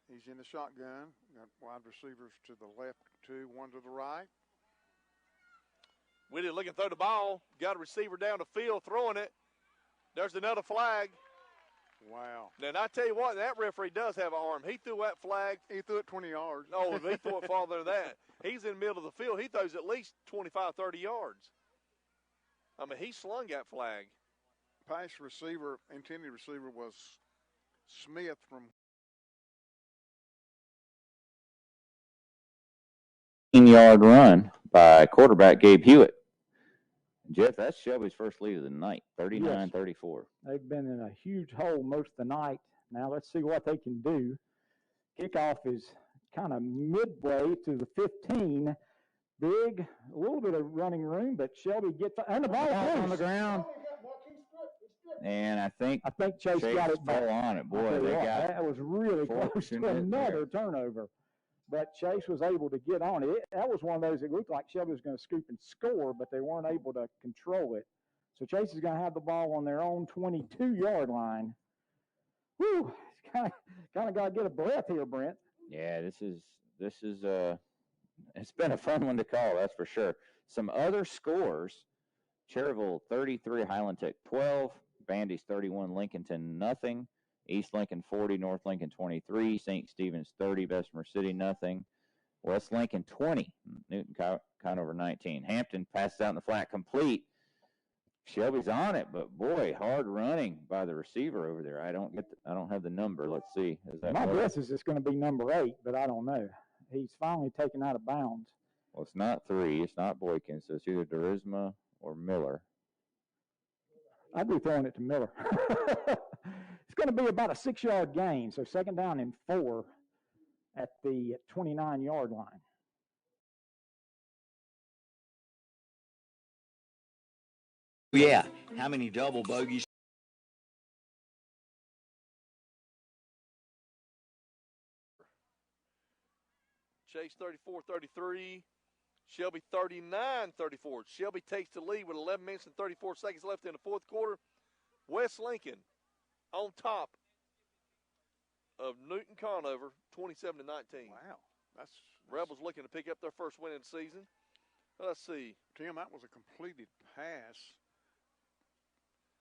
He's in the shotgun. Got wide receivers to the left, two, one to the right. Whitty looking to throw the ball. Got a receiver down the field throwing it. There's another flag. Wow. Now, I tell you what, that referee does have an arm. He threw that flag. He threw it 20 yards. No, if he threw it farther than that. He's in the middle of the field. He throws at least 25, 30 yards. I mean, he slung that flag. Pass receiver, intended receiver was Smith from 15-yard run by quarterback Gabe Hewitt. Jeff, that's Shelby's first lead of the night, 39-34. They've been in a huge hole most of the night. Now let's see what they can do. Kickoff is kind of midway to the 15. Big, a little bit of running room, but Shelby gets and the ball on the ground. And I think Chase got it back. fell on it. Boy, they got that was really close to another turnover. But Chase was able to get on it. That was one of those that looked like Shelby was going to scoop and score, but they weren't able to control it. So Chase is going to have the ball on their own 22-yard line. Whew, kind of got to get a breath here, Brent. Yeah, this is it's been a fun one to call, that's for sure. Some other scores: Cherryville 33, Highland Tech 12, Bandy's 31, Lincolnton nothing. East Lincoln 40, North Lincoln 23, St. Stephen's 30, Bessemer City nothing. West Lincoln 20, Newton Conover 19. Hampton passes out in the flat complete. Shelby's on it, but boy, hard running by the receiver over there. I don't have the number. Let's see. My guess is it's going to be number 8, but I don't know. He's finally taken out of bounds. Well, it's not 3. It's not Boykin, so it's either Derisma or Miller. I'd be throwing it to Miller. It's going to be about a 6-yard gain, so second down and 4 at the 29-yard line. Yeah, how many double bogeys? Chase 34-33. Shelby 39-34. Shelby takes the lead with 11 minutes and 34 seconds left in the fourth quarter. West Lincoln on top of Newton Conover, 27-19. Wow. That's Rebels looking to pick up their first win of the season. Let's see. Tim, that was a completed pass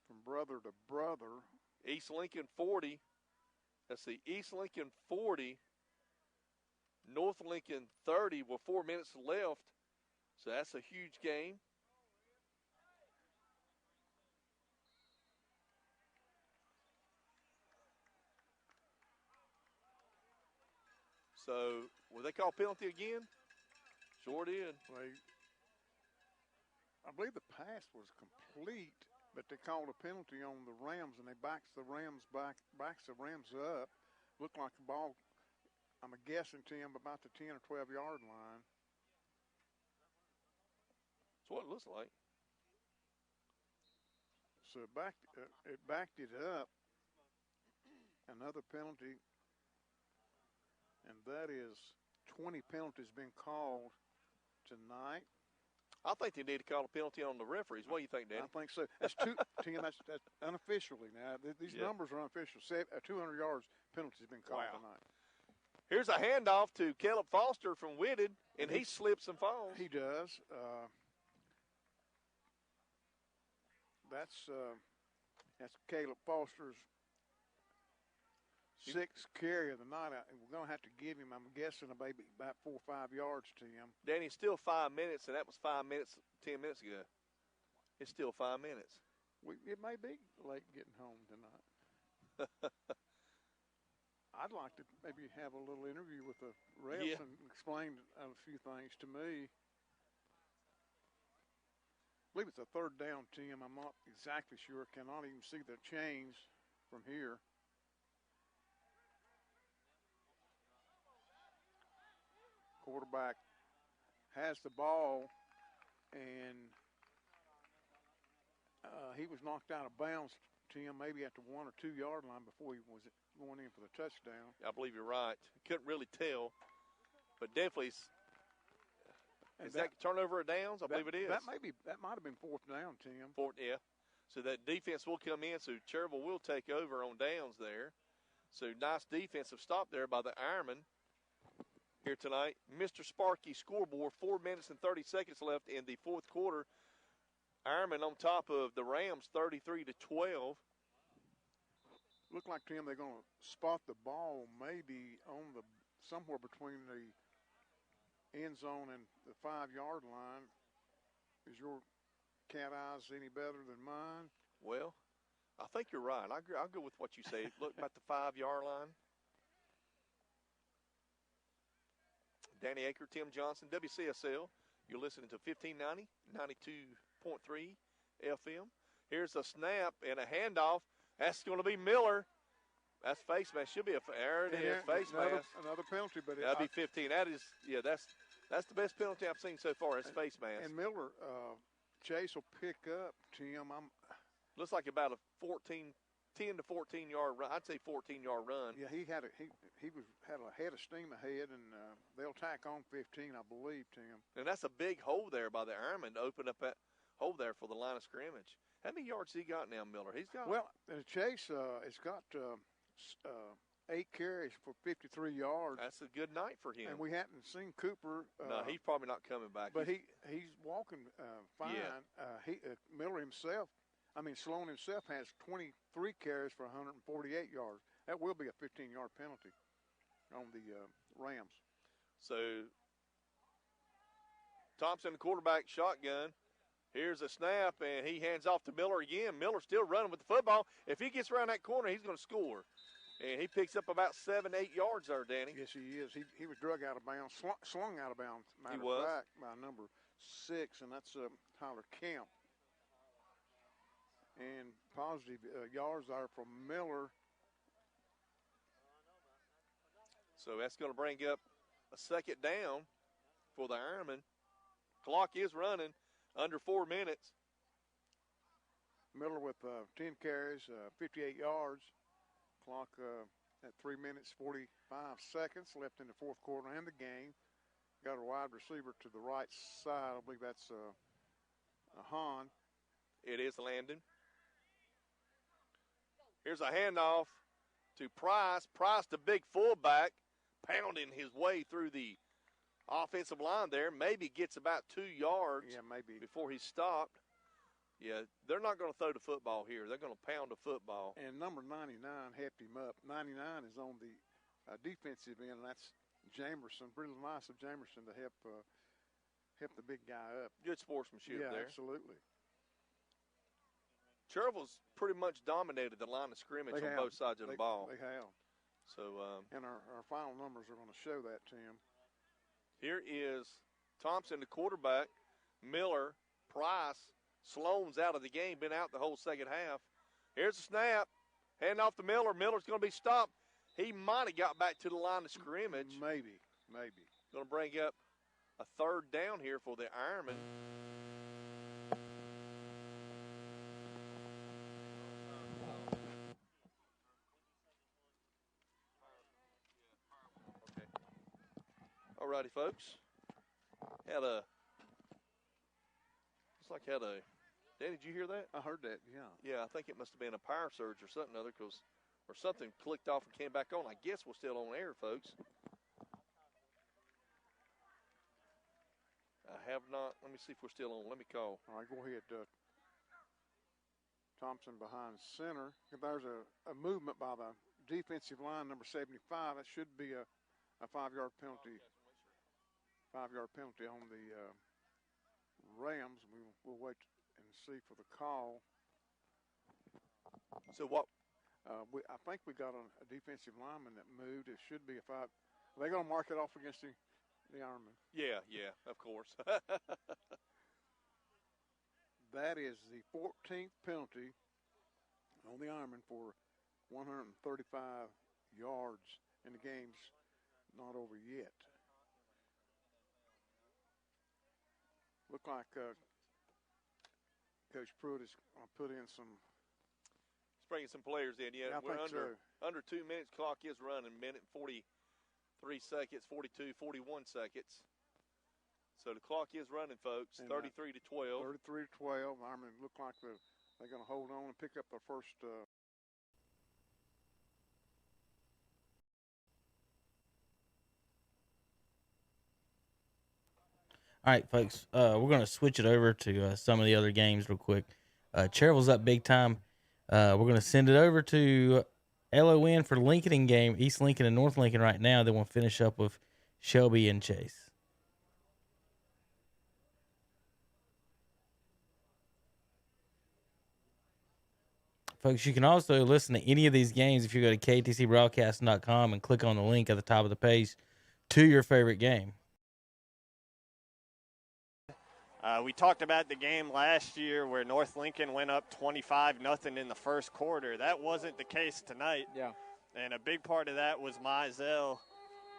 from brother to brother. East Lincoln 40. Let's see. East Lincoln 40. North Lincoln 30 with 4 minutes left. So that's a huge game. So, will they call penalty again? Sure did. I believe the pass was complete, but they called a penalty on the Rams, and they backs the Rams up. Looked like the ball, I'm guessing, Tim, about the 10 or 12-yard line. That's what it looks like. So it backed it up. Another penalty. And that is 20 penalties been called tonight. I think they need to call a penalty on the referees. What do you think, Danny? I think so. That's two, Tim. That's unofficially now. These numbers are unofficial. 200 yards penalties been called tonight. Here's a handoff to Caleb Foster from Whitted, and he slips and falls. He does. That's Caleb Foster's sixth carry of the night. We're going to have to give him, I'm guessing, maybe about 4 or 5 yards to him. Danny, it's still 5 minutes, and that was 5 minutes, 10 minutes ago. It's still 5 minutes. It may be late getting home tonight. I'd like to maybe have a little interview with the refs and explain a few things to me. I believe it's a third down, Tim. I'm not exactly sure. Cannot even see the chains from here. Quarterback has the ball, and he was knocked out of bounds, Tim, maybe at the 1 or 2 yard line before he was going in for the touchdown. I believe you're right. Couldn't really tell, but definitely. Is that turnover of downs? I believe it is. That might have been 4th down, Tim. Yeah. So that defense will come in. So Cherville will take over on downs there. So nice defensive stop there by the Ironman here tonight. Mr. Sparky scoreboard, 4 minutes and 30 seconds left in the fourth quarter. Ironman on top of the Rams, 33-12. Look like, Tim, they're going to spot the ball maybe on the somewhere between the end zone and the 5 yard line. Is your cat eyes any better than mine? Well, I think you're right. I'll go with what you say. Look about the 5 yard line. Danny Aker, Tim Johnson, WCSL. You're listening to 1590, 92.3 FM. Here's a snap and a handoff. That's going to be Miller. That's face mask. Should be there it is, face mask. Another penalty, but that'd be 15. That is, that's the best penalty I've seen so far. Is face mask. And Miller, Chase will pick up, Tim. Looks like about a 10 to 14 yard run. I'd say 14 yard run. Yeah, he had a head of steam ahead, and they'll tack on 15, I believe, Tim. And that's a big hole there by the Ironman to open up that hole there for the line of scrimmage. How many yards he got now, Miller? He's got Chase. It's got 8 carries for 53 yards. That's a good night for him. And we hadn't seen Cooper. No, he's probably not coming back. But he's walking fine. Yeah. Miller himself. Sloan himself has 23 carries for 148 yards. That will be a 15-yard penalty on the Rams. So Thompson, the quarterback, shotgun. Here's a snap, and he hands off to Miller again. Miller still running with the football. If he gets around that corner, he's going to score. And he picks up about 7-8 yards there, Danny. Yes, he is. He was drug out of bounds, slung out of bounds. He was. Back by number 6, and that's Tyler Kemp. And positive yards there from Miller. So that's going to bring up a second down for the Ironman. Clock is running under 4 minutes. Miller with 10 carries, 58 yards. Clock at 3 minutes, 45 seconds left in the fourth quarter and the game. Got a wide receiver to the right side. I believe that's Hahn. It is Landon. Here's a handoff to Price. Price, the big fullback, pounding his way through the offensive line there. Maybe gets about 2 yards before he's stopped. Yeah, they're not going to throw the football here. They're going to pound the football. And number 99 helped him up. 99 is on the defensive end, and that's Jamerson. Really nice of Jamerson to help the big guy up. Good sportsmanship there. Yeah, absolutely. Cherville's pretty much dominated the line of scrimmage on both sides of the ball. They have. So, and our final numbers are going to show that, Tim. Here is Thompson, the quarterback, Miller, Price, Sloan's out of the game, been out the whole second half. Here's the snap. Hand off to Miller. Miller's going to be stopped. He might have got back to the line of scrimmage. Maybe. Going to bring up a third down here for the Ironman. Okay. All righty, folks. Danny, did you hear that? I heard that, yeah. Yeah, I think it must have been a power surge or something other, or something clicked off and came back on. I guess we're still on air, folks. I have not. Let me see if we're still on. Let me call. All right, go ahead. Thompson behind center. There's a movement by the defensive line, number 75. That should be a 5-yard penalty. 5-yard penalty on the Rams. We'll wait and see for the call. So what? I think we got a defensive lineman that moved. It should be a 5. Are they going to mark it off against the Ironman? Yeah, of course. That is the 14th penalty on the Ironman for 135 yards, and the game's not over yet. Look like Coach Pruitt is put in some. He's bringing some players in. Yeah, we're under 2 minutes. Clock is running. Minute 43 seconds, 42, 41 seconds. So the clock is running, folks. And 33 to 12. 33 to 12. Ironman look like they're going to hold on and pick up their first. All right, folks, we're going to switch it over to some of the other games real quick. Cheryl's up big time. We're going to send it over to LON for Lincoln game, East Lincoln and North Lincoln right now. Then we'll finish up with Shelby and Chase. Folks, you can also listen to any of these games if you go to ktcbroadcasting.com and click on the link at the top of the page to your favorite game. We talked about the game last year where North Lincoln went up 25-0 in the first quarter. That wasn't the case tonight. Yeah. And a big part of that was Mizell.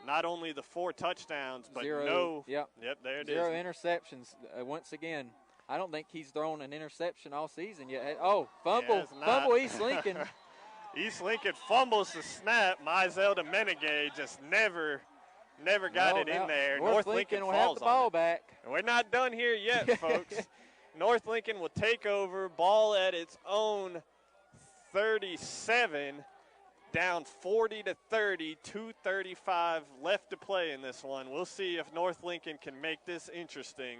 Not only the 4 touchdowns, but Zero, Yep, there it is. 0 interceptions. Once again, I don't think he's thrown an interception all season yet. Oh, fumble East Lincoln. East Lincoln fumbles the snap. Mizell to Menegay just never got it in there. North Lincoln will have the ball back. We're not done here yet, folks. North Lincoln will take over, ball at its own 37, down 40-30, 2:35 left to play in this one. We'll see if North Lincoln can make this interesting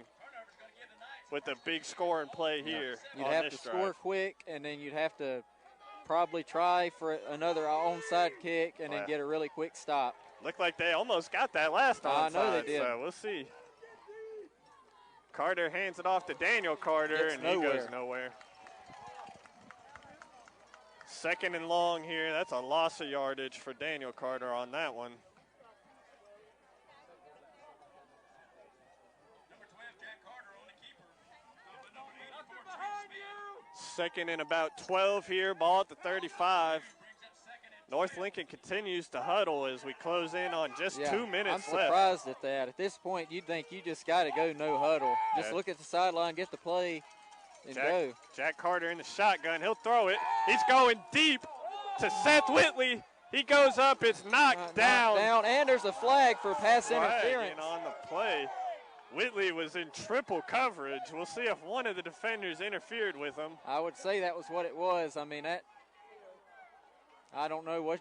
with a big scoring play here. You'd have to score quick, and then you'd have to probably try for another onside kick and then get a really quick stop. Looked like they almost got that last onside. I know they did. So we'll see. Carter hands it off to Daniel Carter, and he goes nowhere. Second and long here. That's a loss of yardage for Daniel Carter on that one. Second and about 12 here, ball at the 35. North Lincoln continues to huddle as we close in on just 2 minutes left. I'm surprised at that. At this point, you'd think you just got to go no huddle. Just look at the sideline, get the play, and go. Jack Carter in the shotgun. He'll throw it. He's going deep to Seth Whitley. He goes up. It's knocked down. And there's a flag for pass interference. On the play. Whitley was in triple coverage. We'll see if one of the defenders interfered with him. I would say that was what it was. I mean, I don't know what,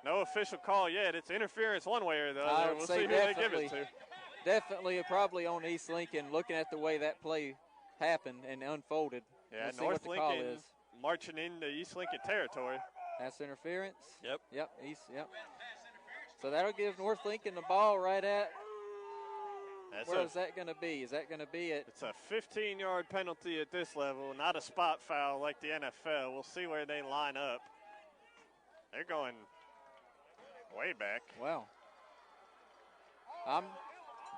No official call yet. It's interference one way or the other. I would We'll say see who they give it to. Definitely probably on East Lincoln, looking at the way that play happened and unfolded. Yeah, we'll see North what the call Lincoln is. marching into East Lincoln territory. Pass interference. Yep. Yep. So that'll give North Lincoln the ball right at. Where is that going to be? Is that going to be it? It's a 15-yard penalty at this level, not a spot foul like the NFL. We'll see where they line up. They're going way back. Wow. I'm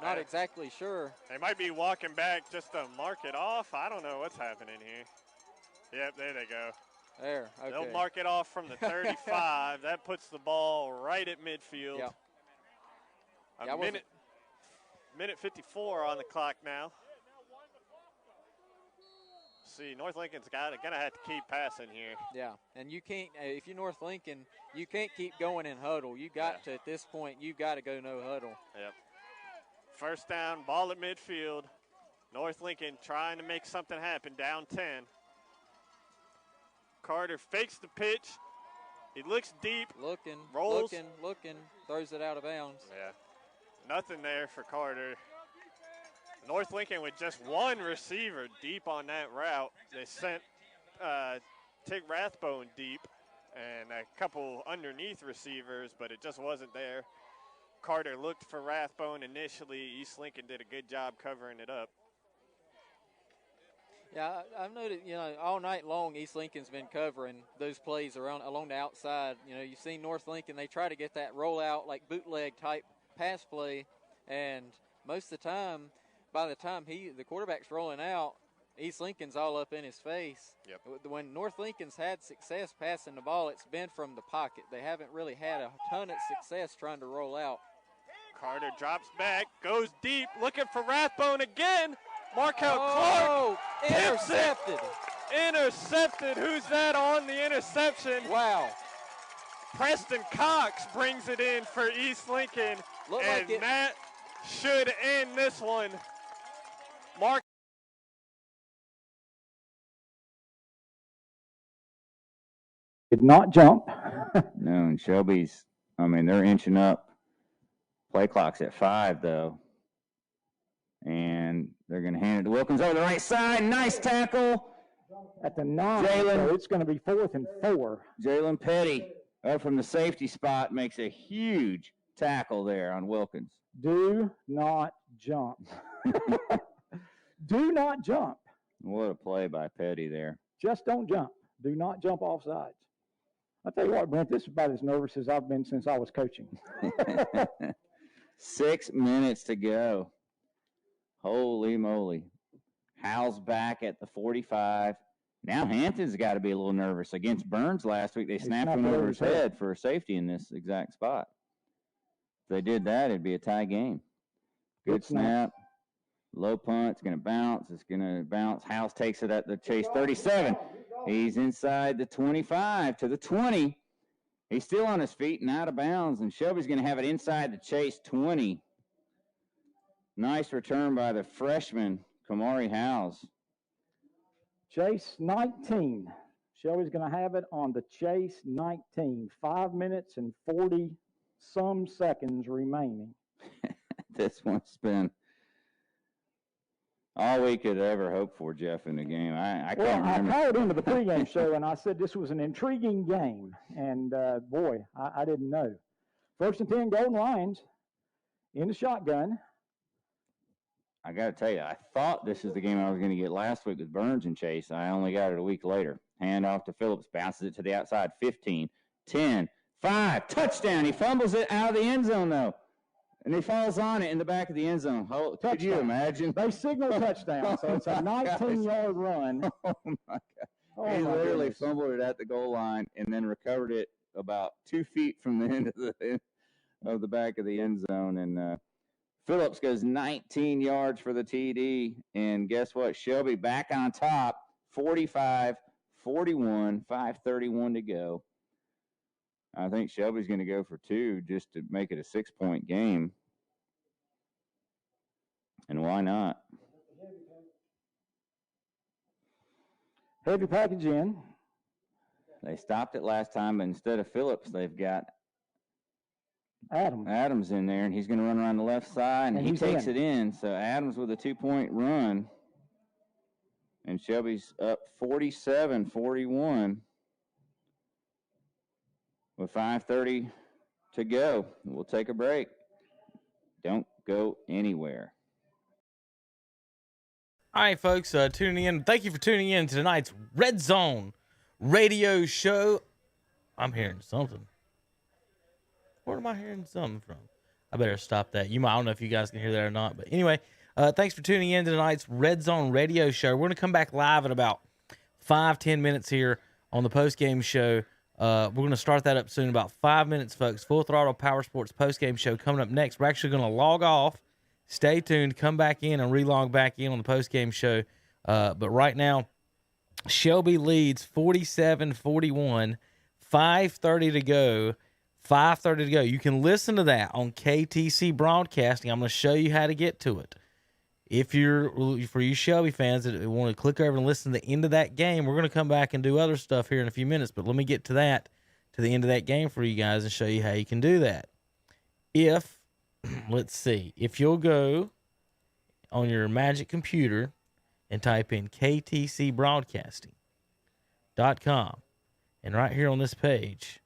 not exactly sure. They might be walking back just to mark it off. I don't know what's happening here. Yep, there they go. There, okay. They'll mark it off from the 35. That puts the ball right at midfield. Yep. Minute 54 on the clock now. See, North Lincoln's gonna have to keep passing here. Yeah, and you can't, if you're North Lincoln, you can't keep going in huddle. You got to, at this point, you got to go no huddle. Yep. First down, ball at midfield. North Lincoln trying to make something happen, down 10. Carter fakes the pitch. He looks deep. Rolls. Looking, throws it out of bounds. Yeah. Nothing there for Carter. North Lincoln with just one receiver deep on that route. They sent Tig Rathbone deep. and a couple underneath receivers, but it just wasn't there. Carter looked for Rathbone initially. East Lincoln did a good job covering it up. Yeah, I've noticed, all night long East Lincoln's been covering those plays along the outside. You've seen North Lincoln, they try to get that rollout, like bootleg type pass play, and most of the time, by the time the quarterback's rolling out, East Lincoln's all up in his face. Yep. When North Lincoln's had success passing the ball, it's been from the pocket. They haven't really had a ton of success trying to roll out. Carter drops back, goes deep, looking for Rathbone again. Markel Clark intercepted. Intercepted. Who's that on the interception? Wow. Preston Cox brings it in for East Lincoln, and that should end this one. Mark did not jump. No, and Shelby's, they're inching up. Play clock's at 5, though. And they're going to hand it to Wilkins over the right side. Nice tackle. At the 9, Jalen, so it's going to be 4th and 4. Jalen Petty up from the safety spot makes a huge tackle there on Wilkins. Do not jump. Do not jump. What a play by Petty there. Just don't jump. Do not jump off sides. I'll tell you what, Brent, this is about as nervous as I've been since I was coaching. 6 minutes to go. Holy moly. Howell's back at the 45. Now Hampton's got to be a little nervous. Against Burns last week, they snapped him over his head for a safety in this exact spot. If they did that, it'd be a tie game. Good snap. Low punt. It's going to bounce. It's going to bounce. Howells takes it at the Chase 37. He's inside the 25 to the 20. He's still on his feet and out of bounds, and Shelby's going to have it inside the Chase 20. Nice return by the freshman, Kamari Howells. Chase 19. Shelby's going to have it on the Chase 19. 5 minutes and 40-some seconds remaining. This one's been all we could ever hope for, Jeff, in the game. I can't remember. I called into the pregame show, and I said this was an intriguing game. And, boy, I didn't know. 1st and 10, Golden Lions in the shotgun. I got to tell you, I thought this is the game I was going to get last week with Burns and Chase. I only got it a week later. Hand off to Phillips, bounces it to the outside. 15, 10, 5, touchdown. He fumbles it out of the end zone, though. And he falls on it in the back of the end zone. Could you imagine? They signal touchdown, so it's a 19-yard run. Oh, my God. He literally fumbled it at the goal line and then recovered it about 2 feet from the end of the back of the end zone. And Phillips goes 19 yards for the TD. And guess what? Shelby back on top, 45-41, 5:31 to go. I think Shelby's going to go for 2 just to make it a 6-point game. And why not? Heavy package in. They stopped it last time, but instead of Phillips, they've got Adams in there, and he's going to run around the left side, and he takes it in. So Adams with a 2-point run. And Shelby's up 47-41. With 5:30 to go, we'll take a break. Don't go anywhere. All right, folks, tuning in. Thank you for tuning in to tonight's Redzone radio show. I'm hearing something. Where am I hearing something from? I better stop that. I don't know if you guys can hear that or not. But anyway, thanks for tuning in to tonight's Redzone radio show. We're going to come back live in about 5-10 minutes here on the post-game show. We're going to start that up soon, about 5 minutes, folks. Full Throttle Power Sports postgame show coming up next. We're actually going to log off. Stay tuned. Come back in and relog back in on the postgame show. But right now, Shelby leads 47-41, 5:30 to go. 5:30 to go. You can listen to that on KTC Broadcasting. I'm going to show you how to get to it. For you Shelby fans that want to click over and listen to the end of that game, we're going to come back and do other stuff here in a few minutes. But let me get to the end of that game for you guys and show you how you can do that. Let's see, if you'll go on your magic computer and type in KTCBroadcasting.com, And right here on this page,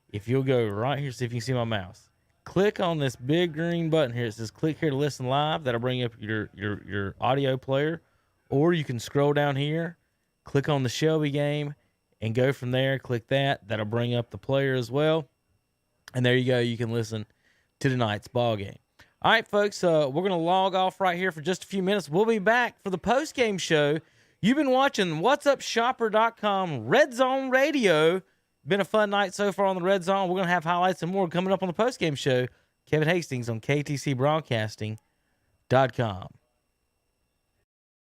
if you'll go right here, see if you can see my mouse. Click on this big green button here. It says click here to listen live. That'll bring up your audio player. Or you can scroll down here, click on the Shelby game, and go from there. Click that. That'll bring up the player as well. And there you go. You can listen to tonight's ball game. All right, folks, we're going to log off right here for just a few minutes. We'll be back for the post-game show. You've been watching What'sUpShopper.com Redzone Radio. Been a fun night so far on the Red Zone. We're going to have highlights and more coming up on the post-game show. Kevin Hastings on KTC Broadcasting.com.